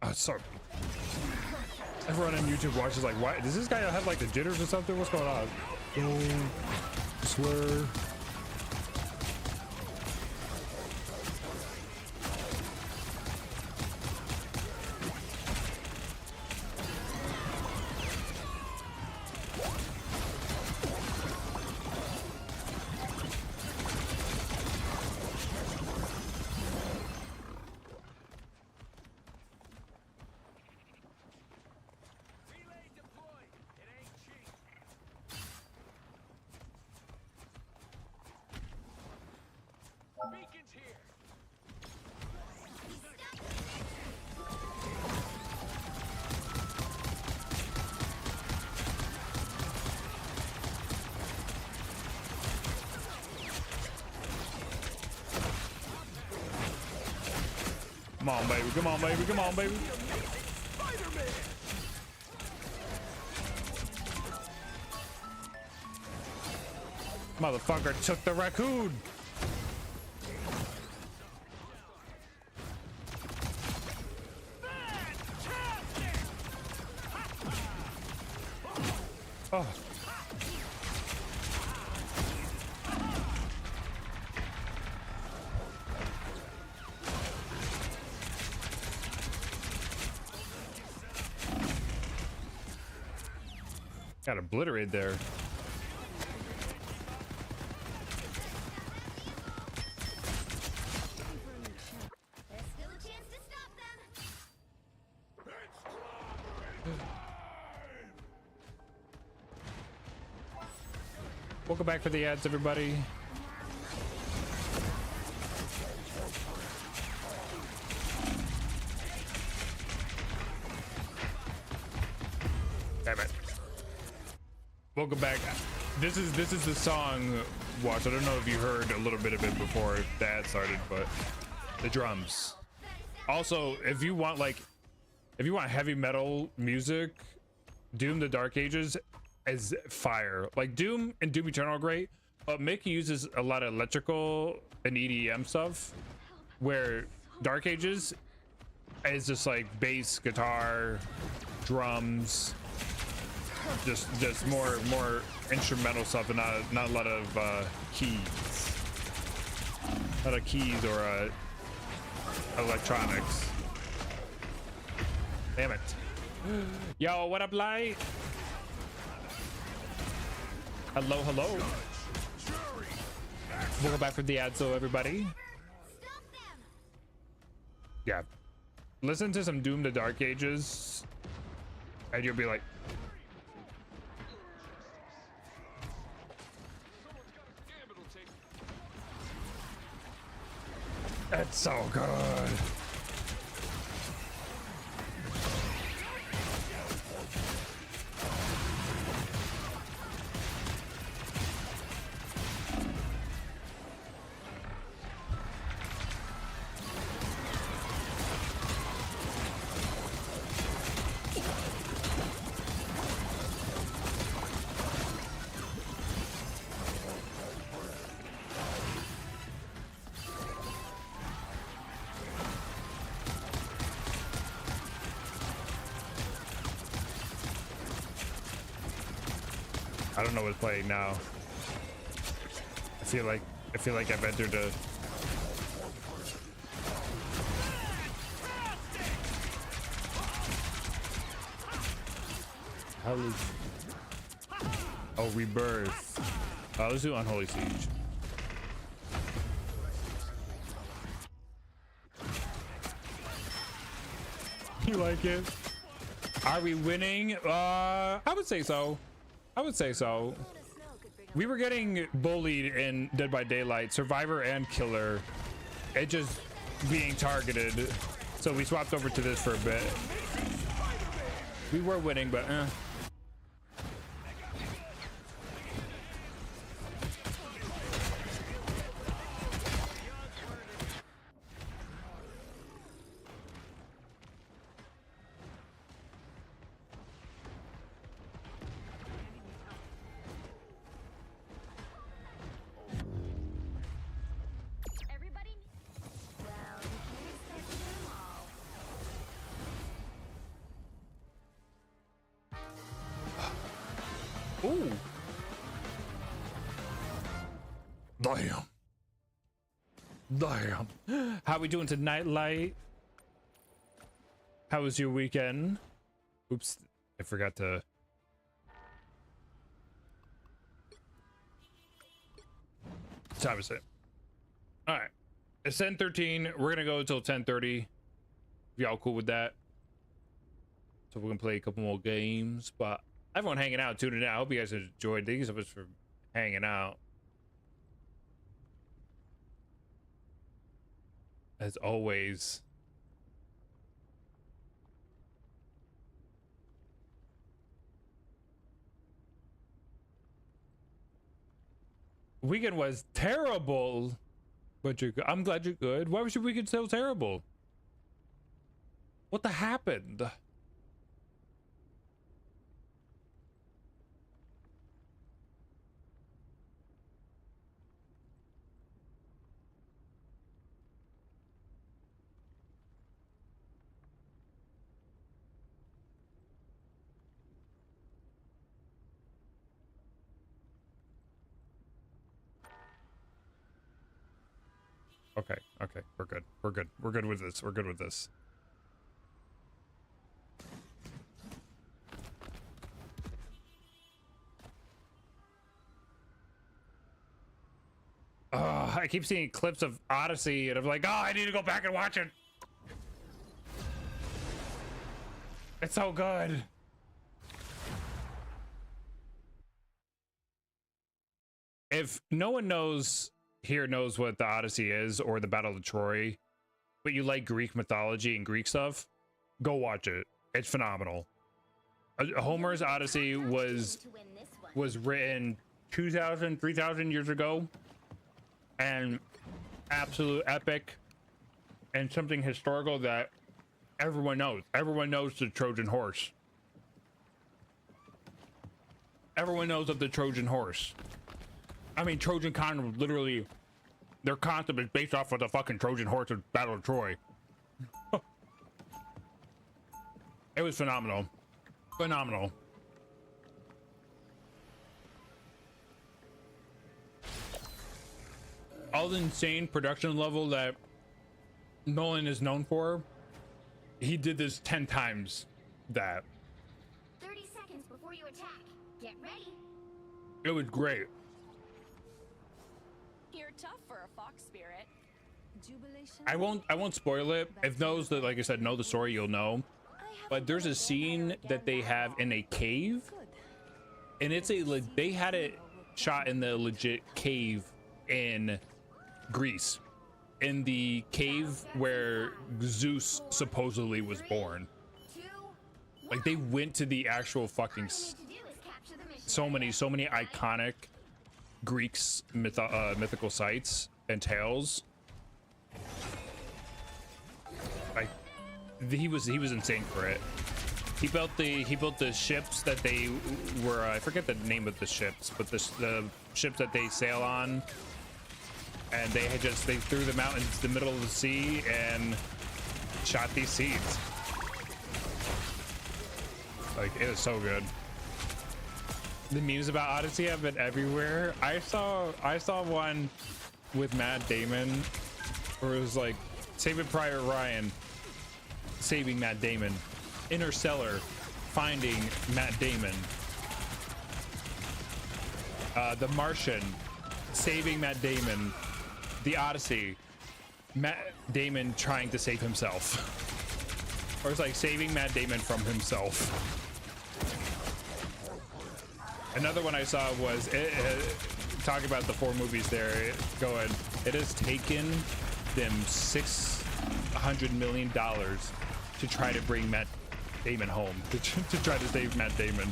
Oh, sorry. Everyone on YouTube watches like, why does this guy have like the jitters or something? What's going on? Don't swear. Come on, baby. Come on, baby. Come on, baby. Motherfucker took the raccoon. Oh. Got obliterated there. Welcome back for the ads, everybody. Damn it. Welcome back. This is the song. Watch. I don't know if you heard a little bit of it before that started, but the drums. Also, if you want heavy metal music, Doom: The Dark Ages is fire. Like Doom and Doom Eternal are great, but Mickey uses a lot of electrical and EDM stuff, where Dark Ages is just like bass, guitar, drums, just more instrumental stuff, and not a lot of keys, or electronics. Damn it. Yo, what up, Light? Hello. Welcome back from the ad, so everybody. Yeah. Listen to some Doom: The Dark Ages, and you'll be like, that's so good. I don't know what's playing now. I feel like I've entered a Rebirth. Let's do Unholy Siege. You like it? Are we winning? I would say so. We were getting bullied in Dead by Daylight, Survivor and Killer. It just being targeted. So we swapped over to this for a bit. We were winning, but ooh. Damn. How we doing tonight, Light? How was your weekend? Oops, I forgot to. What time is it? All right, it's 10:13. We're gonna go until 10:30. If y'all cool with that, so we're gonna play a couple more games. But everyone hanging out, tuning in. I hope you guys enjoyed. Thank you so much for hanging out. As always. Weekend was terrible, but you're good. I'm glad you're good. Why was your weekend so terrible? What the happened? Okay, we're good. We're good with this. I keep seeing clips of Odyssey and I'm like, oh, I need to go back and watch it. It's so good. If no one knows what the Odyssey is or the Battle of Troy, but you like Greek mythology and Greek stuff, go watch it. It's phenomenal. Homer's Odyssey was written 2,000, 3,000 years ago, and absolute epic, and something historical that everyone knows. Everyone knows the Trojan horse. Everyone knows of the Trojan horse. I mean, Trojan Con literally, their concept is based off of the fucking Trojan horse of Battle of Troy. It was phenomenal. Phenomenal. All the insane production level that Nolan is known for, he did this 10 times that. 30 seconds before you attack. Get ready. It was great. You're tough for a fox spirit. Jubilation. I won't spoil it. If those that, like I said, know the story, you'll know. But there's a scene that they have in a cave, and it's they had it shot in the legit cave in Greece, in the cave where Zeus supposedly was born. Like, they went to the actual fucking so many iconic Greeks mythical sites and tales. Like, he was insane for it. He built the ships that they were I forget the name of the ships, but the ships that they sail on, and they threw them out into the middle of the sea and shot these seeds. Like, it was so good. The memes about Odyssey have been everywhere. I saw one with Matt Damon where it was like, Saving Private Ryan saving Matt Damon, Interstellar finding Matt Damon, The Martian saving Matt Damon, The Odyssey, Matt Damon trying to save himself. Or it's like saving Matt Damon from himself. Another one I saw was talking about the 4 movies there, going, it has taken them $600 million to try to bring Matt Damon home, to try to save Matt Damon.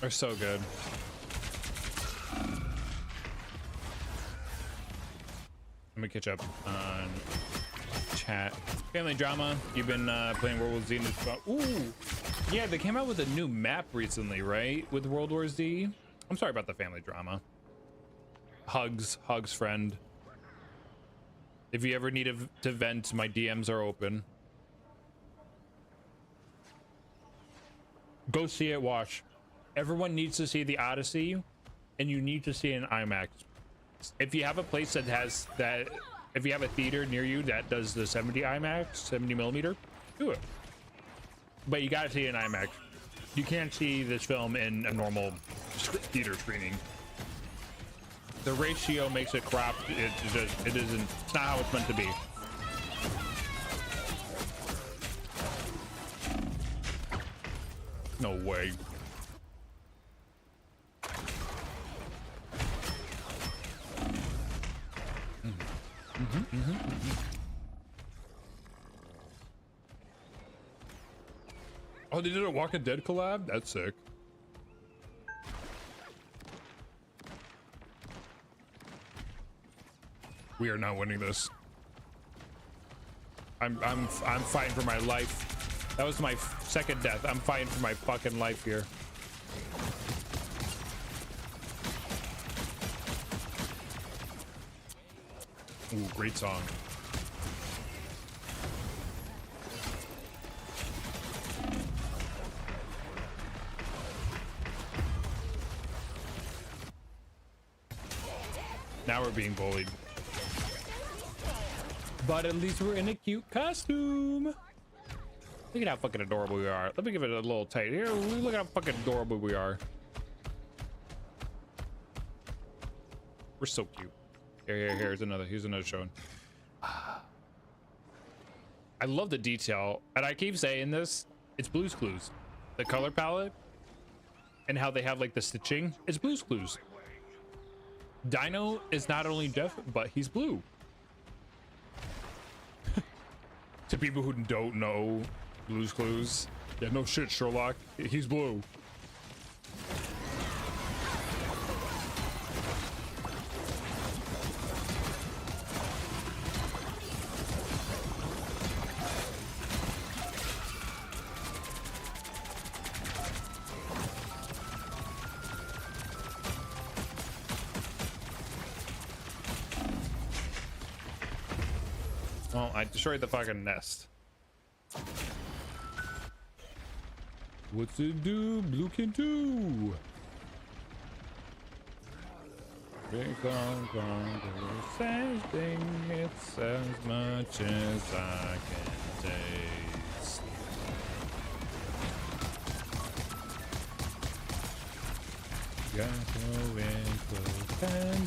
They're so good. Let me catch up on chat. Family drama. You've been playing World War Z. Ooh, yeah, they came out with a new map recently, right? With World War Z. I'm sorry about the family drama. Hugs, friend. If you ever need to vent, my DMs are open. Go see it, watch. Everyone needs to see the Odyssey, and you need to see it in IMAX. If you have a place that has that, if you have a theater near you that does the 70 IMAX, 70 millimeter, do it. But you gotta see it in IMAX. You can't see this film in a normal theater screening. The ratio makes it cropped. It isn't. It's not how it's meant to be. No way. Oh, they did a Walking Dead collab? That's sick. We are not winning this. I'm fighting for my life. That was my second death. I'm fighting for my fucking life here. Ooh, great song. Now we're being bullied. But at least we're in a cute costume. Look at how fucking adorable we are. Let me give it a little tight here. Look at how fucking adorable we are. We're so cute. Here's another showing. I love the detail, and I keep saying this. It's Blue's Clues, the color palette, and how they have like the stitching. It's Blue's Clues. Dino is not only deaf, but he's blue. To people who don't know Blue's Clues, yeah, no shit, Sherlock. He's blue. Well, I destroyed the fucking nest. What's it do? Blue can do. Big on same thing. It's as much as I can taste. Got no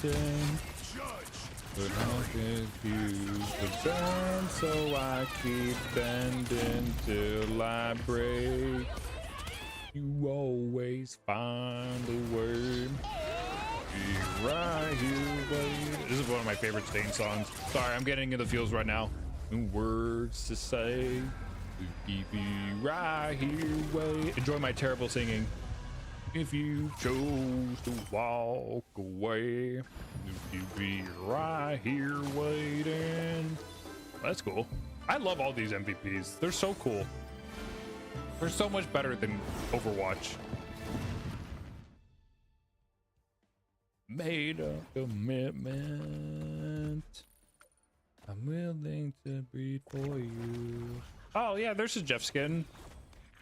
independent. But I can use the bend, so I keep bending till I break. You always find a way. Be right here, wait. This is one of my favorite Stain songs. Sorry, I'm getting into the feels right now. No words to say. To keep you right here, wait. Enjoy my terrible singing. If you chose to walk away, if you be right here waiting. That's cool. I love all these MVPs. They're so cool. They're so much better than Overwatch. Made a commitment. I'm willing to breathe for you. Oh yeah, there's a Jeff skin.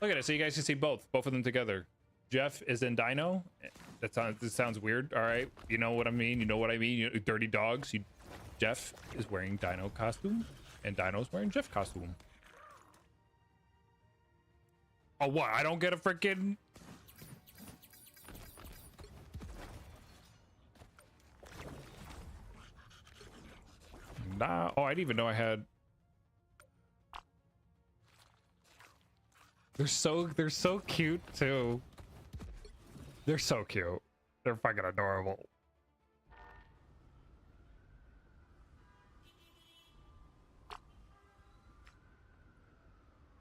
Look at it, so you guys can see both of them together. Jeff is in Dino. That sounds weird. All right, you know what I mean. You know what I mean. You know, dirty dogs. Jeff is wearing Dino costume, and Dino's wearing Jeff costume. Oh what? I don't get a freaking. Nah. Oh, I didn't even know I had. They're so cute too. They're so cute. They're fucking adorable.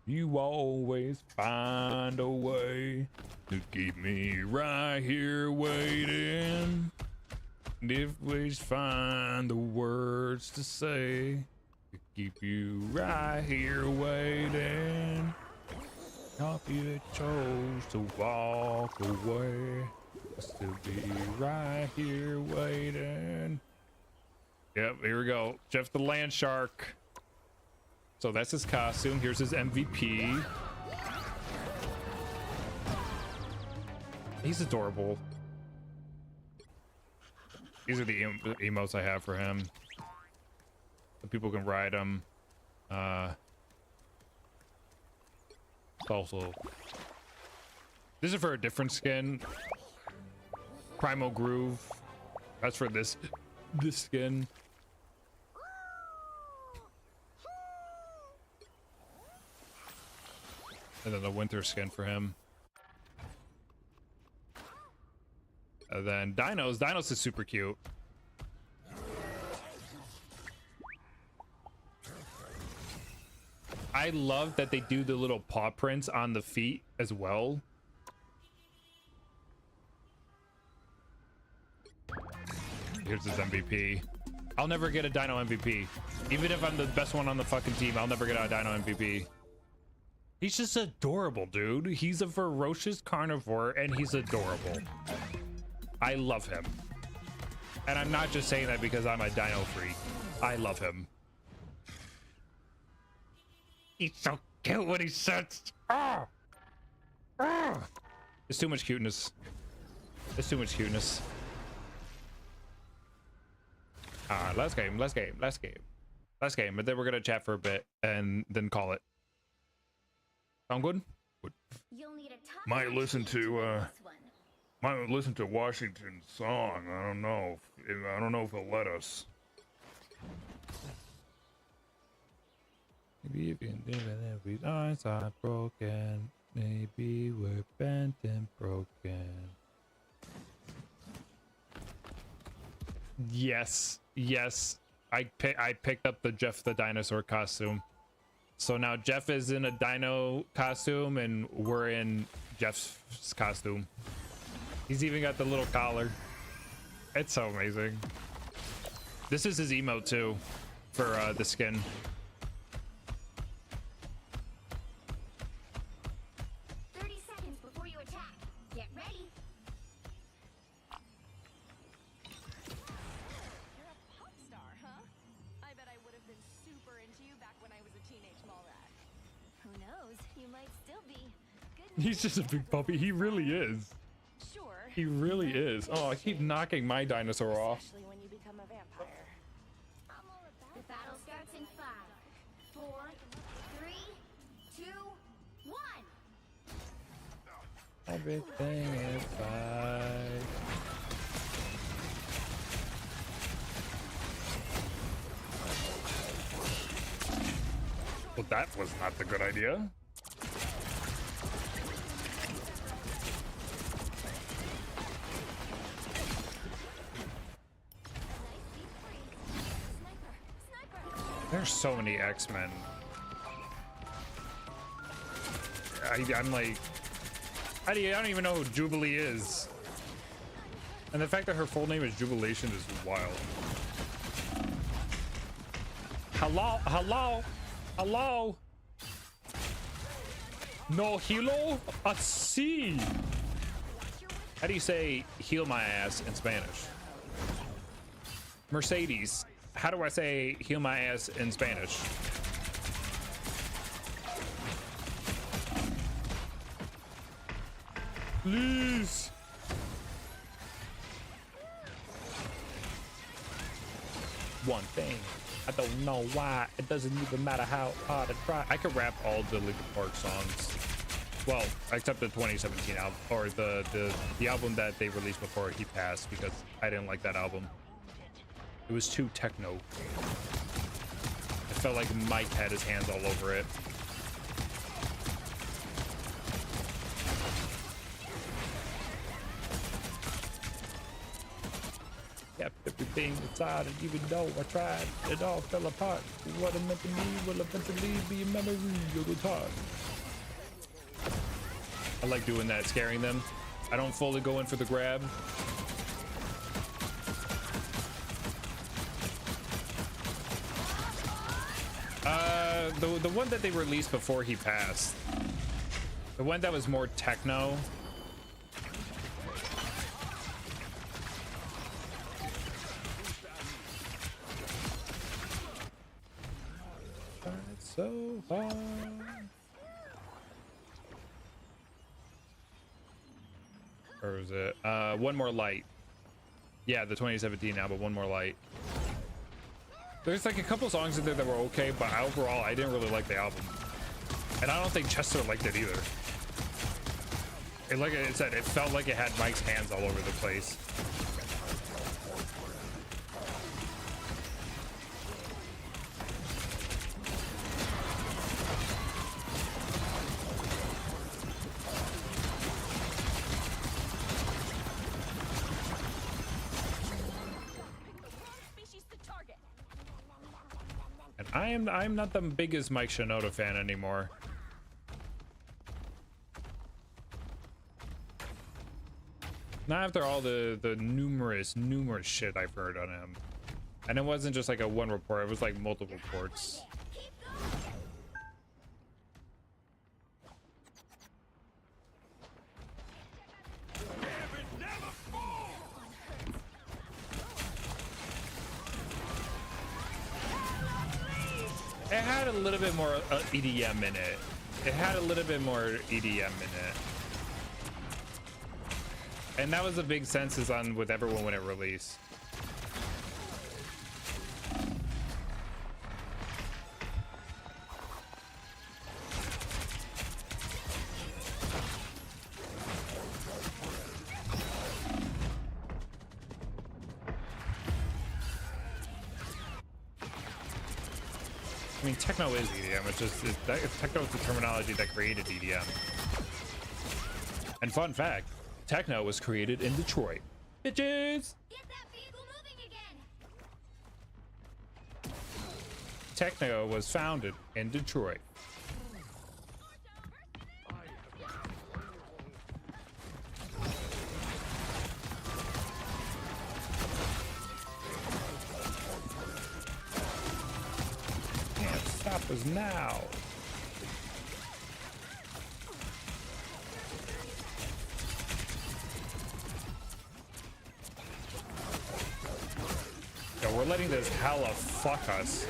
You always find a way to keep me right here waiting. And if we find the words to say to keep you right here waiting. If you chose to walk away, I'll still be right here waiting. Yep, here we go. Jeff the Land Shark. So that's his costume. Here's his MVP. He's adorable. These are the emotes I have for him. So people can ride him. Also, this is for a different skin. Primal Groove. That's for this skin. And then the winter skin for him. And then Dinos is super cute. I love that they do the little paw prints on the feet as well. Here's his MVP. I'll never get a Dino MVP. Even if I'm the best one on the fucking team, I'll never get a Dino MVP. He's just adorable, dude. He's a ferocious carnivore and he's adorable. I love him. And I'm not just saying that because I'm a Dino freak. I love him. He's so cute when he sits. Oh. Oh. There's too much cuteness. There's too much cuteness. Last game. And then we're gonna chat for a bit and then call it. Sound good? Good. Might listen to Washington's song. I don't know if he'll let us. Maybe if you live and every eyes are broken. Maybe we're bent and broken. Yes. I picked up the Jeff the Dinosaur costume. So now Jeff is in a dino costume and we're in Jeff's costume. He's even got the little collar. It's so amazing. This is his emote too for the skin. He's just a big puppy. He really is. Sure. He really is. Oh, I keep knocking my dinosaur off. Especially when you become a vampire. I'm all about The battle starts in 5, 4, 3, 2, 1. Everything is fine. Well, that was not the good idea. There's so many X-Men. I'm like, I don't even know who Jubilee is. And the fact that her full name is Jubilation is wild. Hello, hello, hello. No hilo, así. How do you say heal my ass in Spanish? Mercedes. How do I say heal my ass in Spanish? Please. One thing. I don't know why. It doesn't even matter how hard I try. I could rap all the Linkin Park songs. Well, except the 2017 album, or the album that they released before he passed, because I didn't like that album. It was too techno. I felt like Mike had his hands all over it. Kept everything inside, and even though I tried, it all fell apart. What it meant to me will eventually be a memory of a time. I like doing that, scaring them. I don't fully go in for the grab. The one that they released before he passed, the one that was more techno. It's so hard. Or is it One More Light? Yeah, the 2017 album, One More Light. There's like a couple songs in there that were okay, but overall I didn't really like the album, and I don't think Chester liked it either. Like I said, it felt like it had Mike's hands all over the place. I'm not the biggest Mike Shinoda fan anymore. Not after all the numerous shit I've heard on him. And it wasn't just like a one report, it was like multiple reports. It had a little bit more EDM in it. It had a little bit more EDM in it. And that was a big census on with everyone when it released. I mean, techno is EDM. It's just techno is the terminology that created EDM. And fun fact, techno was created in Detroit. Bitches! Get that vehicle moving again. Techno was founded in Detroit. Stop us now. Yo, we're letting this hella fuck us.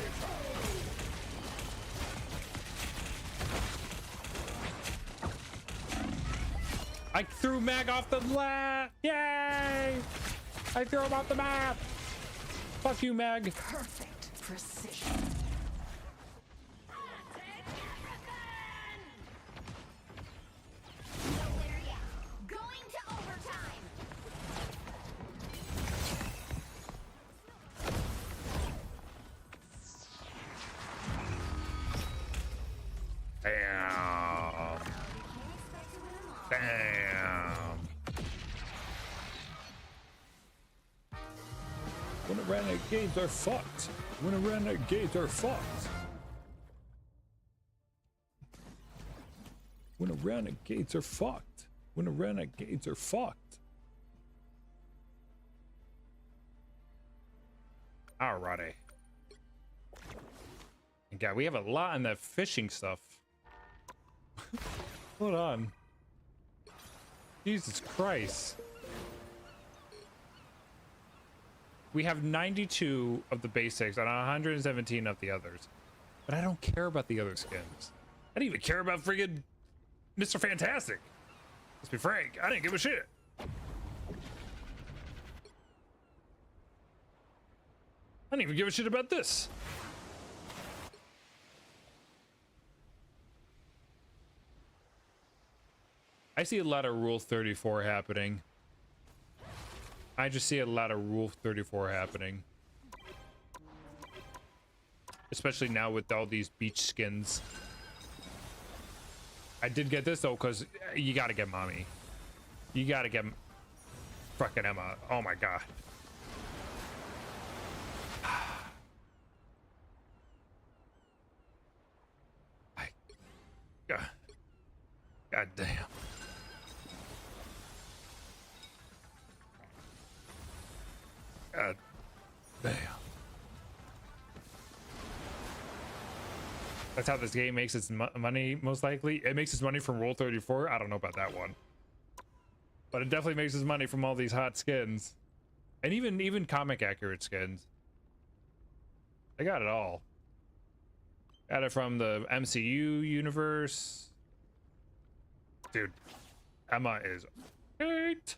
I threw Meg off the map! Yay! I threw him off the map! Fuck you, Meg. Perfect precision. Going to overtime. Damn. Damn. When renegades are fucked. When renegades are fucked. When renegades are fucked. When renegades are fucked. Alrighty. God, we have a lot on that fishing stuff. Hold on. Jesus Christ. We have 92 of the basics and 117 of the others. But I don't care about the other skins. I didn't even care about friggin' Mr. Fantastic. Let's be frank, I didn't give a shit. I didn't even give a shit about this. I see a lot of Rule 34 happening. I just see a lot of Rule 34 happening. Especially now with all these beach skins. I did get this though, because you gotta get mommy. You gotta get fucking Emma. Oh my god. God damn. God damn. That's how this game makes its money, most likely. It makes its money from Rule 34. I don't know about that one. But it definitely makes its money from all these hot skins. And even comic accurate skins. They got it all. Got it from the MCU universe. Dude, Emma is great.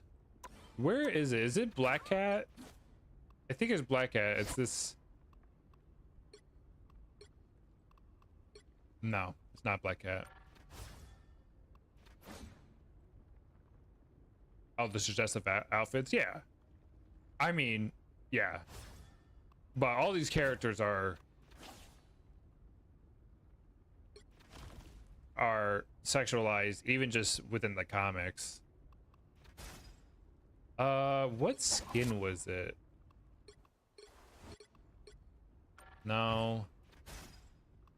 Where is it? Is it Black Cat? I think it's Black Cat. It's this. No, it's not Black Cat. Oh, the suggestive outfits? Yeah. I mean, yeah. But all these characters are sexualized, even just within the comics. What skin was it? No.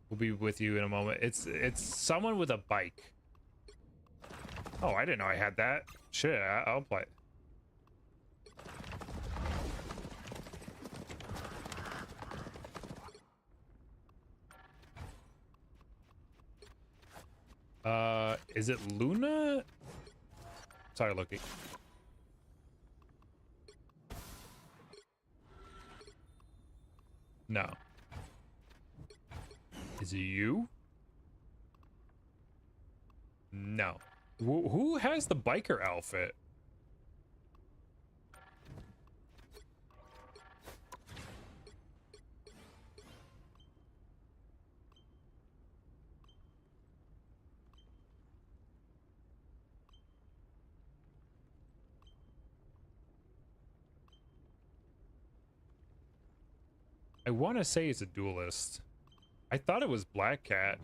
We'll be with you in a moment. It's someone with a bike. Oh, I didn't know I had that. Shit, I'll play. Is it Luna? Sorry, Loki. No. Is it you? No. Who has the biker outfit? I want to say it's a duelist. I thought it was Black Cat.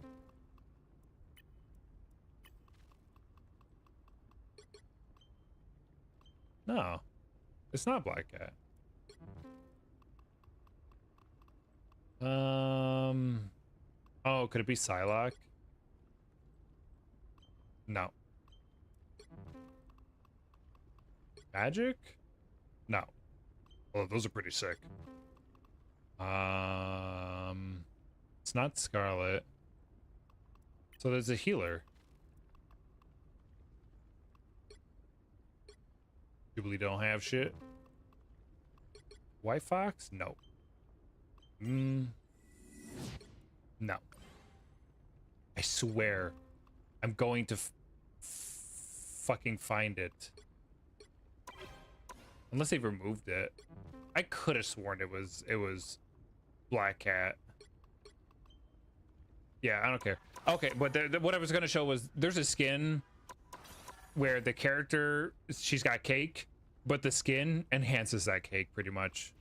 No, it's not Black Cat. Oh, could it be Psylocke? No. Magic? No. Well, those are pretty sick. It's not Scarlet. So there's a healer. Jubilee don't have shit. White Fox? No. No. I swear. I'm going to fucking find it. Unless they've removed it. I could have sworn it was Black Cat. Yeah, I don't care. Okay, but what I was gonna show was there's a skin where the character, she's got cake, but the skin enhances that cake pretty much.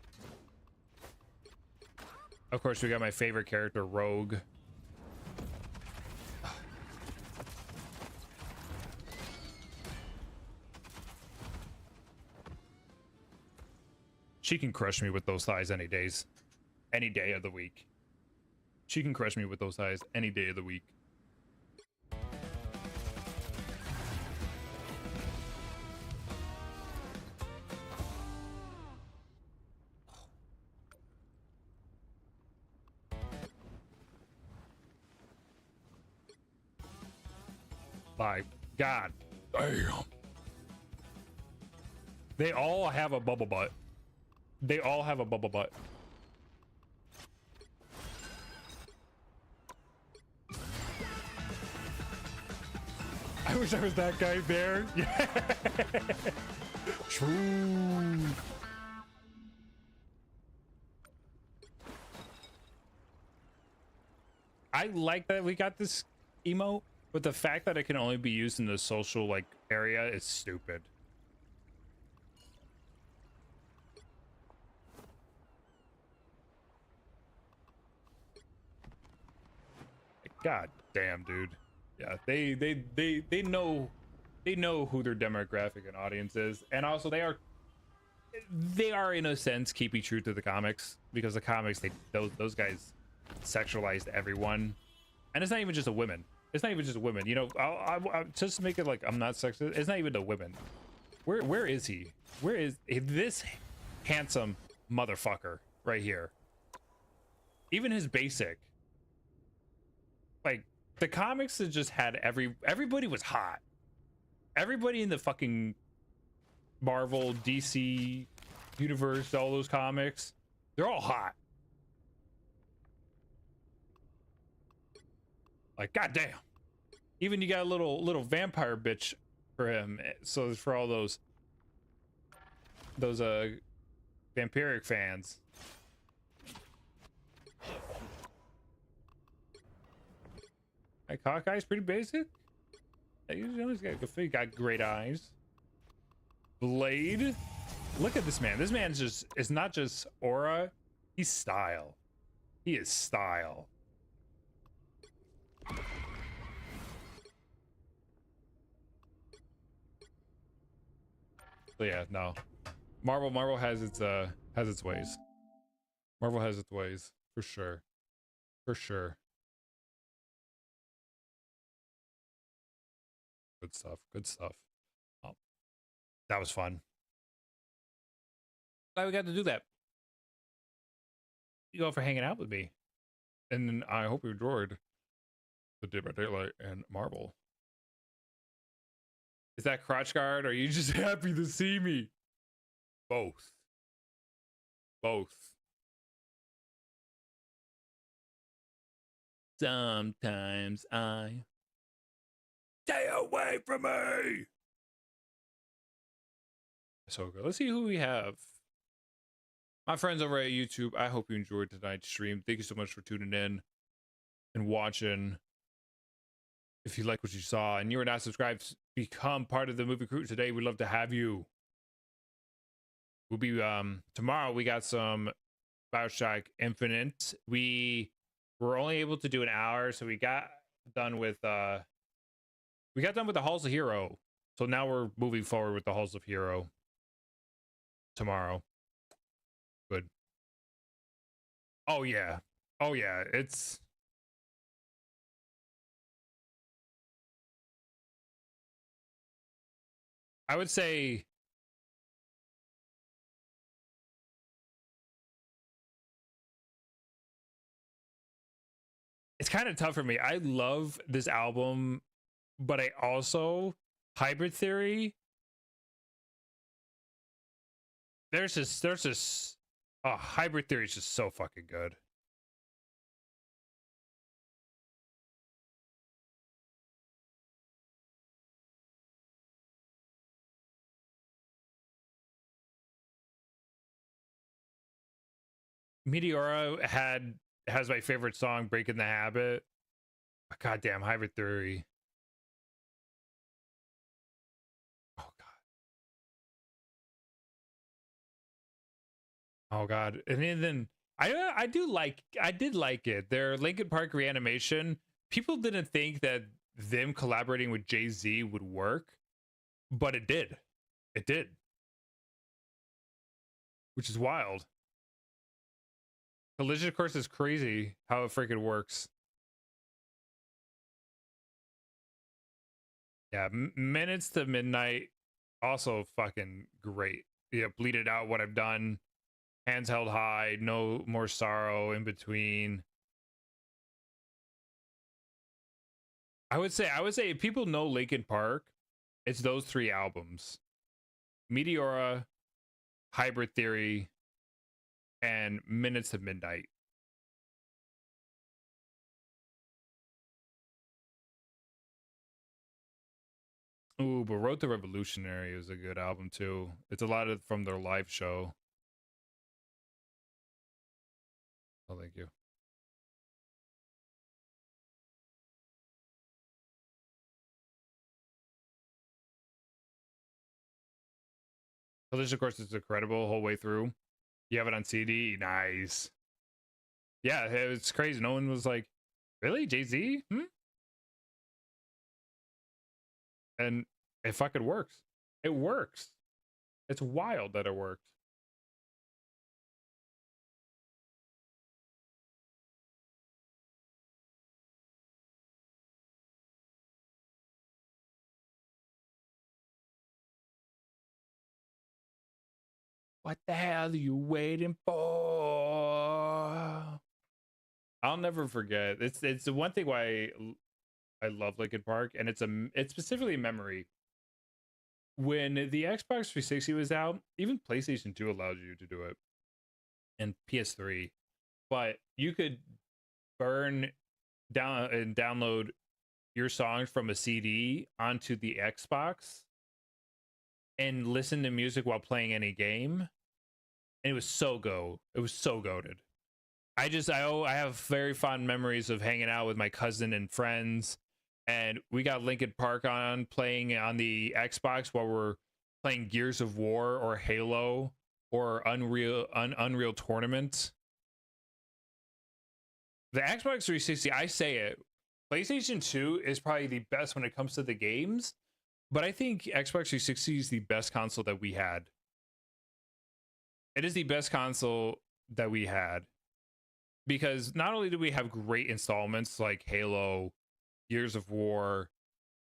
Of course, we got my favorite character, Rogue. She can crush me with those thighs any days. Any day of the week. She can crush me with those thighs any day of the week. My God. Damn. They all have a bubble butt. They all have a bubble butt. I wish I was that guy there. Yeah. True. I like that we got this emote, but the fact that it can only be used in the social like area is stupid. God damn, dude. Yeah, they know who their demographic and audience is, and also they are in a sense keeping true to the comics, because the comics, those guys sexualized everyone, and it's not even just a women. It's not even just women. You know, I'll just to make it like I'm not sexist. It's not even the women. Where is he? Where is this handsome motherfucker right here? Even his basic. Like, the comics that just had everybody was hot. Everybody in the fucking Marvel, DC universe, all those comics, they're all hot. Like, goddamn. Even you got a little vampire bitch for him. So for all those vampiric fans. Like, Hawkeye's pretty basic. He's got great eyes. Blade. Look at this man. This man's just, it's not just aura, he's style. He is style. So yeah, no. Marvel has its ways. Marvel has its ways, for sure. For sure. Good stuff. Good stuff. Oh, that was fun. Glad we got to do that. You all for hanging out with me. And I hope you enjoyed the Dead by Daylight and Marvel. Is that crotch guard? Or are you just happy to see me? Both. Both. Sometimes I stay away from me. So good. Let's see who we have. My friends over at YouTube, I hope you enjoyed tonight's stream. Thank you so much for tuning in and watching. If you like what you saw and you are not subscribed, become part of the movie crew today. We'd love to have you. We'll be tomorrow. We got some BioShock Infinite. We were only able to do an hour, so we got done with the Halls of Hero. So now we're moving forward with the Halls of Hero tomorrow. Good. Oh yeah. Oh yeah. It's I would say it's kind of tough for me. I love this album, but I also Hybrid Theory. There's just oh, Hybrid Theory is just so fucking good. Meteora has my favorite song, Breaking the Habit. Goddamn, Hybrid Theory. Oh god. Oh god. And then I did like it. Their Linkin Park Reanimation. People didn't think that them collaborating with Jay-Z would work, but it did. It did. Which is wild. Collision Course is crazy how it freaking works. Yeah, Minutes to Midnight, also fucking great. Yeah, Bleed It Out, What I've Done, Hands Held High, No More Sorrow, In Between. I would say if people know Linkin Park, it's those 3 albums. Meteora, Hybrid Theory, and Minutes to Midnight. Ooh, but Road to Revolutionary is a good album too. It's a lot of from their live show. Oh, thank you. Collision Course is incredible whole way through. You have it on CD? Nice. Yeah, it's crazy. No one was like, really? Jay-Z? And it fucking works. It works. It's wild that it works. What the hell are you waiting for? I'll never forget. It's the one thing why I love Linkin Park, and it's specifically a memory. When the Xbox 360 was out, even PlayStation 2 allowed you to do it, and PS3, but you could burn down and download your songs from a CD onto the Xbox and listen to music while playing any game. And it was so it was so goated. I have very fond memories of hanging out with my cousin and friends, and we got Linkin Park on playing on the Xbox while we're playing Gears of War or Halo or Unreal Tournament. The Xbox 360, I say it, PlayStation 2 is probably the best when it comes to the games, but I think Xbox 360 is the best console that we had. It is the best console that we had, because not only do we have great installments like Halo, Gears of War,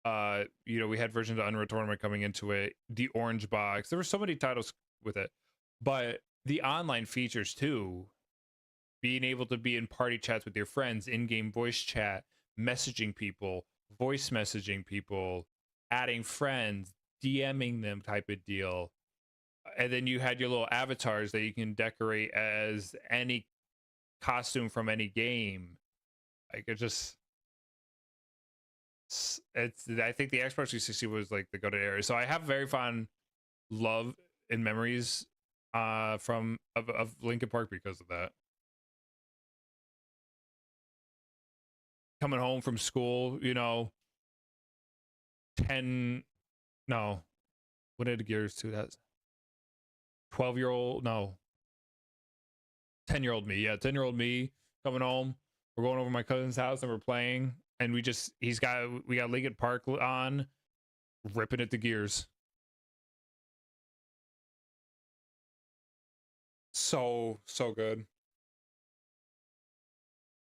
we had versions of Unreal Tournament coming into it, the Orange Box. There were so many titles with it, but the online features too, being able to be in party chats with your friends, in-game voice chat, messaging people, voice messaging people, adding friends, DMing them type of deal. And then you had your little avatars that you can decorate as any costume from any game. Like I think the Xbox 360 was like the go-to area. So I have very fond love and memories of Linkin Park because of that. Coming home from school, 10 no, what did Gears 2? That's 12-year-old, no, 10-year-old me. Yeah, 10-year-old me coming home. We're going over to my cousin's house and we're playing, and we got Linkin Park on, ripping at the Gears. So good.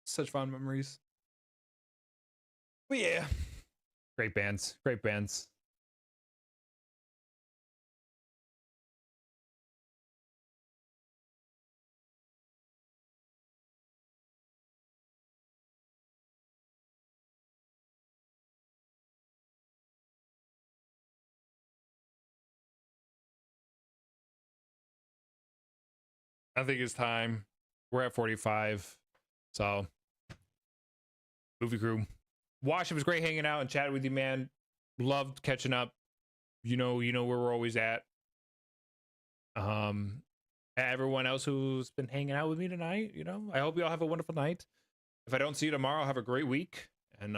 Such fond memories. But yeah, great bands. I think it's time. We're at 45. So, movie crew. Wash, it was great hanging out and chatting with you, man. Loved catching up. You know where we're always at. Everyone else who's been hanging out with me tonight, I hope you all have a wonderful night. If I don't see you tomorrow, have a great week, and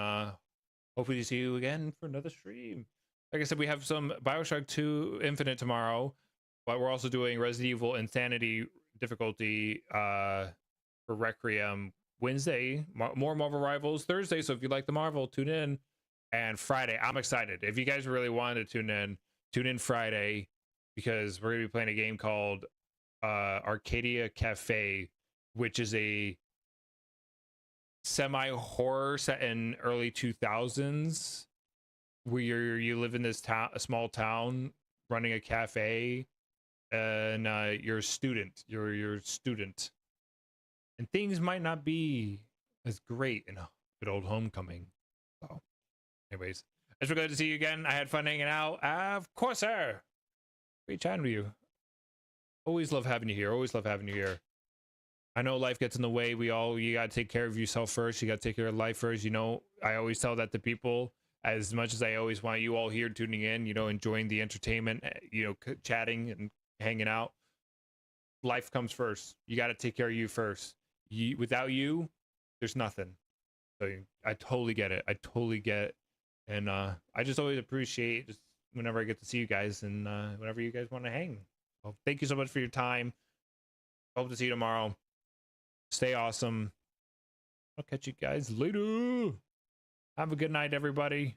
hopefully see you again for another stream. Like I said, we have some Bioshock 2 Infinite tomorrow, but we're also doing Resident Evil Insanity difficulty for Requiem Wednesday, more Marvel Rivals Thursday. So if you like the Marvel, tune in. And Friday, I'm excited. If you guys really wanted to tune in Friday, because we're gonna be playing a game called Arcadia Cafe, which is a semi-horror set in early 2000s, where you live in this town, a small town, running a cafe, and you're a student. You're a student, and things might not be as great in a good old Homecoming. So, anyways, it's really good to see you again. I had fun hanging out. Of course, sir. Great chatting with you. Always love having you here. Always love having you here. I know life gets in the way. You gotta take care of yourself first. You gotta take care of life first. I always tell that to people. As much as I always want you all here tuning in, enjoying the entertainment, chatting and hanging out. Life comes first. You got to take care of you first. Without you, there's nothing. So I totally get it. I totally get it. And I just always appreciate just whenever I get to see you guys and whenever you guys want to hang. Well, thank you so much for your time. Hope to see you tomorrow. Stay awesome. I'll catch you guys later. Have a good night, everybody.